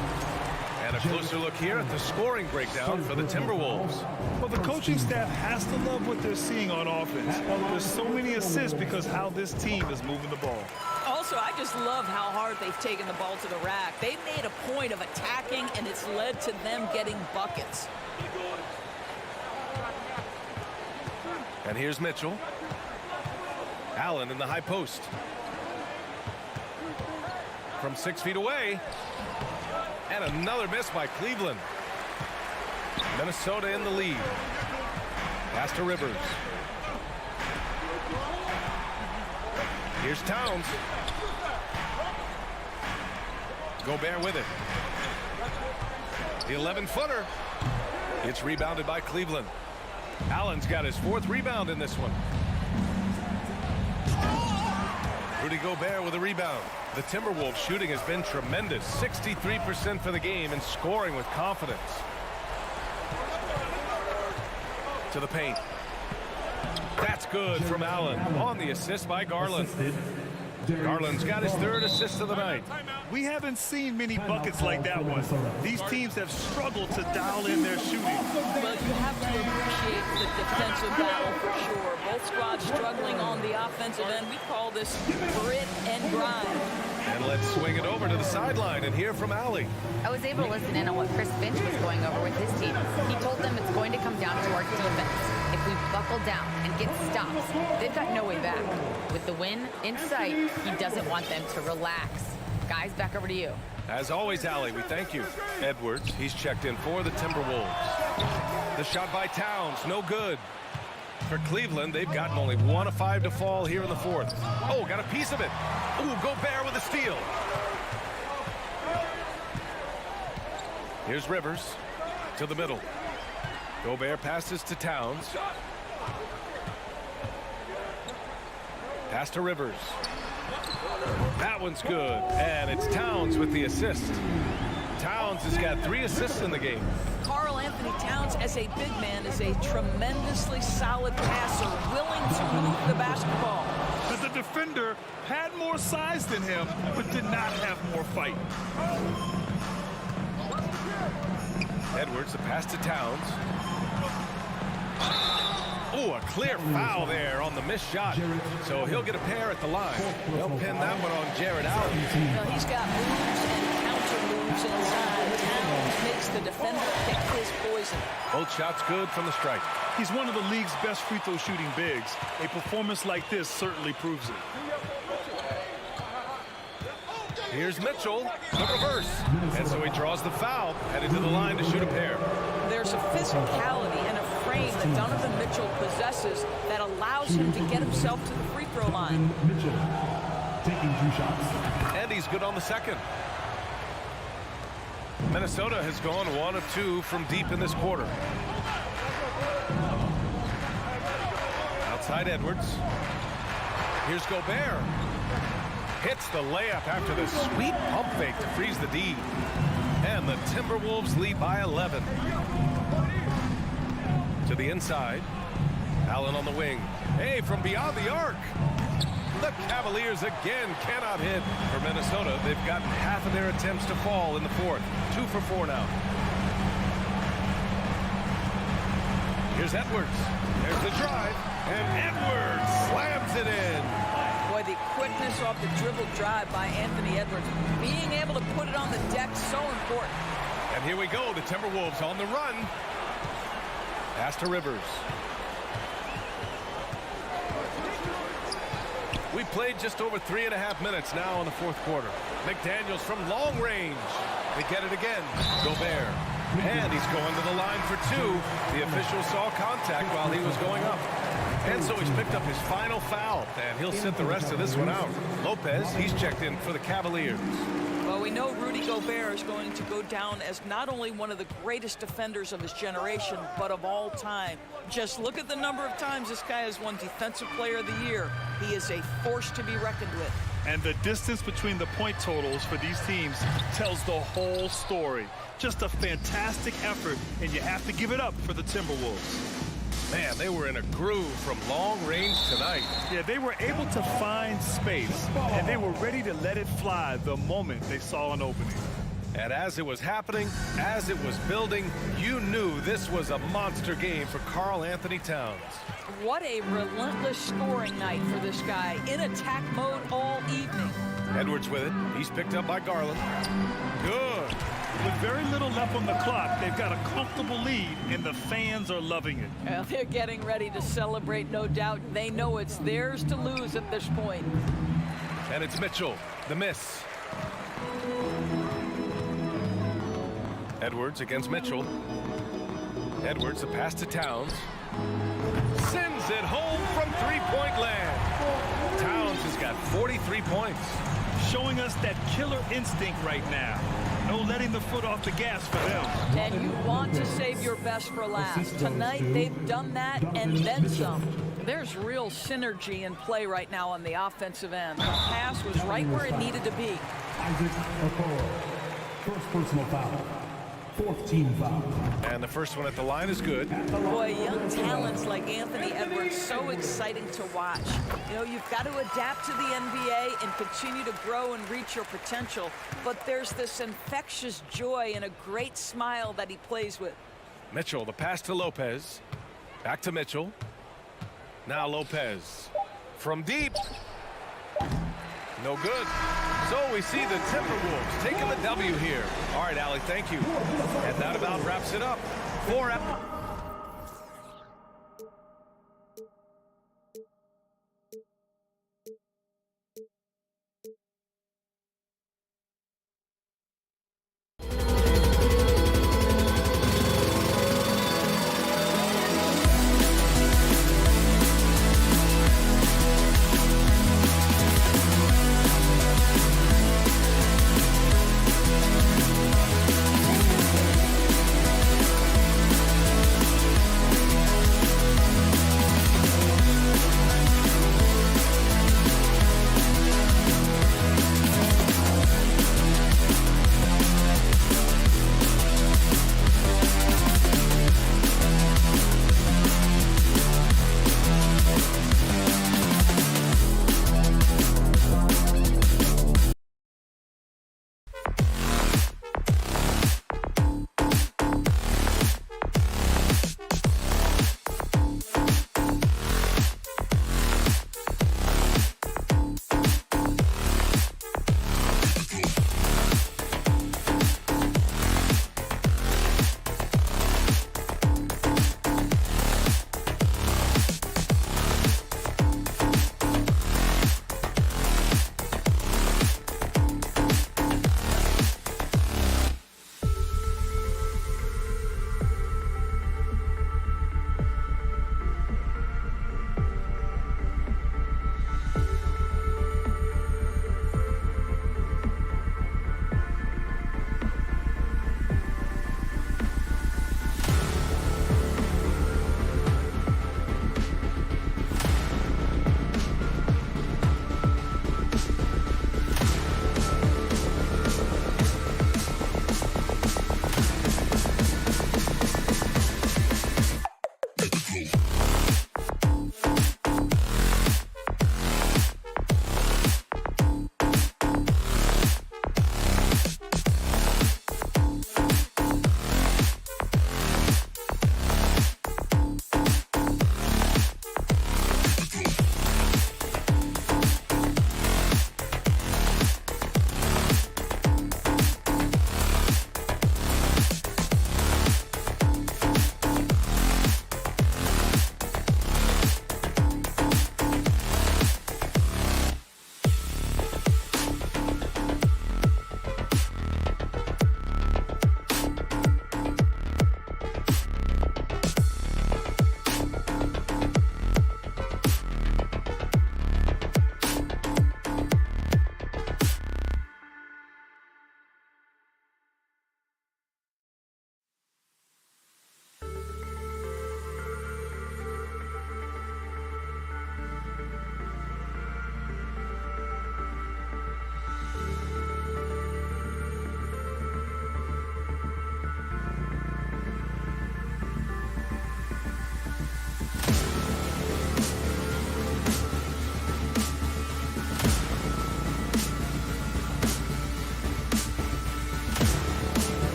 And a closer look here at the scoring breakdown for the Timberwolves. Well, the coaching staff has to love what they're seeing on offense. There's so many assists because how this team is moving the ball. Also, I just love how hard they've taken the ball to the rack. They've made a point of attacking, and it's led to them getting buckets. And here's Mitchell. Allen in the high post. From 6 feet away. And another miss by Cleveland. Minnesota in the lead. Pass to Rivers. Here's Towns. Gobert with it. The 11-footer. It's rebounded by Cleveland. Allen's got his 4th rebound in this one. Rudy Gobert with a rebound. The Timberwolves shooting has been tremendous. 63% for the game and scoring with confidence. To the paint. That's good from Allen on the assist by Garland. Garland's got his 3rd assist of the night. We haven't seen many buckets like that one. These teams have struggled to dial in their shooting. But you have to appreciate the defensive battle for sure. Both squads struggling on the offensive end. We call this grit and grind. And let's swing it over to the sideline and hear from Allie. I was able to listen in on what Chris Finch was going over with his team. He told them it's going to come down to our defense. If we buckle down and get stops, they've got no way back. With the win in sight, he doesn't want them to relax. Guys, back over to you. As always, Allie, we thank you. Edwards, he's checked in for the Timberwolves. The shot by Towns, no good. For Cleveland, they've gotten only 1 of 5 to fall here in the 4th. Oh, got a piece of it. Ooh, Gobert with a steal. Here's Rivers to the middle. Gobert passes to Towns. Pass to Rivers. That one's good. And it's Towns with the assist. Towns has got 3 assists in the game. Karl Anthony Towns, as a big man, is a tremendously solid passer, willing to move the basketball. But the defender had more size than him, but did not have more fight. Edwards, the pass to Towns. Oh, a clear foul there on the missed shot. So he'll get a pair at the line. They'll pin that one on Jared Allen. Well, he's got moves and counter moves inside. Towns makes the defender pick his poison. Both shots good from the stripe. He's one of the league's best free throw shooting bigs. A performance like this certainly proves it. Here's Mitchell, the reverse. And so he draws the foul, headed to the line to shoot a pair. There's a physicality and a frame that Donovan Mitchell possesses that allows him to get himself to the free throw line. Mitchell taking 2 shots. And he's good on the second. Minnesota has gone 1 of 2 from deep in this quarter. Outside Edwards. Here's Gobert. Hits the layup after the sweet pump fake to freeze the D. And the Timberwolves lead by 11. To the inside. Allen on the wing. Hey, from beyond the arc. The Cavaliers again cannot hit. For Minnesota, they've gotten half of their attempts to fall in the fourth. 2 for 4 now. Here's Edwards. There's the drive. And Edwards slams it in. Boy, the quickness off the dribble drive by Anthony Edwards. Being able to put it on the deck, so important. And here we go. The Timberwolves on the run. Pass to Rivers. We played just over 3.5 minutes now in the fourth quarter. McDaniels from long range. They get it again. Gobert. And he's going to the line for 2. The official saw contact while he was going up. And so he's picked up his final foul. And he'll sit the rest of this one out. Lopez, he's checked in for the Cavaliers. Well, we know Rudy Gobert is going to go down as not only one of the greatest defenders of his generation, but of all time. Just look at the number of times this guy has won Defensive Player of the Year. He is a force to be reckoned with. And the distance between the point totals for these teams tells the whole story. Just a fantastic effort, and you have to give it up for the Timberwolves. Man, they were in a groove from long range tonight. Yeah, they were able to find space, and they were ready to let it fly the moment they saw an opening. And as it was happening, as it was building, you knew this was a monster game for Karl Anthony Towns. What a relentless scoring night for this guy. In attack mode all evening. Edwards with it. He's picked up by Garland. Good. With very little left on the clock, they've got a comfortable lead, and the fans are loving it. Well, they're getting ready to celebrate, no doubt. They know it's theirs to lose at this point. And it's Mitchell. The miss. Edwards against Mitchell. Edwards, the pass to Towns. Sends it home from three-point land. Towns has got 43 points. Showing us that killer instinct right now. No letting the foot off the gas for them. And you want to save your best for last. Tonight, they've done that and then some. There's real synergy in play right now on the offensive end. The pass was right where it needed to be. Isaac Okoro. First personal foul. 4th team foul. And the first one at the line is good. Boy, young talents like Anthony Edwards, so exciting to watch. You know, you've got to adapt to the NBA and continue to grow and reach your potential. But there's this infectious joy and a great smile that he plays with. Mitchell, the pass to Lopez. Back to Mitchell. Now Lopez. From deep. No good. So we see the Timberwolves taking the W here. All right, Allie, thank you. And that about wraps it up.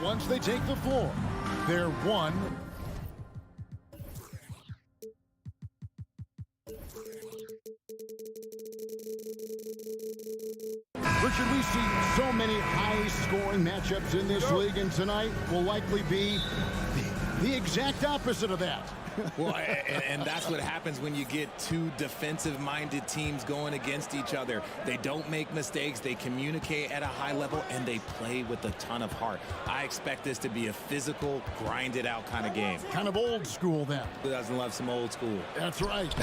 once they take the floor, they're one. Richard, we see so many high-scoring matchups in this league, and tonight will likely be the exact opposite of that. Well, and that's what happens when you get two defensive-minded teams going against each other. They don't make mistakes, they communicate at a high level, and they play with a ton of heart. I expect this to be a physical, grinded-out kind of game. Kind of old school, then. Who doesn't love some old school? That's right.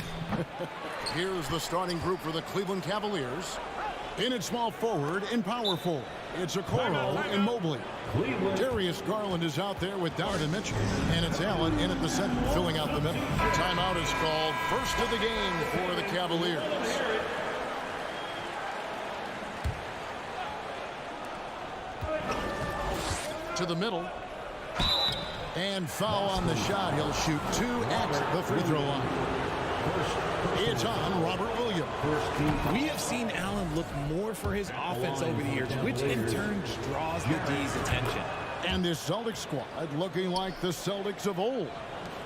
Here's the starting group for the Cleveland Cavaliers. In at small forward and power forward, it's Okoro and Mobley. Darius Garland is out there with Donovan Mitchell. And it's Allen in at the center, filling out the middle. Timeout is called. First of the game for the Cavaliers. To the middle. And foul on the shot. He'll shoot 2 at the free throw line. It's on Robert Williams. We have seen Allen look more for his offense over the years, which in turn draws the D's attention. And this Celtics squad looking like the Celtics of old.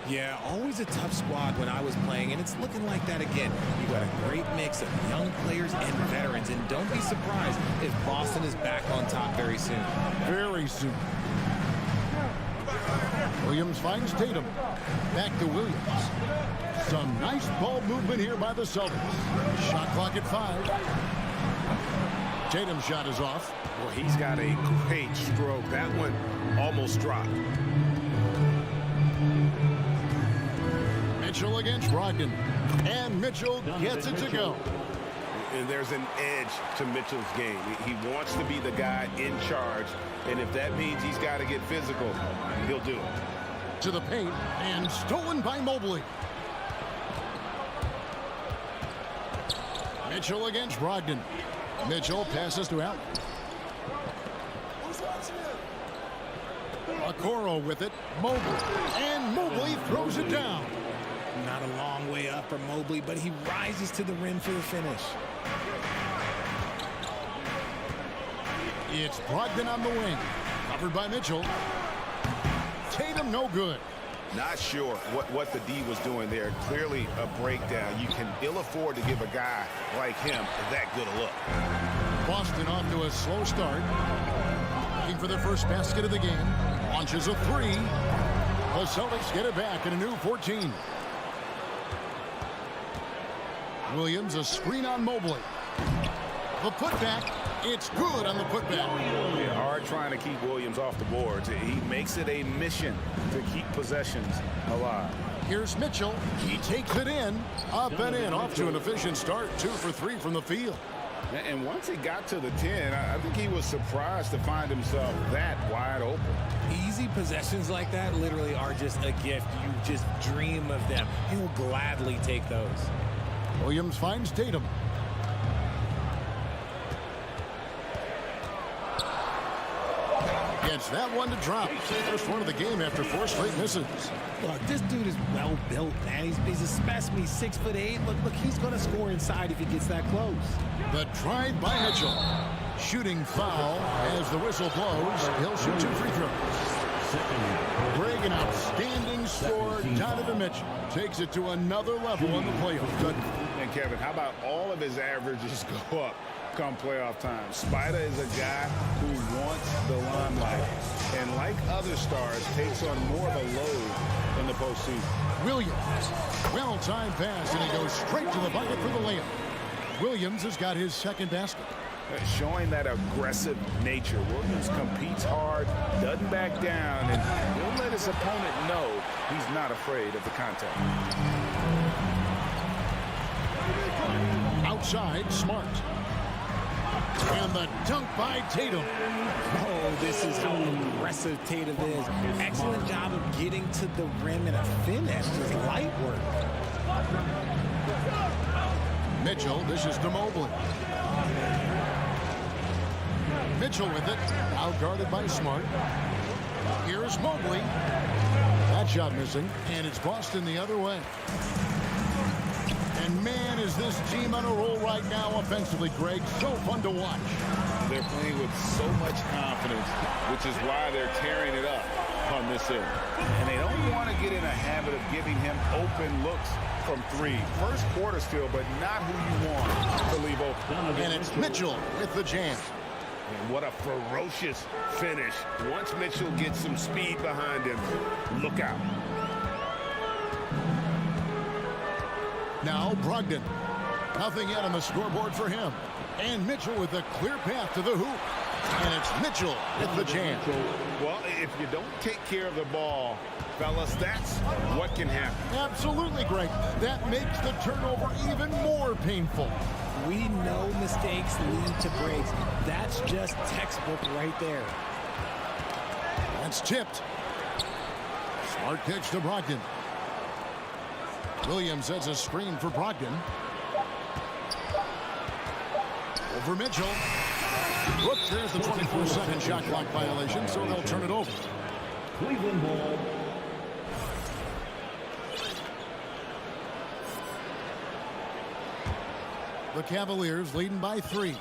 Yeah, always a tough squad when I was playing, and it's looking like that again. You've got a great mix of young players and veterans, and don't be surprised if Boston is back on top very soon. Very soon. Williams finds Tatum. Back to Williams. Some nice ball movement here by the Celtics. Shot clock at 5. Tatum's shot is off. Well, he's got a great stroke. That one almost dropped. Mitchell against Brogdon. And Mitchell gets it to go. And there's an edge to Mitchell's game. He wants to be the guy in charge. And if that means he's got to get physical, he'll do it. To the paint. And stolen by Mobley. Mitchell against Brogdon. Mitchell passes to Allen. Okoro with it. Mobley. And Mobley throws it down. Not a long way up for Mobley, but he rises to the rim for the finish. It's Brogdon on the wing. Covered by Mitchell. Tatum no good. Not sure what the D was doing there. Clearly a breakdown. You can ill afford to give a guy like him that good a look. Boston off to a slow start. Looking for their first basket of the game. Launches a 3. The Celtics get it back in a new 14. Williams, a screen on Mobley. The putback. It's good on the putback. Hard trying to keep Williams off the boards. He makes it a mission to keep possessions alive. Here's Mitchell. He takes it in. Up and in. Off to an efficient start. 2 for 3 from the field. And once he got to the 10, I think he was surprised to find himself that wide open. Easy possessions like that literally are just a gift. You just dream of them. He'll gladly take those. Williams finds Tatum. Gets that one to drop. First one of the game after 4 straight misses. Look, this dude is well built, man. He's a specimen. He's 6'8". Look, he's going to score inside if he gets that close. The drive by Mitchell. Shooting foul as the whistle blows. He'll shoot 2 free throws. Greg, an outstanding score. Donovan Mitchell takes it to another level in the playoffs. Good. And Kevin, how about all of his averages go up come playoff time? Spider is a guy who wants the limelight, and like other stars, takes on more of a load in the postseason. Williams, well-timed pass, and he goes straight to the bucket for the layup. Williams has got his second basket. Showing that aggressive nature. Williams competes hard, doesn't back down, and he'll let his opponent know he's not afraid of the contact. Outside, Smart. And the dunk by Tatum. Oh, this is how aggressive Tatum is. Excellent job of getting to the rim and a finish. Just light work. Mitchell, this is to Mobley. Mitchell with it. Out guarded by Smart. Here's Mobley. That shot missing. And it's Boston the other way. And man, is this team on a roll right now offensively, Greg. So fun to watch. They're playing with so much confidence, which is why they're tearing it up on this end. And they don't want to get in a habit of giving him open looks from three. First quarter still, but not who you want to leave open. And it's Mitchell with the jam. And what a ferocious finish. Once Mitchell gets some speed behind him, look out. Now Brogdon. Nothing yet on the scoreboard for him. And Mitchell with a clear path to the hoop. And it's Mitchell with the jam. Well, if you don't take care of the ball, fellas, that's what can happen. Absolutely, Greg. That makes the turnover even more painful. We know mistakes lead to breaks. That's just textbook right there. That's tipped. Smart pitch to Brogdon. Williams sets a screen for Brogdon. Over Mitchell. Whoops, there's the 24-second shot clock violation, so they'll turn it over. Cleveland ball. The Cavaliers leading by 3.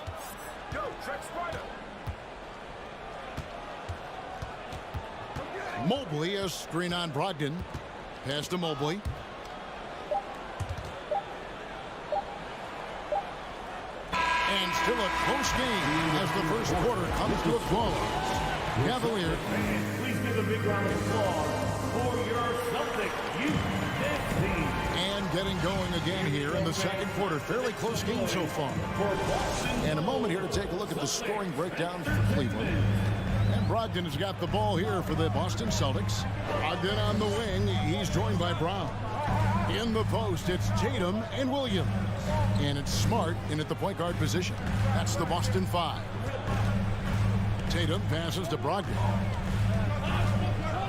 Go, Trex Rider. Mobley, a screen on Brogdon. Pass to Mobley. And still a close game as the first quarter comes to a close. Cavaliers. Please give a big round of applause for your Celtics youth team. And getting going again here in the second quarter. Fairly close game so far. And a moment here to take a look at the scoring breakdown for Cleveland. And Brogdon has got the ball here for the Boston Celtics. Brogdon on the wing. He's joined by Brown. In the post, it's Tatum and Williams. And it's Smart in at the point guard position. That's the Boston 5. Tatum passes to Brogdon.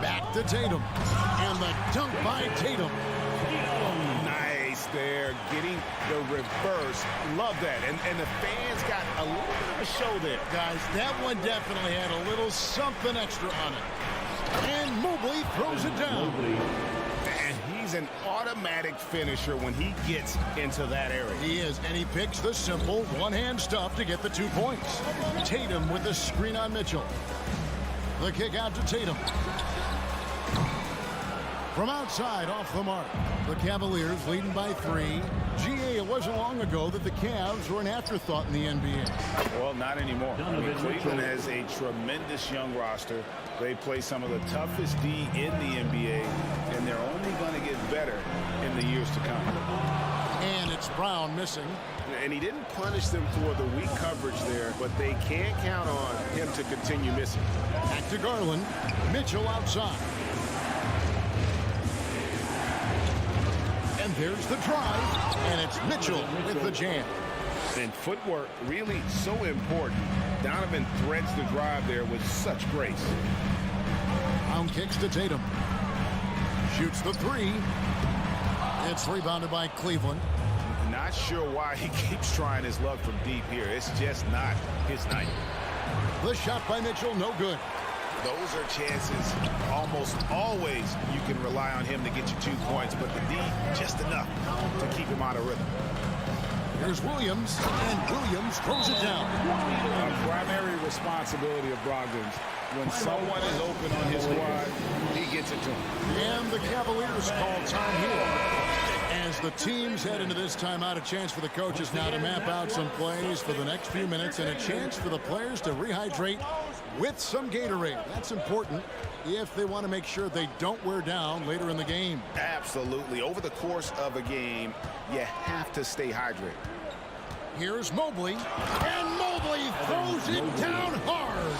Back to Tatum. And the dunk by Tatum. Nice there, getting the reverse. Love that. And the fans got a little bit of a show there. Guys, that one definitely had a little something extra on it. And Mobley throws it down. And he's an automatic finisher when he gets into that area. He is, and he picks the simple one-hand stuff to get the 2 points. Tatum with the screen on Mitchell. The kick out to Tatum. From outside, off the mark. The Cavaliers leading by 3. GA, it wasn't long ago that the Cavs were an afterthought in the NBA. Well, not anymore. I mean, Cleveland has a tremendous young roster. They play some of the toughest D in the NBA, and they're only going to get better in the years to come. And it's Brown missing. And he didn't punish them for the weak coverage there, but they can't count on him to continue missing. Back to Garland. Mitchell outside. And there's the drive, and it's Mitchell with the jam. And footwork really so important. Donovan threads the drive there with such grace. Brown kicks to Tatum. Shoots the 3. It's rebounded by Cleveland. Not sure why he keeps trying his luck from deep here. It's just not his night. The shot by Mitchell, no good. Those are chances almost always you can rely on him to get you 2 points, but the D just enough to keep him out of rhythm. Here's Williams, and Williams throws it down. A primary responsibility of Brogdon's. When someone is open on his squad, he gets it to him. And the Cavaliers call time here. As the teams head into this timeout, a chance for the coaches now to map out some plays for the next few minutes and a chance for the players to rehydrate with some Gatorade. That's important if they want to make sure they don't wear down later in the game. Absolutely. Over the course of a game, you have to stay hydrated. Here's Mobley, and Mobley throws it down hard.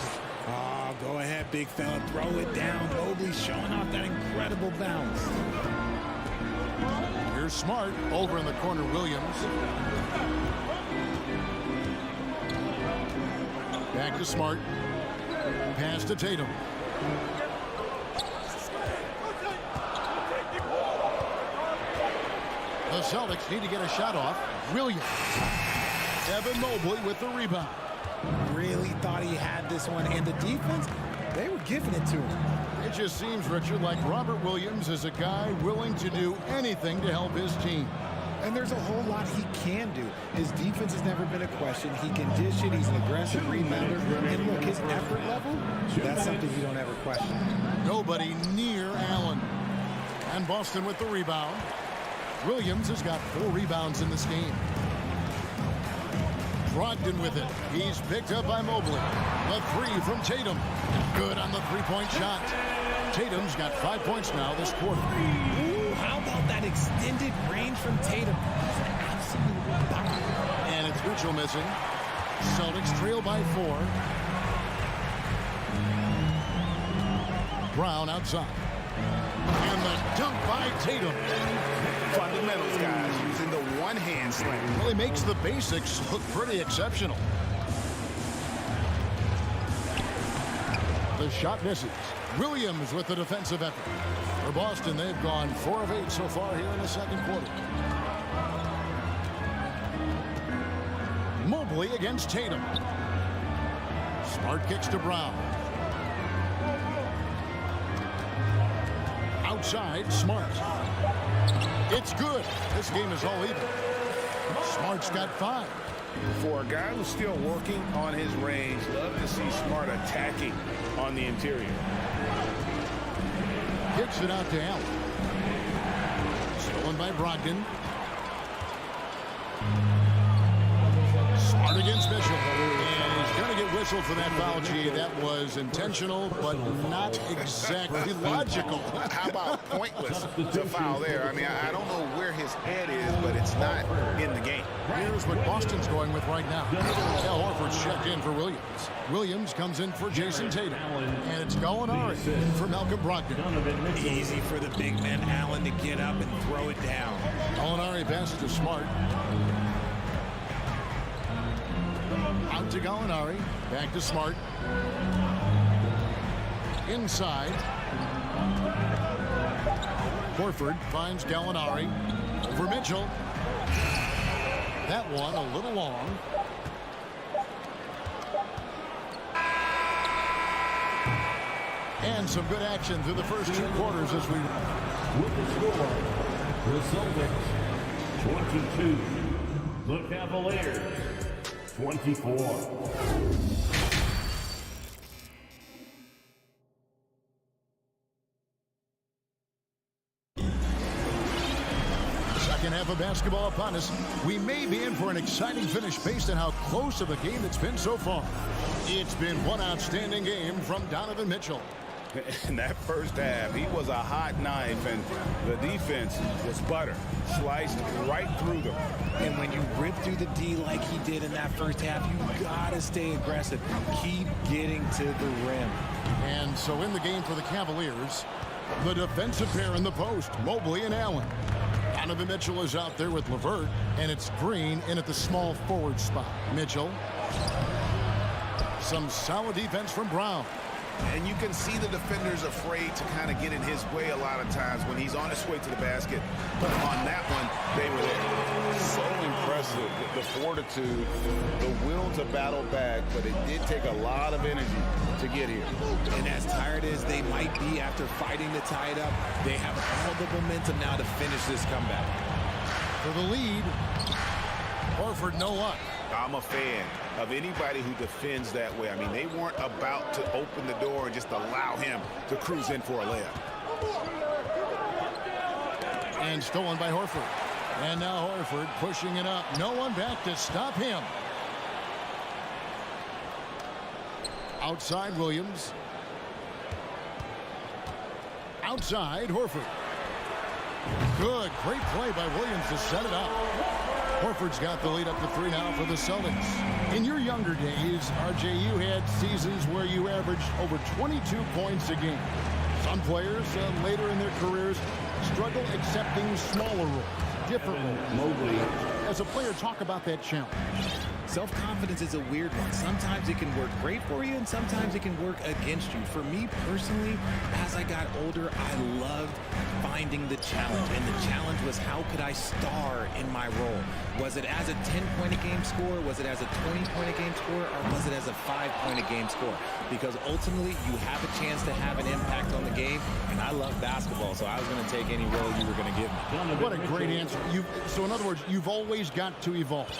Oh, go ahead, big fella. Throw it down. Mobley showing off that incredible bounce. Here's Smart over in the corner, Williams. Back to Smart. Pass to Tatum. The Celtics need to get a shot off. Williams. Evan Mobley with the rebound. Really thought he had this one, and the defense, they were giving it to him. It just seems, Richard, like Robert Williams is a guy willing to do anything to help his team. And there's a whole lot he can do. His defense has never been a question. He can dish it. He's an aggressive rebounder. And look, his effort level, that's something you don't ever question. Nobody near Allen. And Boston with the rebound. Williams has got 4 rebounds in this game. Brogdon with it. He's picked up by Mobley. The 3 from Tatum. Good on the three-point shot. Tatum's got 5 points now this quarter. Ooh, how about that extended range from Tatum? He's an absolute bomb. And it's Mitchell missing. Celtics trail by 4. Brown outside. And the dunk by Tatum. Fundamentals, guys, using the one-hand slam. Well, he makes the basics look pretty exceptional. The shot misses. Williams with the defensive effort. For Boston, they've gone 4 of 8 so far here in the second quarter. Mobley against Tatum. Smart kicks to Brown. Outside, Smart. It's good. This game is all even. Smart's got 5. For a guy who's still working on his range, love to see Smart attacking on the interior. Kicks it out to Allen. Stolen by Brogdon. Smart against Mitchell. And he's going to get whistled for that foul. Gee, that was intentional, but not exactly logical. How about pointless to foul there? I mean, I don't know where his head is, but it's not in the game. Here's what Boston's going with right now. Al Horford's checked in for Williams. Williams comes in for Jason Tatum. And it's Gallinari for Malcolm Brogdon. Easy for the big man Allen to get up and throw it down. Gallinari passes to Smart. Out to Gallinari. Back to Smart. Inside. Horford finds Gallinari. For Mitchell. That one a little long. And some good action through the first 2 quarters as we... With the score, the Celtics 22, the Cavaliers 24. Second half of basketball upon us. We may be in for an exciting finish based on how close of a game it's been so far. It's been one outstanding game from Donovan Mitchell. In that first half, he was a hot knife, and the defense was butter. Sliced right through them. And when you rip through the D like he did in that first half, you gotta stay aggressive. Keep getting to the rim. And so in the game for the Cavaliers, the defensive pair in the post, Mobley and Allen. Donovan Mitchell is out there with LeVert, and it's Green in at the small forward spot. Mitchell. Some solid defense from Brown. And you can see the defenders afraid to kind of get in his way a lot of times when he's on his way to the basket. But on that one, they were there. So impressive. The fortitude, the will to battle back, but it did take a lot of energy to get here. And as tired as they might be after fighting to tie it up, they have all the momentum now to finish this comeback. For the lead, Horford no luck. I'm a fan of anybody who defends that way. I mean, they weren't about to open the door and just allow him to cruise in for a layup. And stolen by Horford. And now Horford pushing it up. No one back to stop him. Outside Williams. Outside Horford. Good. Great play by Williams to set it up. Horford's got the lead up to 3 now for the Celtics. In your younger days, RJ, you had seasons where you averaged over 22 points a game. Some players later in their careers struggle accepting smaller roles, different roles. As a player, talk about that challenge. Self-confidence is a weird one. Sometimes it can work great for you, and sometimes it can work against you. For me personally, as I got older, I loved finding the challenge. And the challenge was, how could I star in my role? Was it as a 10-point-a-game score? Was it as a 20-point-a-game score? Or was it as a 5-point-a-game score? Because ultimately, you have a chance to have an impact on the game. And I love basketball, so I was going to take any role you were going to give me. What a great answer. So in other words, you've always got to evolve.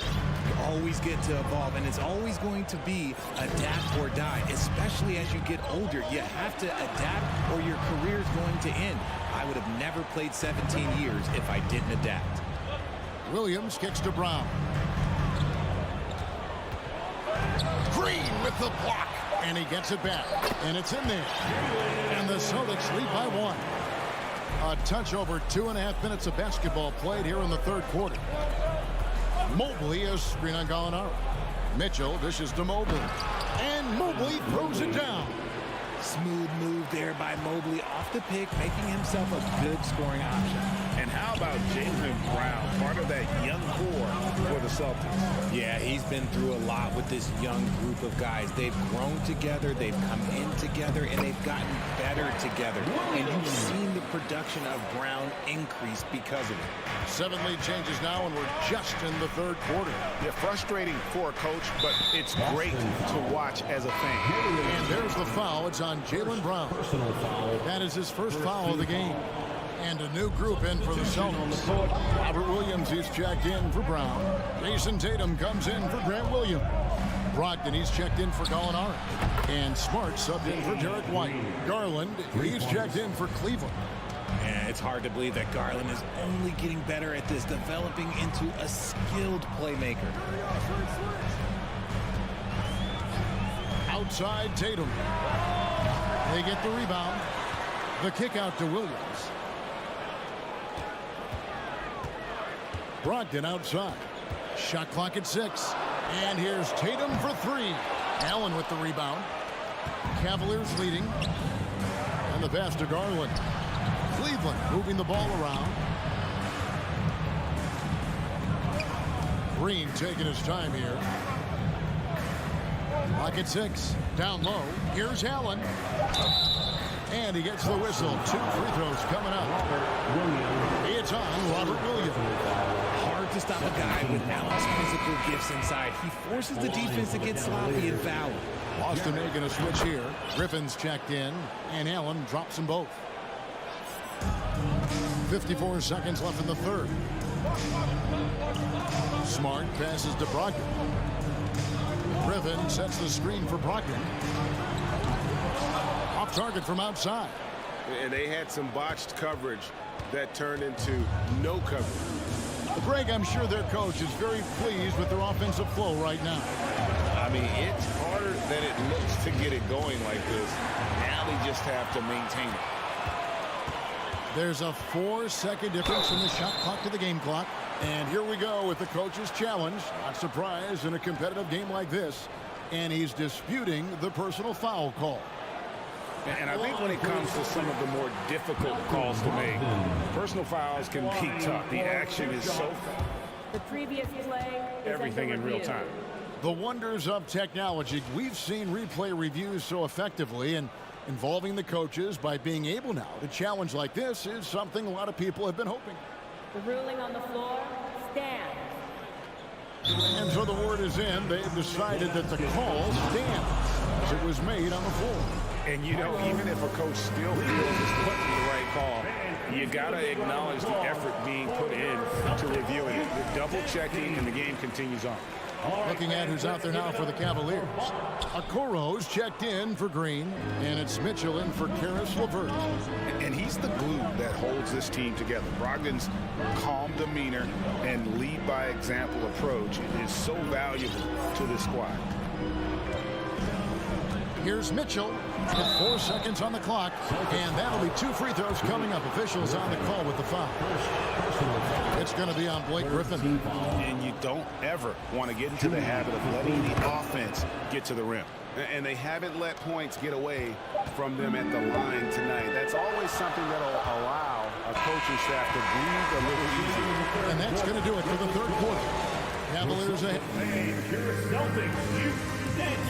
You always get to evolve, and it's always going to be adapt or die, especially as you get older. You have to adapt or your career is going to end. I would have never played 17 years if I didn't adapt. Williams kicks to Brown. Green with the block, and he gets it back, and it's in there. And the Celtics lead by 1. A touch over 2.5 minutes of basketball played here in the third quarter. Mobley is screen on Gallinari. Mitchell dishes to Mobley, and Mobley throws it down. Smooth move there by Mobley off the pick, making himself a good scoring option. And how about Jaylen Brown, part of that young core for the Celtics? Yeah, he's been through a lot with this young group of guys. They've grown together, they've come in together, and they've gotten better together. And you've seen the production of Brown increase because of it. 7 lead changes now, and we're just in the third quarter. Yeah, frustrating for a coach, but it's great to watch as a fan. And there's the foul. It's on Jaylen Brown. That is his first foul of the game. And a new group in for the Celtics. Robert Williams is checked in for Brown. Jason Tatum comes in for Grant Williams. Brogdon, he's checked in for Gallinari. And Smart subbed in for Derek White. Garland, he's checked in for Cleveland. And it's hard to believe that Garland is only getting better at this, developing into a skilled playmaker. Outside Tatum. They get the rebound. The kick out to Williams. Brogdon outside. Shot clock at 6. And here's Tatum for 3. Allen with the rebound. Cavaliers leading. And the pass to Garland. Cleveland moving the ball around. Green taking his time here. Clock at 6. Down low. Here's Allen. And he gets the whistle. 2 free throws coming up. It's on Robert Williams. Hard to stop a guy with Allen's physical gifts inside. He forces the defense to get sloppy and foul. Boston making a switch here. Griffin's checked in, and Allen drops them both. 54 seconds left in the third. Smart passes to Brogdon. Griffin sets the screen for Brogdon. Off target from outside. And they had some botched coverage that turned into no coverage. Greg, I'm sure their coach is very pleased with their offensive flow right now. I mean, it's harder than it looks to get it going like this. Now they just have to maintain it. There's a 4-second difference from the shot clock to the game clock. And here we go with the coach's challenge. Not surprised in a competitive game like this. And he's disputing the personal foul call. And I think when it comes to some of the more difficult calls to make, personal fouls can be tough. The action is so fast. The previous play is Everything in real time. The wonders of technology. We've seen replay reviews so effectively, and involving the coaches by being able now to challenge like this is something a lot of people have been hoping. The ruling on the floor stands. And so the word is in. They've decided that the call stands. It was made on the floor. And, you know, even if a coach still feels it's putting the right call, you got to acknowledge the effort being put in to reviewing it. The double checking, and the game continues on. Looking at who's out there now for the Cavaliers. Okoro's checked in for Green, and it's Mitchell in for Karis LeVert. And he's the glue that holds this team together. Brogdon's calm demeanor and lead by example approach is so valuable to this squad. Here's Mitchell with 4 seconds on the clock, and that'll be 2 free throws coming up. Officials on the call with the foul. It's going to be on Blake Griffin. And you don't ever want to get into the habit of letting the offense get to the rim. And they haven't let points get away from them at the line tonight. That's always something that'll allow a coaching staff to breathe a little easier. And that's going to do it for the third quarter. Cavaliers ahead. And your Celtics,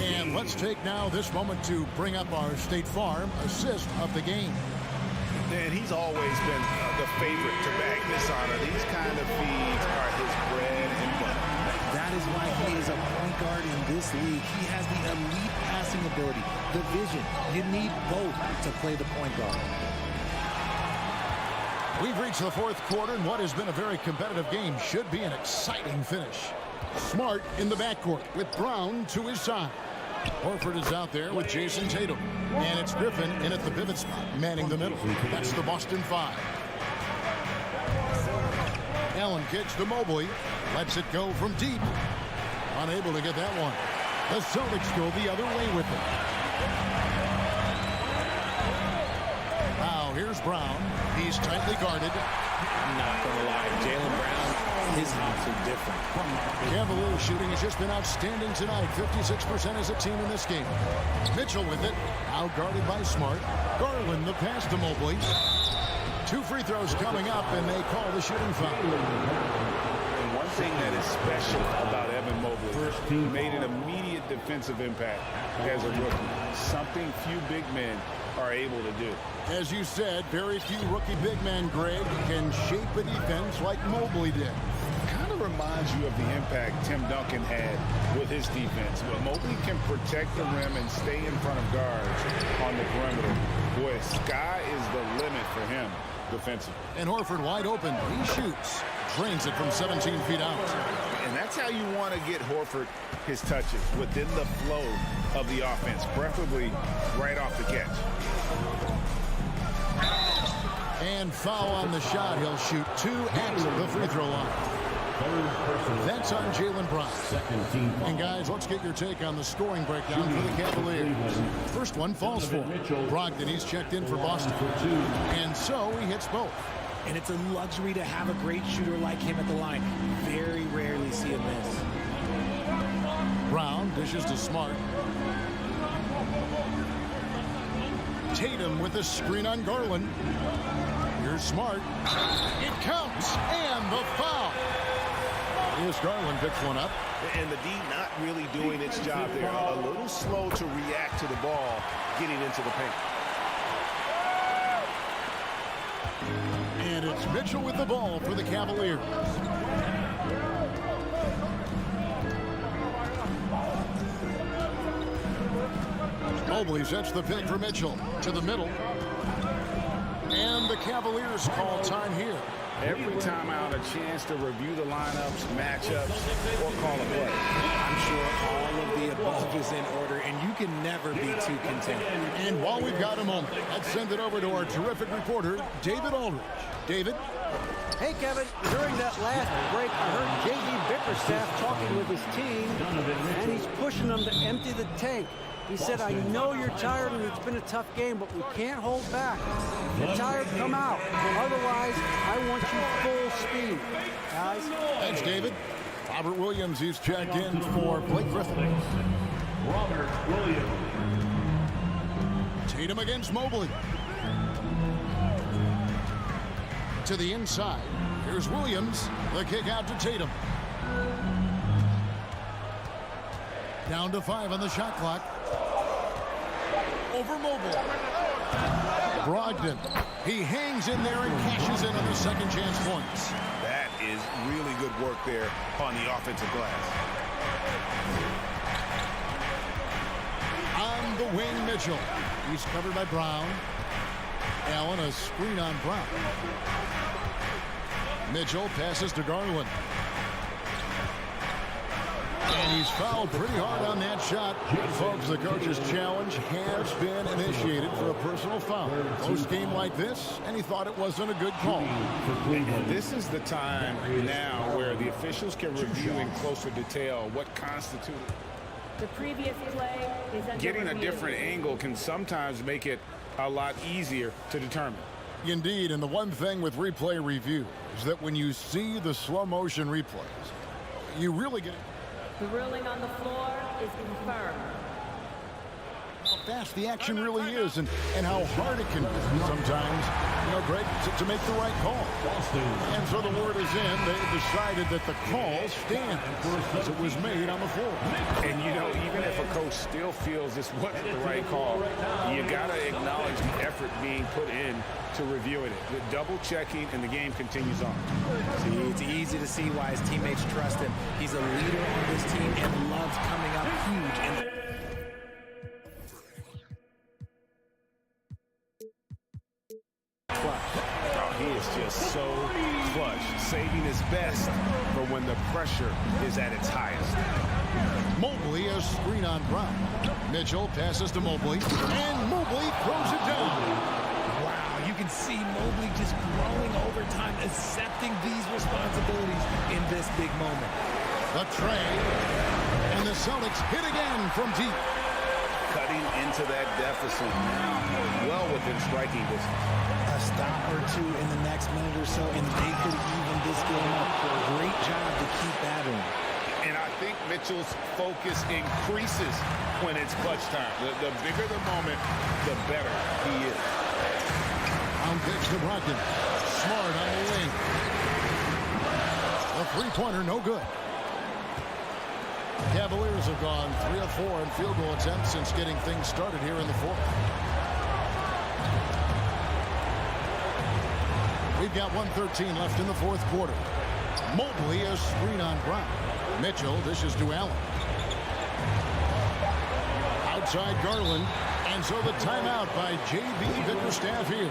And let's take now this moment to bring up our State Farm assist of the game. And he's always been the favorite to bag this honor. These kind of feeds are his bread and butter. That is why he is a point guard in this league. He has the elite passing ability, the vision. You need both to play the point guard. We've reached the fourth quarter, and what has been a very competitive game should be an exciting finish. Smart in the backcourt with Brown to his side. Horford is out there with Jason Tatum. And it's Griffin in at the pivot spot, manning the middle. That's the Boston 5. Allen kicks to Mobley. Lets it go from deep. Unable to get that one. The Celtics go the other way with it. Now here's Brown. He's tightly guarded. I'm not going to lie. Jaylen Brown, his hops are different. Cavaliers shooting has just been outstanding tonight. 56% as a team in this game. Mitchell with it. Now guarded by Smart. Garland the pass to Mobley. 2 free throws coming up, and they call the shooting foul. And one thing that is special about Evan Mobley, he made an immediate defensive impact as a rookie. Something few big men are able to do. As you said, very few rookie big men, Greg, can shape a defense like Mobley did. Kind of reminds you of the impact Tim Duncan had with his defense. But Mobley can protect the rim and stay in front of guards on the perimeter. Boy, sky is the limit for him defensively. And Horford wide open. He shoots. Drains it from 17 feet out. And that's how you want to get Horford his touches, within the flow of the offense, preferably right off the catch. And foul on the shot. He'll shoot 2 at the free throw line. That's on Jaylen Brown. And guys, let's get your take on the scoring breakdown for the Cavaliers. First one falls for Brogdon. He's checked in for Boston. And so he hits both. And it's a luxury to have a great shooter like him at the line. Very rarely see him miss. Brown dishes to Smart. Tatum with a screen on Garland. Here's Smart. It counts, and the foul. Here's Garland picks one up. And the D not really doing its job there. A little slow to react to the ball getting into the paint. And it's Mitchell with the ball for the Cavaliers. Mobley sets the pick for Mitchell to the middle. And the Cavaliers call time here. Every time out, a chance to review the lineups, matchups, or call a play. I'm sure all of the above is in order, and you can never be too content. And while we've got a moment, let's send it over to our terrific reporter, David Aldridge. David? Hey, Kevin, during that last break, I heard J.D. Bickerstaff talking with his team, and he's pushing them to empty the tank. He said, I know you're tired and it's been a tough game, but we can't hold back. If you're tired, come out. Otherwise, I want you full speed. Guys? Thanks, David. Robert Williams, he's checked in for Blake Griffin. Robert Williams. Tatum against Mobley. To the inside. Here's Williams. The kick out to Tatum. Down to 5 on the shot clock. Over Mobley. Brogdon. He hangs in there and cashes in on the second chance points. That is really good work there on the offensive glass. On the wing, Mitchell. He's covered by Brown. Allen, a screen on Brown. Mitchell passes to Garland. And he's fouled pretty hard on that shot. Folks, the coach's challenge has been initiated for a personal foul. Close game like this, and he thought it wasn't a good call. And this is the time now where the officials can review in closer detail what constituted. The previous play is under Getting a review. different angle can sometimes make it a lot easier to determine. Indeed, and the one thing with replay review is that when you see the slow motion replays, you really get it. The ruling on the floor is confirmed. fast the action really is and how hard it can be sometimes, Greg, to make the right call. And so the word is in. They decided that the call stands as it was made on the floor. And, even if a coach still feels this wasn't the right call, you got to acknowledge the effort being put in to reviewing it. The double checking, and the game continues on. See, it's easy to see why his teammates trust him. He's a leader on this team and loves coming up huge. He is just so clutch, saving his best for when the pressure is at its highest. Mobley, a screen on Brown. Mitchell passes to Mobley, and Mobley throws it down. Wow, you can see Mobley just growing over time, accepting these responsibilities in this big moment. The tray, and the Celtics hit again from deep. Cutting into that deficit now, well within striking distance. A stop or two in the next minute or so, and they could even this game up. Great job to keep that in. And I think Mitchell's focus increases when it's clutch time. The bigger the moment, the better he is. On pitch to Brogdon. Smart on the wing. A three-pointer, no good. Cavaliers have gone 3 of 4 in field goal attempts since getting things started here in the fourth. We've got 1:13 left in the fourth quarter. Mobley, a screen on Brown. Mitchell dishes to Allen. Outside Garland. And so the timeout by J.B. Bickerstaff here.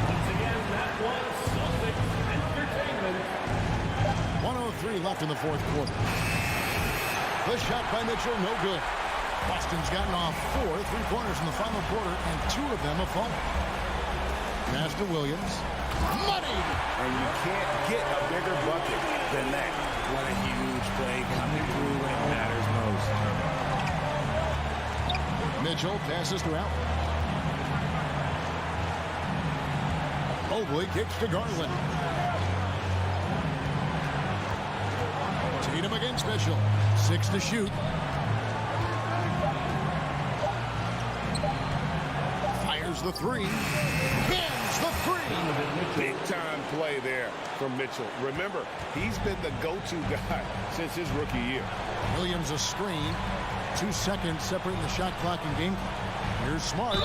Once again, that was Celtics Entertainment. 1:03 left in the fourth quarter. The shot by Mitchell, no good. Boston's gotten off 4 3-pointers in the final quarter, and 2 of them have fallen. Pass to Williams. Money! And you can't get a bigger bucket than that. What a huge play coming through when it matters most. Mitchell passes to Allen. Mobley kicks to Garland. Tatum against Mitchell. 6 to shoot. Fires the three. Hits the three. Big time play there from Mitchell. Remember, he's been the go-to guy since his rookie year. Williams a screen. 2 seconds separating the shot clock and game. Here's Smart.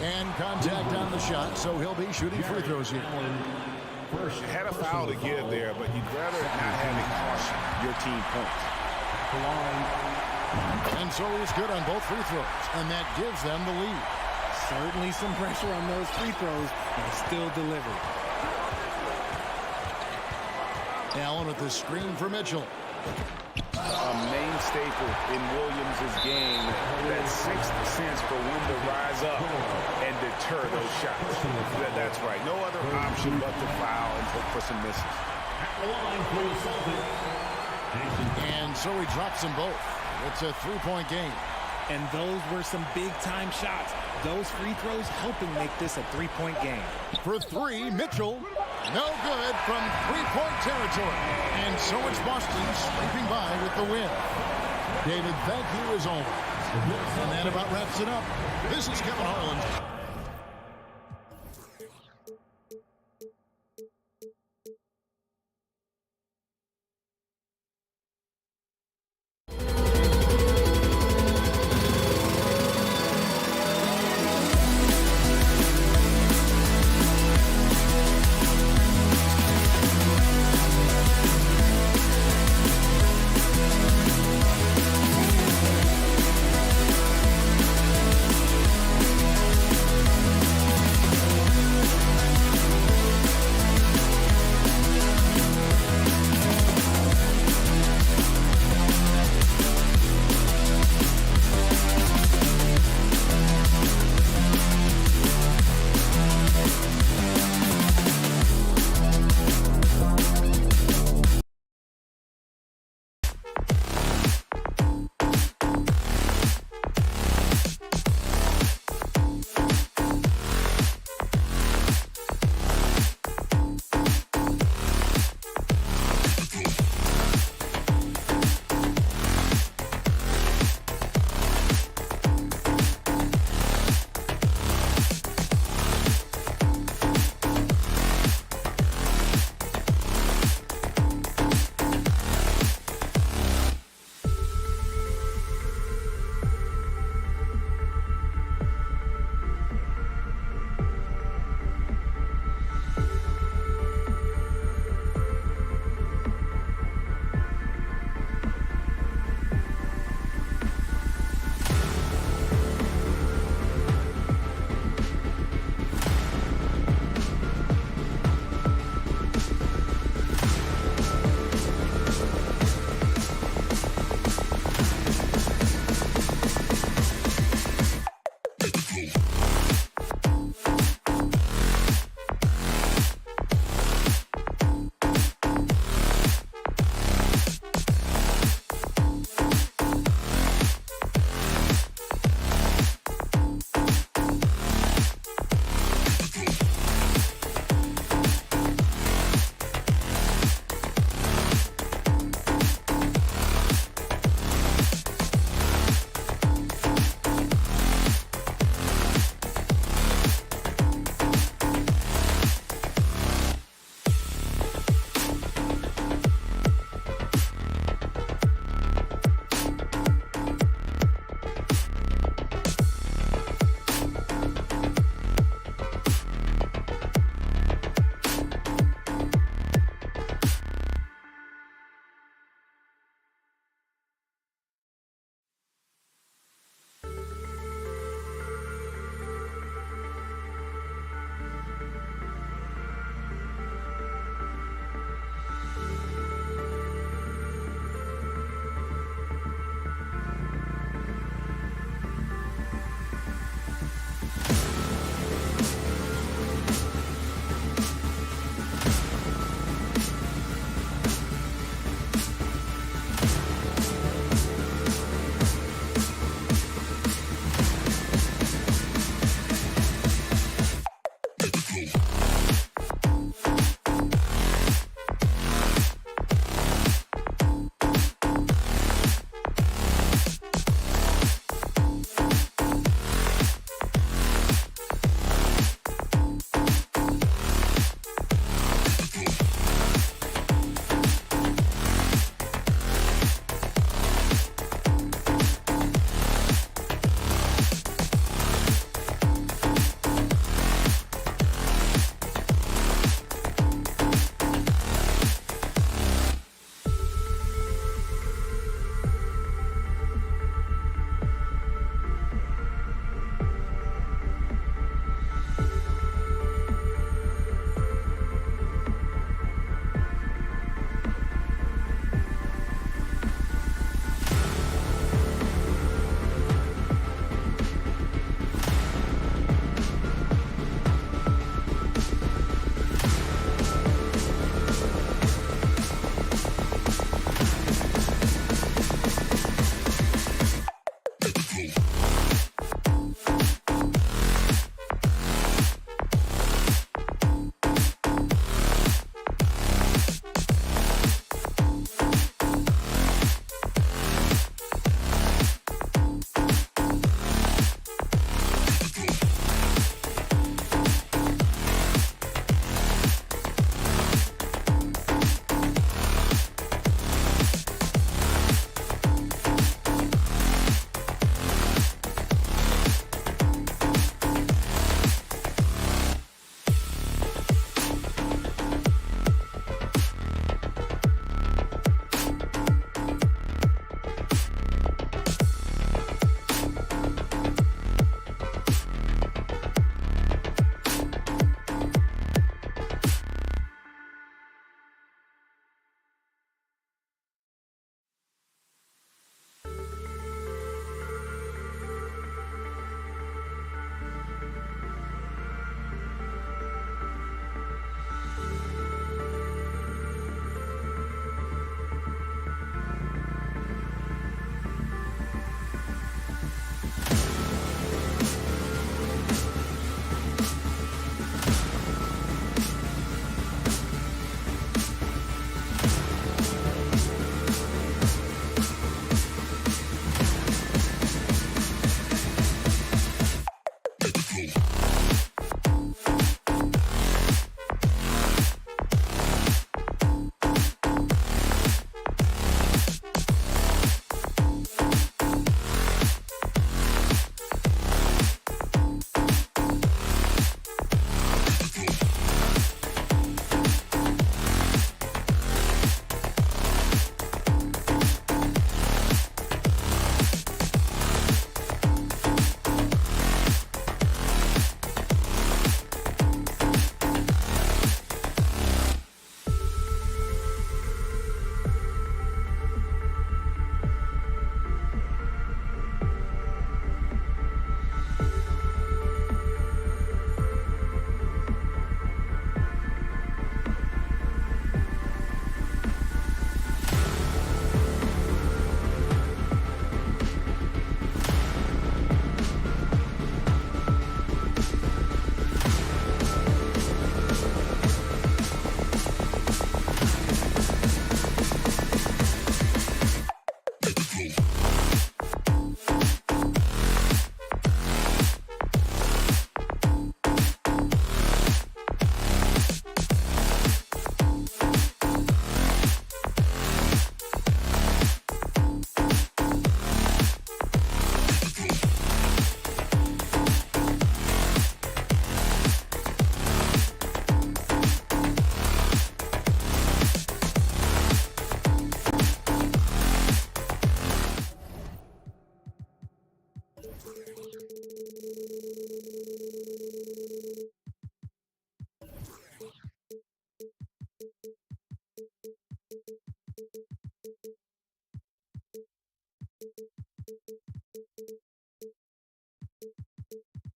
And contact on the shot, so he'll be shooting free throws here. You had a foul to give there, but you'd rather not have it cost your team points. And so he's good on both free throws, and that gives them the lead. Certainly some pressure on those free throws, and still delivered. Allen with the screen for Mitchell. A main staple in Williams' game, that sixth sense for when to rise up and deter those shots. That's right. No other option but to foul and hope for some misses. And so he drops them both. It's a 3-point game. And those were some big-time shots. Those free throws helping make this a 3-point game. For 3, Mitchell, no good from 3-point territory. And so it's Boston scraping by with the win. David, thank you as always. And that about wraps it up. This is Kevin Harlan.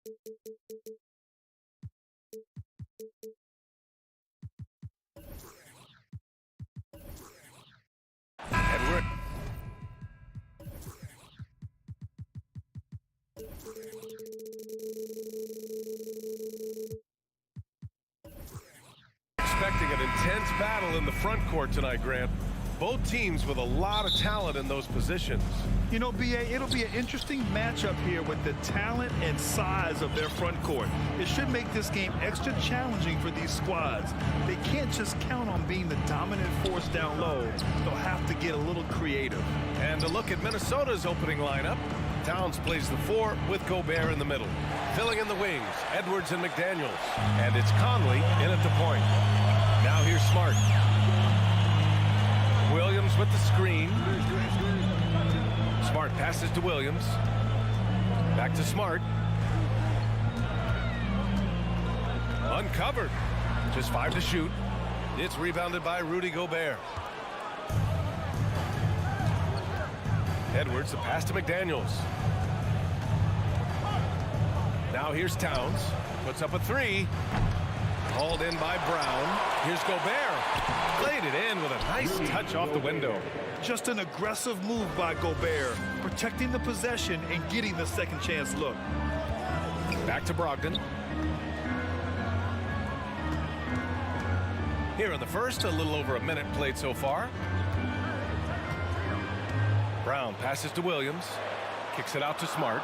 Expecting an intense battle in the front court tonight, Grant. Both teams with a lot of talent in those positions. You know, B.A., it'll be an interesting matchup here with the talent and size of their front court. It should make this game extra challenging for these squads. They can't just count on being the dominant force down low. They'll have to get a little creative. And a look at Minnesota's opening lineup. Towns plays the 4 with Gobert in the middle. Filling in the wings, Edwards and McDaniels. And it's Conley in at the point. Now here's Smart. Williams with the screen. Smart passes to Williams. Back to Smart. Uncovered. Just 5 to shoot. It's rebounded by Rudy Gobert. Edwards, the pass to McDaniels. Now here's Towns. Puts up a 3. Hauled in by Brown. Here's Gobert. Played it in with a nice touch off the window. Just an aggressive move by Gobert, protecting the possession and getting the second chance look. Back to Brogdon. Here in the first, a little over a minute played so far. Brown passes to Williams. Kicks it out to Smart.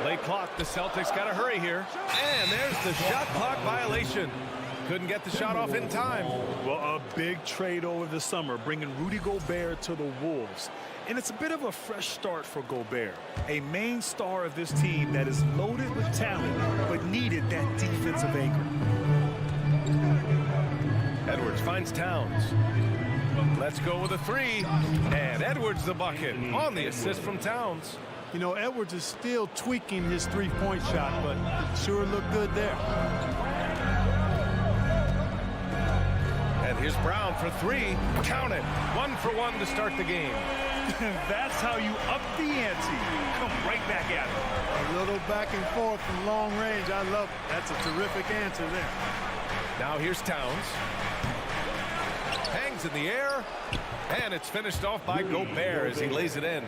Late clock, the Celtics got to hurry here. And there's the shot clock violation. Couldn't get the shot off in time. Well, a big trade over the summer, bringing Rudy Gobert to the Wolves. And it's a bit of a fresh start for Gobert, a main star of this team that is loaded with talent, but needed that defensive anchor. Edwards finds Towns. Let's go with a 3. And Edwards the bucket on the assist from Towns. You know, Edwards is still tweaking his three-point shot, but it sure looked good there. And here's Brown for 3. Count it. 1 for 1 to start the game. That's how you up the ante. Come right back at it. A little back and forth from long range. I love it. That's a terrific answer there. Now here's Towns. Hangs in the air. And it's finished off by Gobert as he lays it in.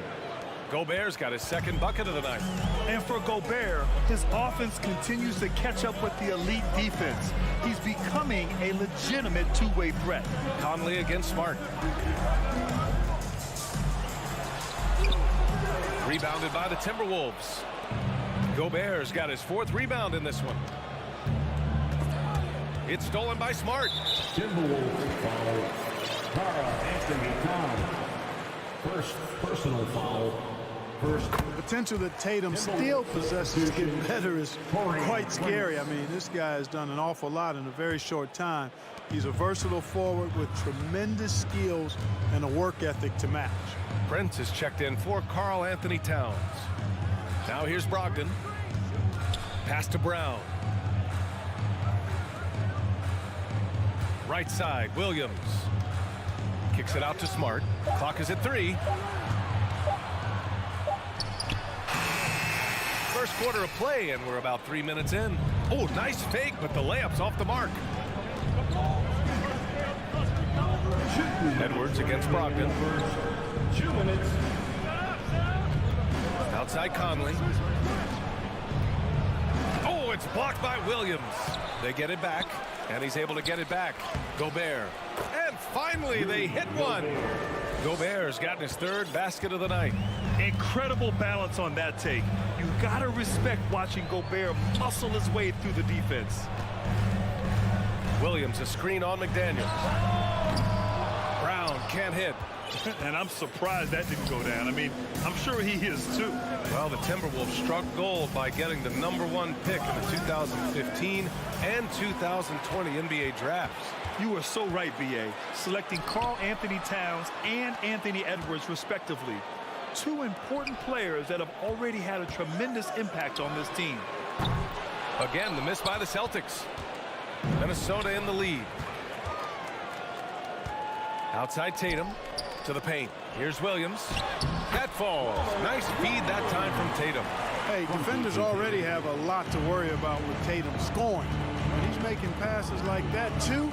Gobert's got his second bucket of the night. And for Gobert, his offense continues to catch up with the elite defense. He's becoming a legitimate two-way threat. Conley against Smart. Rebounded by the Timberwolves. Gobert's got his 4th rebound in this one. It's stolen by Smart. Timberwolves foul. Karl-Anthony Towns. First personal foul. The potential that Tatum still possesses to get better is quite scary. I mean, this guy has done an awful lot in a very short time. He's a versatile forward with tremendous skills and a work ethic to match. Prince is checked in for Karl-Anthony Towns. Now here's Brogdon. Pass to Brown. Right side, Williams. Kicks it out to Smart. Clock is at 3. First quarter of play, and we're about 3 minutes in. Oh, nice fake, but the layup's off the mark. Edwards against Brogdon. 2 minutes. Outside Conley. Oh, it's blocked by Williams. They get it back, and he's able to get it back. Gobert. And finally, they hit one. Gobert's gotten his 3rd basket of the night. Incredible balance on that take. You gotta respect watching Gobert muscle his way through the defense. Williams a screen on McDaniels. Brown can't hit. And I'm surprised that didn't go down. I mean, I'm sure he is too. Well, the Timberwolves struck gold by getting the #1 pick in the 2015 and 2020 NBA drafts. You are so right, B.A. Selecting Karl-Anthony Towns and Anthony Edwards, respectively. 2 important players that have already had a tremendous impact on this team. Again, the miss by the Celtics. Minnesota in the lead. Outside Tatum to the paint. Here's Williams. That falls. Nice feed that time from Tatum. Hey, defenders already have a lot to worry about with Tatum scoring. When he's making passes like that, too,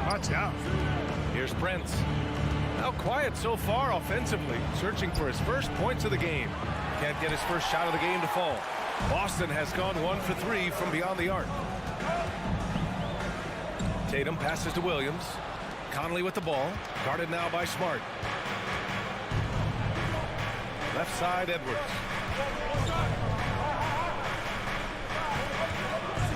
watch out. Here's Prince. Now quiet so far offensively, searching for his first points of the game. Can't get his first shot of the game to fall. Boston has gone 1 for 3 from beyond the arc. Tatum passes to Williams. Conley with the ball. Guarded now by Smart. Left side, Edwards.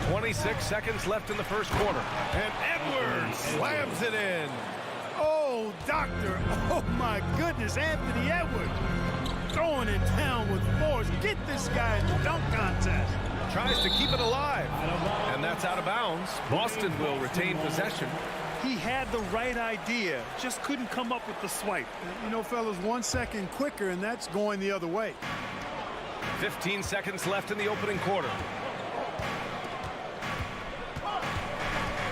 26 seconds left in the first quarter. And Edwards slams it in. Oh, doctor. Oh, my goodness. Anthony Edwards throwing it down with force. Get this guy in the dunk contest. Tries to keep it alive. And that's out of bounds. Boston will retain possession. He had the right idea, just couldn't come up with the swipe. You know, fellas, 1 second quicker, and that's going the other way. 15 seconds left in the opening quarter.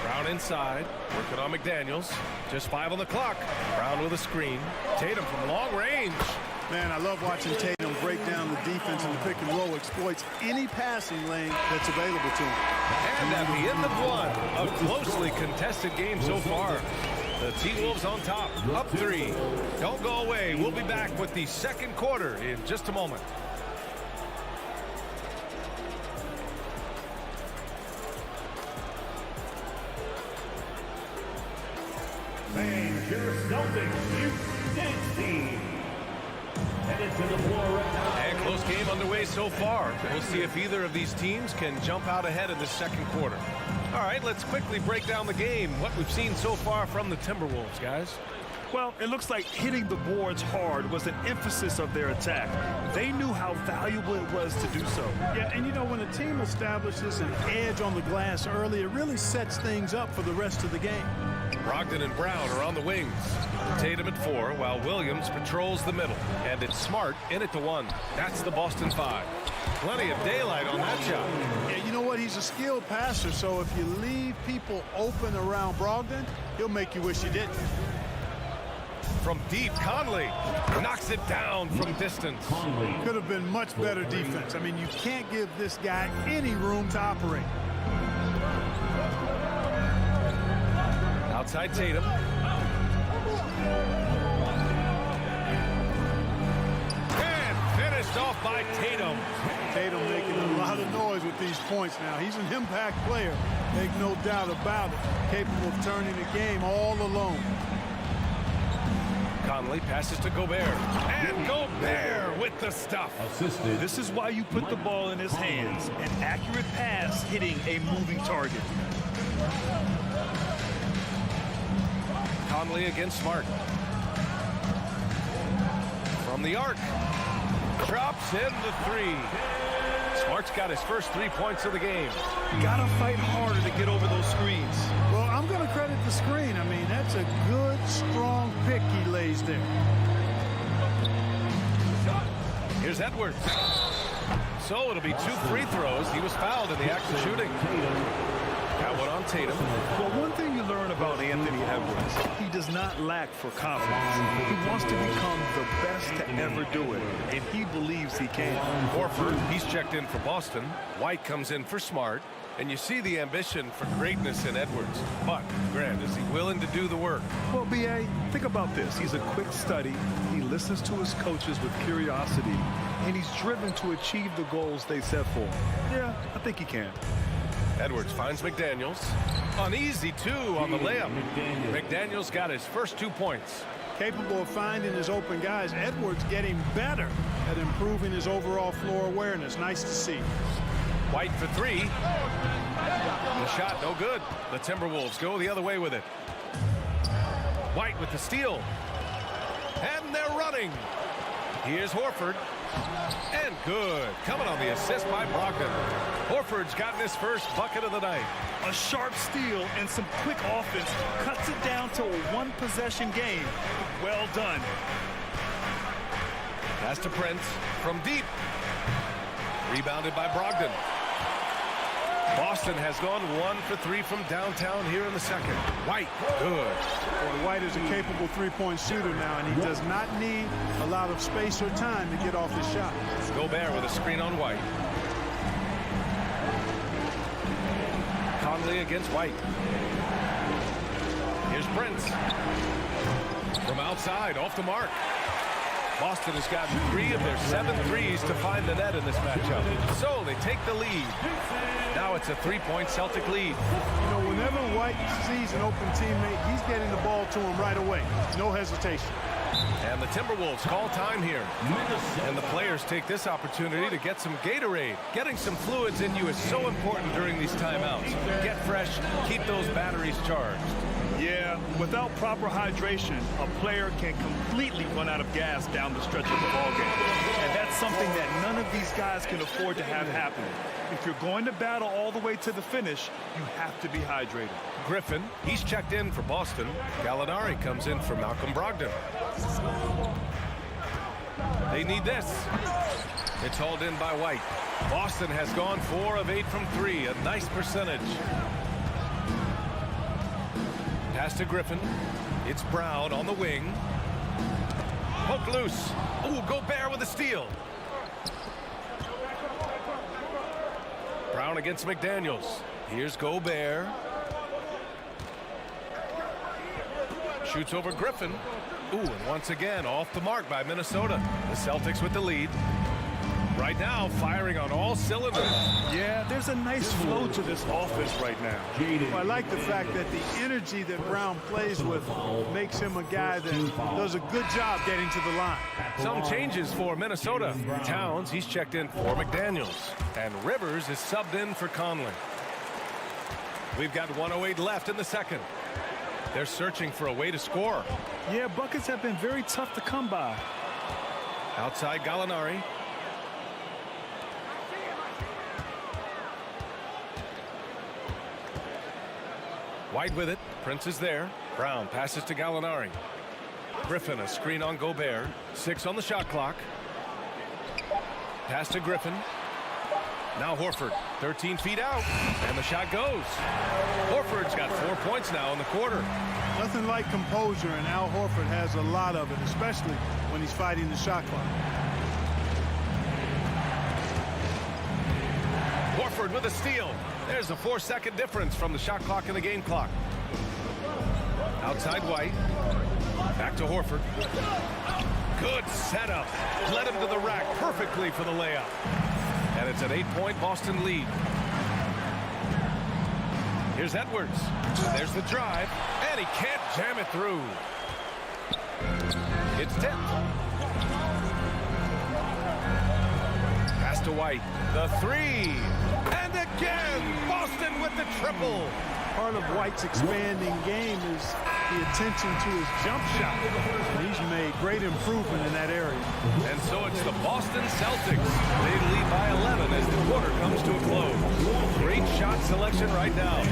Brown inside, working on McDaniels. Just 5 on the clock. Brown with a screen. Tatum from long range. Man, I love watching Tatum break down the defense in the pick and roll, exploits any passing lane that's available to him. And at the end of one, a closely contested game so far. The T-Wolves on top, up 3. Don't go away. We'll be back with the second quarter in just a moment. Fans, your Celtics, you team. Headed to the floor right now. And close game underway so far. We'll see if either of these teams can jump out ahead in the second quarter. All right, let's quickly break down the game. What we've seen so far from the Timberwolves, guys. Well, it looks like hitting the boards hard was an emphasis of their attack. They knew how valuable it was to do so. Yeah, and you know, when a team establishes an edge on the glass early, it really sets things up for the rest of the game. Brogdon and Brown are on the wings. Tatum at 4, while Williams patrols the middle. And it's Smart in at the 1. That's the Boston 5. Plenty of daylight on that shot. Yeah, you know what? He's a skilled passer, so if you leave people open around Brogdon, he'll make you wish you didn't. From deep, Conley knocks it down from distance. Could have been much better defense. I mean, you can't give this guy any room to operate. Outside Tatum. And finished off by Tatum. Tatum making a lot of noise with these points now. He's an impact player, make no doubt about it. Capable of turning the game all alone. Conley passes to Gobert. And Gobert with the stuff. Assisted. This is why you put the ball in his hands. An accurate pass hitting a moving target. Conley against Smart. From the arc. Drops in the 3. Smart's got his first 3 points of the game. Gotta fight harder to get over those screens. Well, I'm going to credit the screen. I mean, that's a good, strong pick he lays there. Here's Edwards. So it'll be 2 free throws. He was fouled in the act of shooting. Got one on Tatum. Well, one thing you learn about Anthony Edwards, he does not lack for confidence. He wants to become the best to ever do it, and he believes he can. Horford, he's checked in for Boston. White comes in for Smart. And you see the ambition for greatness in Edwards. But, Grant, is he willing to do the work? Well, B.A., think about this. He's a quick study. He listens to his coaches with curiosity, and he's driven to achieve the goals they set for him. Yeah, I think he can. Edwards finds McDaniels. Uneasy, too, on the layup. McDaniels got his first 2 points. Capable of finding his open guys, Edwards getting better at improving his overall floor awareness. Nice to see. White for 3. The shot, no good. The Timberwolves go the other way with it. White with the steal. And they're running. Here's Horford. And good. Coming on the assist by Brogdon. Horford's gotten his first bucket of the night. A sharp steal and some quick offense cuts it down to a 1-possession game. Well done. Pass to Prince from deep. Rebounded by Brogdon. Boston has gone 1 for 3 from downtown here in the second. White, good. Well, White is a capable three-point shooter now, and he does not need a lot of space or time to get off his shot. Gobert with a screen on White. Conley against White. Here's Prince. From outside, off the mark. Boston has gotten 3 of their 7 threes to find the net in this matchup. So they take the lead. Now it's a 3-point Celtic lead. You know, whenever White sees an open teammate, he's getting the ball to him right away. No hesitation. And the Timberwolves call time here. And the players take this opportunity to get some Gatorade. Getting some fluids in you is so important during these timeouts. Get fresh, keep those batteries charged. Yeah, without proper hydration, a player can completely run out of gas down the stretch of the ballgame. And that's something that none of these guys can afford to have happen. If you're going to battle all the way to the finish, you have to be hydrated. Griffin, he's checked in for Boston. Gallinari comes in for Malcolm Brogdon. They need this. It's hauled in by White. Boston has gone 4 of 8 from 3, a nice percentage. Pass to Griffin. It's Brown on the wing. Poke loose. Ooh, Gobert with a steal. Brown against McDaniels. Here's Gobert. Shoots over Griffin. Ooh, and once again off the mark by Minnesota. The Celtics with the lead. Right now, firing on all cylinders. Yeah, there's a nice flow to this offense right now. Well, I like the fact that the energy that Brown plays with makes him a guy that does a good job getting to the line. Some changes for Minnesota. Towns, he's checked in for McDaniels. And Rivers is subbed in for Conley. We've got 1:08 left in the second. They're searching for a way to score. Yeah, buckets have been very tough to come by. Outside Gallinari. White with it. Prince is there. Brown passes to Gallinari. Griffin, a screen on Gobert. 6 on the shot clock. Pass to Griffin. Now Horford, 13 feet out, and the shot goes. Horford's got 4 points now in the quarter. Nothing like composure, and Al Horford has a lot of it, especially when he's fighting the shot clock. Horford with a steal. There's a 4-second difference from the shot clock and the game clock. Outside White. Back to Horford. Good setup. Led him to the rack perfectly for the layup. And it's an 8-point Boston lead. Here's Edwards. There's the drive. And he can't jam it through. It's tipped. Pass to White. The 3. And again, Boston with the triple. Part of White's expanding game is the attention to his jump shot. And he's made great improvement in that area. And so it's the Boston Celtics. They lead by 11 as the quarter comes to a close. Great shot selection right now.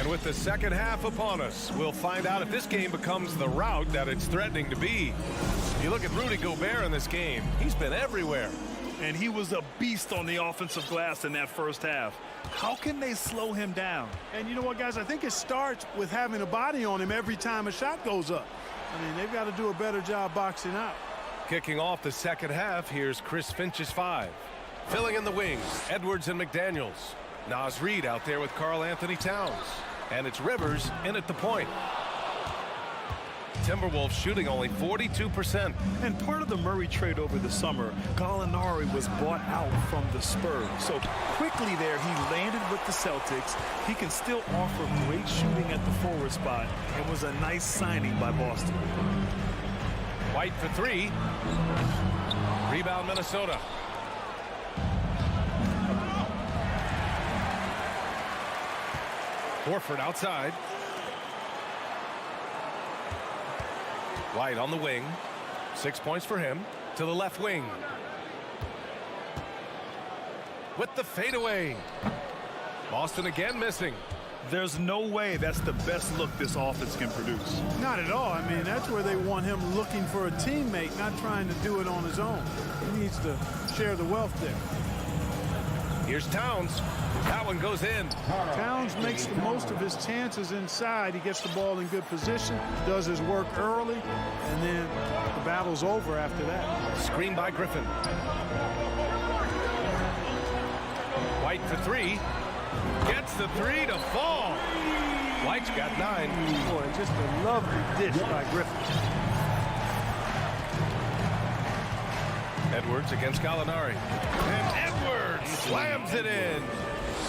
With the second half upon us, we'll find out if this game becomes the rout that it's threatening to be. You look at Rudy Gobert in this game, he's been everywhere. And he was a beast on the offensive glass in that first half. How can they slow him down? And you know what, guys? I think it starts with having a body on him every time a shot goes up. I mean, they've got to do a better job boxing out. Kicking off the second half, here's Chris Finch's 5. Filling in the wings, Edwards and McDaniels. Naz Reid out there with Karl Anthony Towns. And it's Rivers in at the point. Timberwolves shooting only 42%. And part of the Murray trade over the summer, Gallinari was bought out from the Spurs. So quickly there, he landed with the Celtics. He can still offer great shooting at the forward spot and was a nice signing by Boston. White for 3. Rebound Minnesota. Horford outside. White on the wing. 6 points for him. to the left wing. With the fadeaway. Boston again missing. There's no way that's the best look this offense can produce. Not at all. I mean, that's where they want him looking for a teammate, not trying to do it on his own. He needs to share the wealth there. Here's Towns. That one goes in. Towns makes the most of his chances inside. He gets the ball in good position, does his work early, and then the battle's over after that. Screen by Griffin. White for three. Gets the three to fall. White's got 9. Boy, just a lovely dish by Griffin. Edwards against Gallinari. And Edwards slams it in.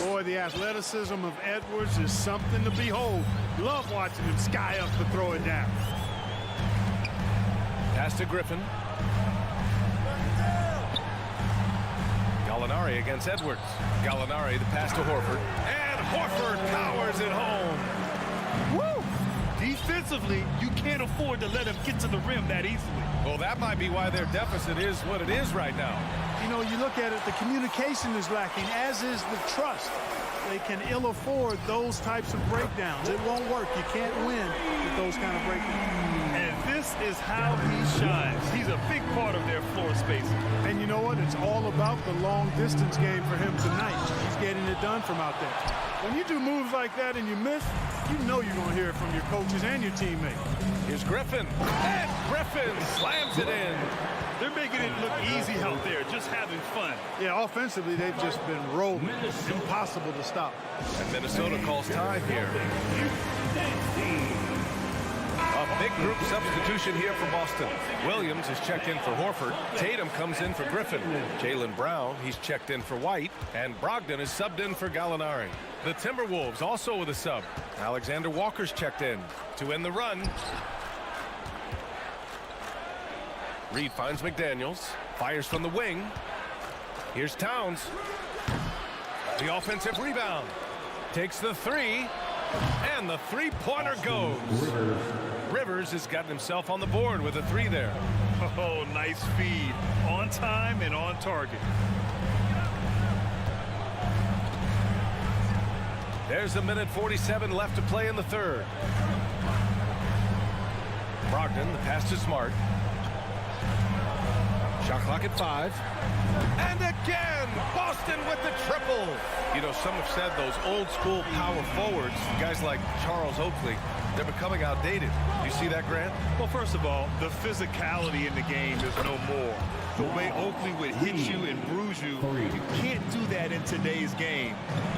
Boy, the athleticism of Edwards is something to behold. Love watching him sky up to throw it down. Pass to Griffin. Gallinari against Edwards. Gallinari, the pass to Horford. And Horford powers it home. Woo! Defensively, you can't afford to let him get to the rim that easily. Well, that might be why their deficit is what it is right now. You know, you look at it, the communication is lacking, as is the trust. They can ill afford those types of breakdowns. It won't work. You can't win with those kind of breakdowns. And this is how he shines. He's a big part of their floor spacing. And you know what? It's all about the long distance game for him tonight. He's getting it done from out there. When you do moves like that and you miss, you know you're going to hear it from your coaches and your teammates. Here's Griffin. And Griffin slams it in. They're making it look easy out there, just having fun. Yeah, offensively, they've just been rolling. Impossible to stop. And Minnesota calls time here. A big group substitution here for Boston. Williams is checked in for Horford. Tatum comes in for Griffin. Jaylen Brown, he's checked in for White. And Brogdon is subbed in for Gallinari. The Timberwolves also with a sub. Alexander Walker's checked in to end the run. Reed finds McDaniels. Fires from the wing. Here's Towns. The offensive rebound. Takes the three. And the three-pointer goes. Rivers has gotten himself on the board with a 3 there. Oh, nice feed. On time and on target. There's a minute 47 left to play in the third. Brogdon, the pass to Smart. Shot clock at 5. And again, Boston with the triple. You know, some have said those old school power forwards, guys like Charles Oakley, they're becoming outdated. Do you see that, Grant? Well, first of all, the physicality in the game is no more. The way Oakley would hit you and bruise you, you can't do that in today's game.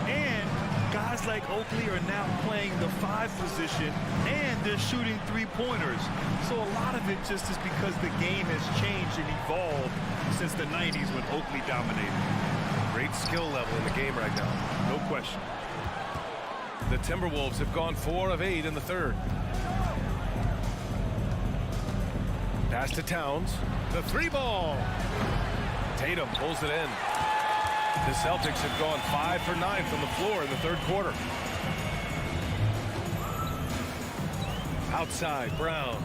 And guys like Oakley are now playing the 5 position, and they're shooting three-pointers. So a lot of it just is because the game has changed and evolved since the 90s when Oakley dominated. Great skill level in the game right now. No question. The Timberwolves have gone 4 of 8 in the third. Pass to Towns. The 3-ball. Tatum pulls it in. The Celtics have gone 5 for 9 from the floor in the third quarter. Outside, Brown.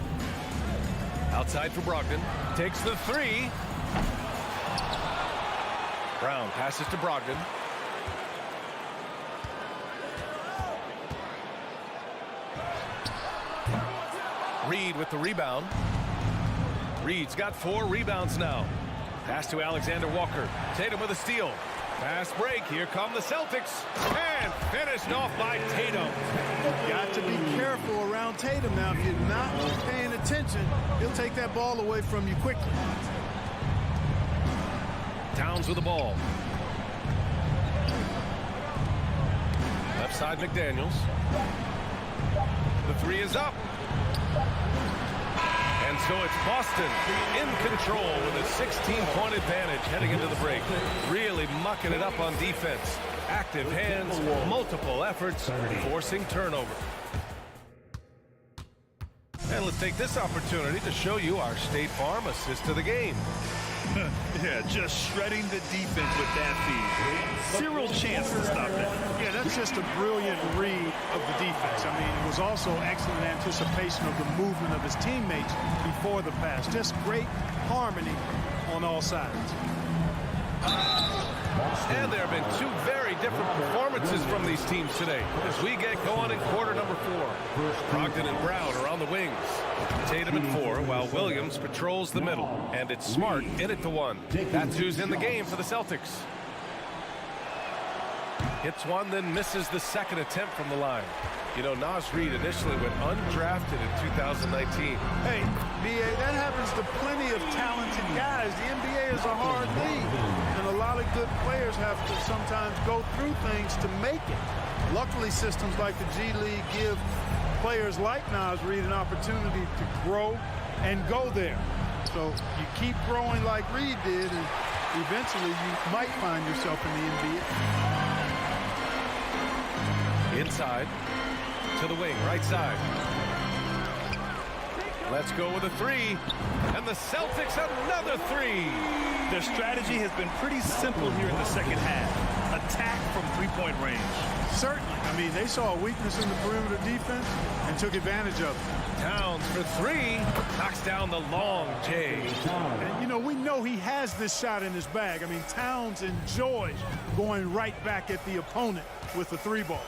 Outside for Brogdon. Takes the 3. Brown passes to Brogdon. Reed with the rebound. Reed's got 4 rebounds now. Pass to Alexander Walker. Tatum with a steal. Fast break. Here come the Celtics. And finished off by Tatum. Got to be careful around Tatum now. If you're not paying attention, he'll take that ball away from you quickly. Towns with the ball. Left side, McDaniels. The 3 is up. And so it's Boston in control with a 16-point advantage heading into the break. Really mucking it up on defense. Active hands, multiple efforts, forcing turnover. And let's take this opportunity to show you our State Farm assist to the game. Yeah, just shredding the defense with that feed. Zero chance to stop that. Yeah, that's just a brilliant read of the defense. I mean, it was also excellent anticipation of the movement of his teammates before the pass. Just great harmony on all sides. And there have been two very different performances from these teams today as we get going in quarter number 4. Brogdon and Brown are on the wings. Tatum at 4, while Williams patrols the middle. And it's Smart in at the 1. That's who's in the game for the Celtics. Hits one, then misses the second attempt from the line. You know, Naz Reid initially went undrafted in 2019. Hey, B.A., that happens to plenty of talented guys. The NBA is a hard league, and a lot of good players have to sometimes go through things to make it. Luckily, systems like the G League give players like Naz Reid an opportunity to grow and go there. So you keep growing like Reid did, and eventually you might find yourself in the NBA. Inside to the wing, right side. Let's go with a 3. And the Celtics another 3. Their strategy has been pretty simple here in the second half. Attack from three-point range. Certainly. I mean, they saw a weakness in the perimeter defense and took advantage of it. Towns for 3. Knocks down the long J. And, you know, we know he has this shot in his bag. I mean, Towns enjoys going right back at the opponent with the 3-ball.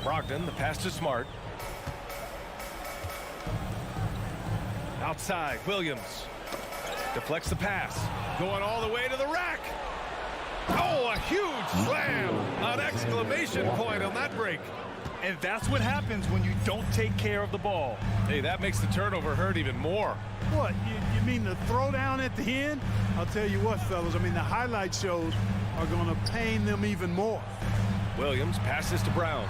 Brogdon, the pass to Smart. Outside, Williams. Deflects the pass. Going all the way to the rack. Oh, a huge slam. An exclamation point on that break. And that's what happens when you don't take care of the ball. Hey, that makes the turnover hurt even more. What, you mean the throwdown at the end? I'll tell you what, fellas, I mean, the highlight shows are going to pain them even more. Williams passes to Brown.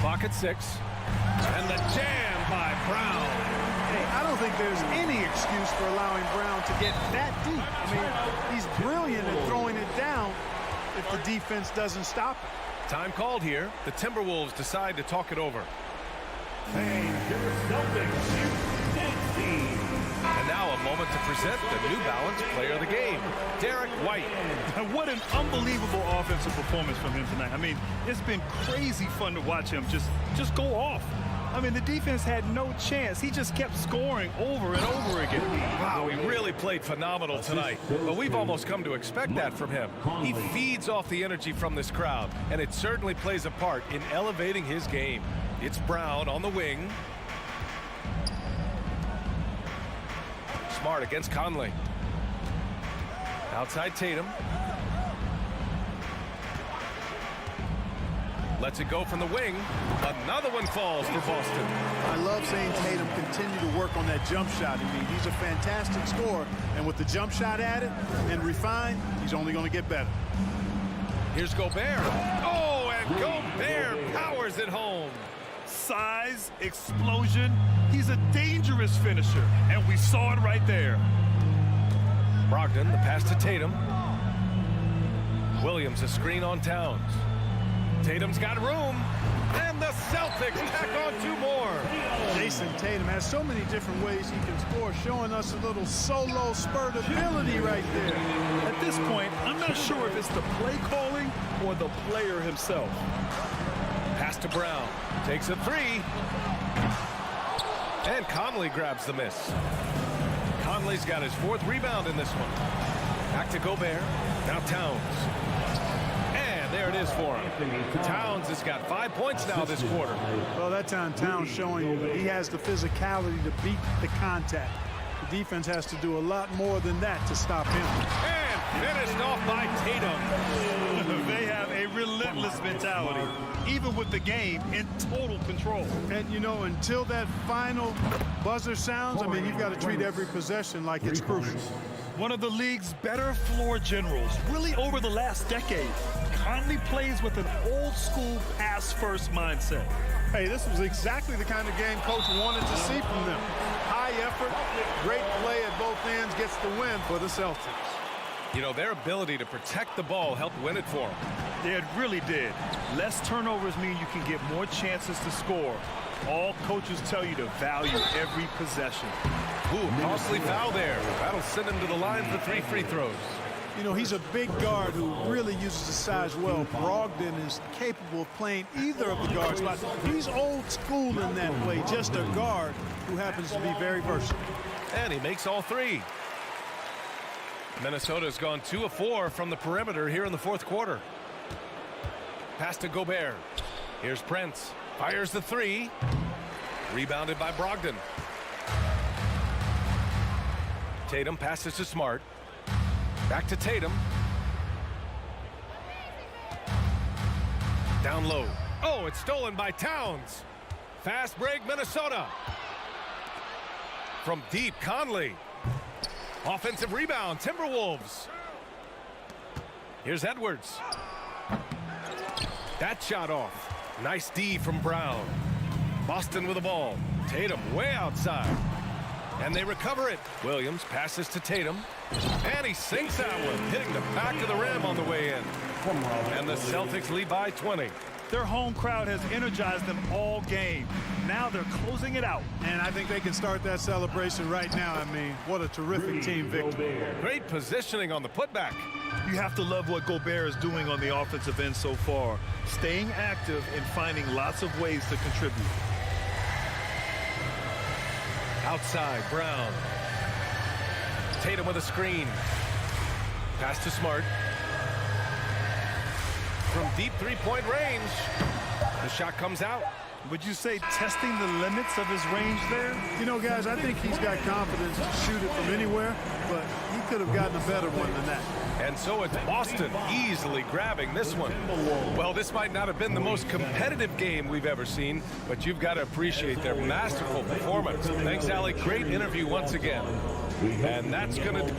Clock at 6. And the jam by Brown. Hey, I don't think there's any excuse for allowing Brown to get that deep. I mean, he's brilliant at throwing it down if the defense doesn't stop it. Time called here. The Timberwolves decide to talk it over. And your Celtics, And now a moment to present the New Balance Player of the Game, Derek White. What an unbelievable offensive performance from him tonight. I mean, it's been crazy fun to watch him just go off. I mean, the defense had no chance. He just kept scoring over and over again. Wow, he really played phenomenal tonight. But we've almost come to expect that from him. He feeds off the energy from this crowd, and it certainly plays a part in elevating his game. It's Brown on the wing. Smart against Conley. Outside Tatum. Lets it go from the wing. Another one falls for Boston. I love seeing Tatum continue to work on that jump shot. I mean, he's a fantastic scorer. And with the jump shot added and refined, he's only going to get better. Here's Gobert. Oh, and Gobert powers it home. Size, explosion. He's a dangerous finisher. And we saw it right there. Brogdon, the pass to Tatum. Williams, a screen on Towns. Tatum's got room, and the Celtics tack on 2 more. Jason Tatum has so many different ways he can score, showing us a little solo spurt ability right there. At this point, I'm not sure if it's the play calling or the player himself. Pass to Brown, takes a 3. And Conley grabs the miss. Conley's got his 4th rebound in this one. Back to Gobert, now Towns. There it is for him. Towns has got 5 points now this quarter. Well, that time Towns showing you that he has the physicality to beat the contact. The defense has to do a lot more than that to stop him. And finished off by Tatum. They have a relentless mentality, even with the game in total control. And, you know, until that final buzzer sounds, I mean, you've got to treat every possession like it's crucial. One of the league's better floor generals, really over the last decade. Conley plays with an old-school pass-first mindset. Hey, this was exactly the kind of game Coach wanted to see from them. High effort, great play at both ends, gets the win for the Celtics. You know, their ability to protect the ball helped win it for them. It really did. Less turnovers mean you can get more chances to score. All coaches tell you to value every possession. Ooh, costly foul there. That'll send him to the line for 3 free throws. You know, he's a big guard who really uses his size well. Brogdon is capable of playing either of the guard spots. He's old school in that way, just a guard who happens to be very versatile. And he makes all 3. Minnesota's gone 2 of 4 from the perimeter here in the fourth quarter. Pass to Gobert. Here's Prince. Fires the 3. Rebounded by Brogdon. Tatum passes to Smart. Back to Tatum. Down low. Oh, it's stolen by Towns. Fast break, Minnesota. From deep, Conley. Offensive rebound, Timberwolves. Here's Edwards. That shot off. Nice D from Brown. Boston with the ball. Tatum way outside. And they recover it. Williams passes to Tatum. And he sinks that one, hitting the back of the rim on the way in. And the Celtics lead by 20. Their home crowd has energized them all game. Now they're closing it out. And I think they can start that celebration right now. I mean, what a terrific team victory. Great positioning on the putback. You have to love what Gobert is doing on the offensive end so far. Staying active and finding lots of ways to contribute. Outside, Brown. Tatum with a screen. Pass to Smart. From deep three-point range. The shot comes out. Would you say testing the limits of his range there? You know, guys, I think he's got confidence to shoot it from anywhere, but he could have gotten a better one than that. And so it's Boston easily grabbing this one. Well, this might not have been the most competitive game we've ever seen, but you've got to appreciate their masterful performance. Thanks, Allie. Great interview once again. And that's going to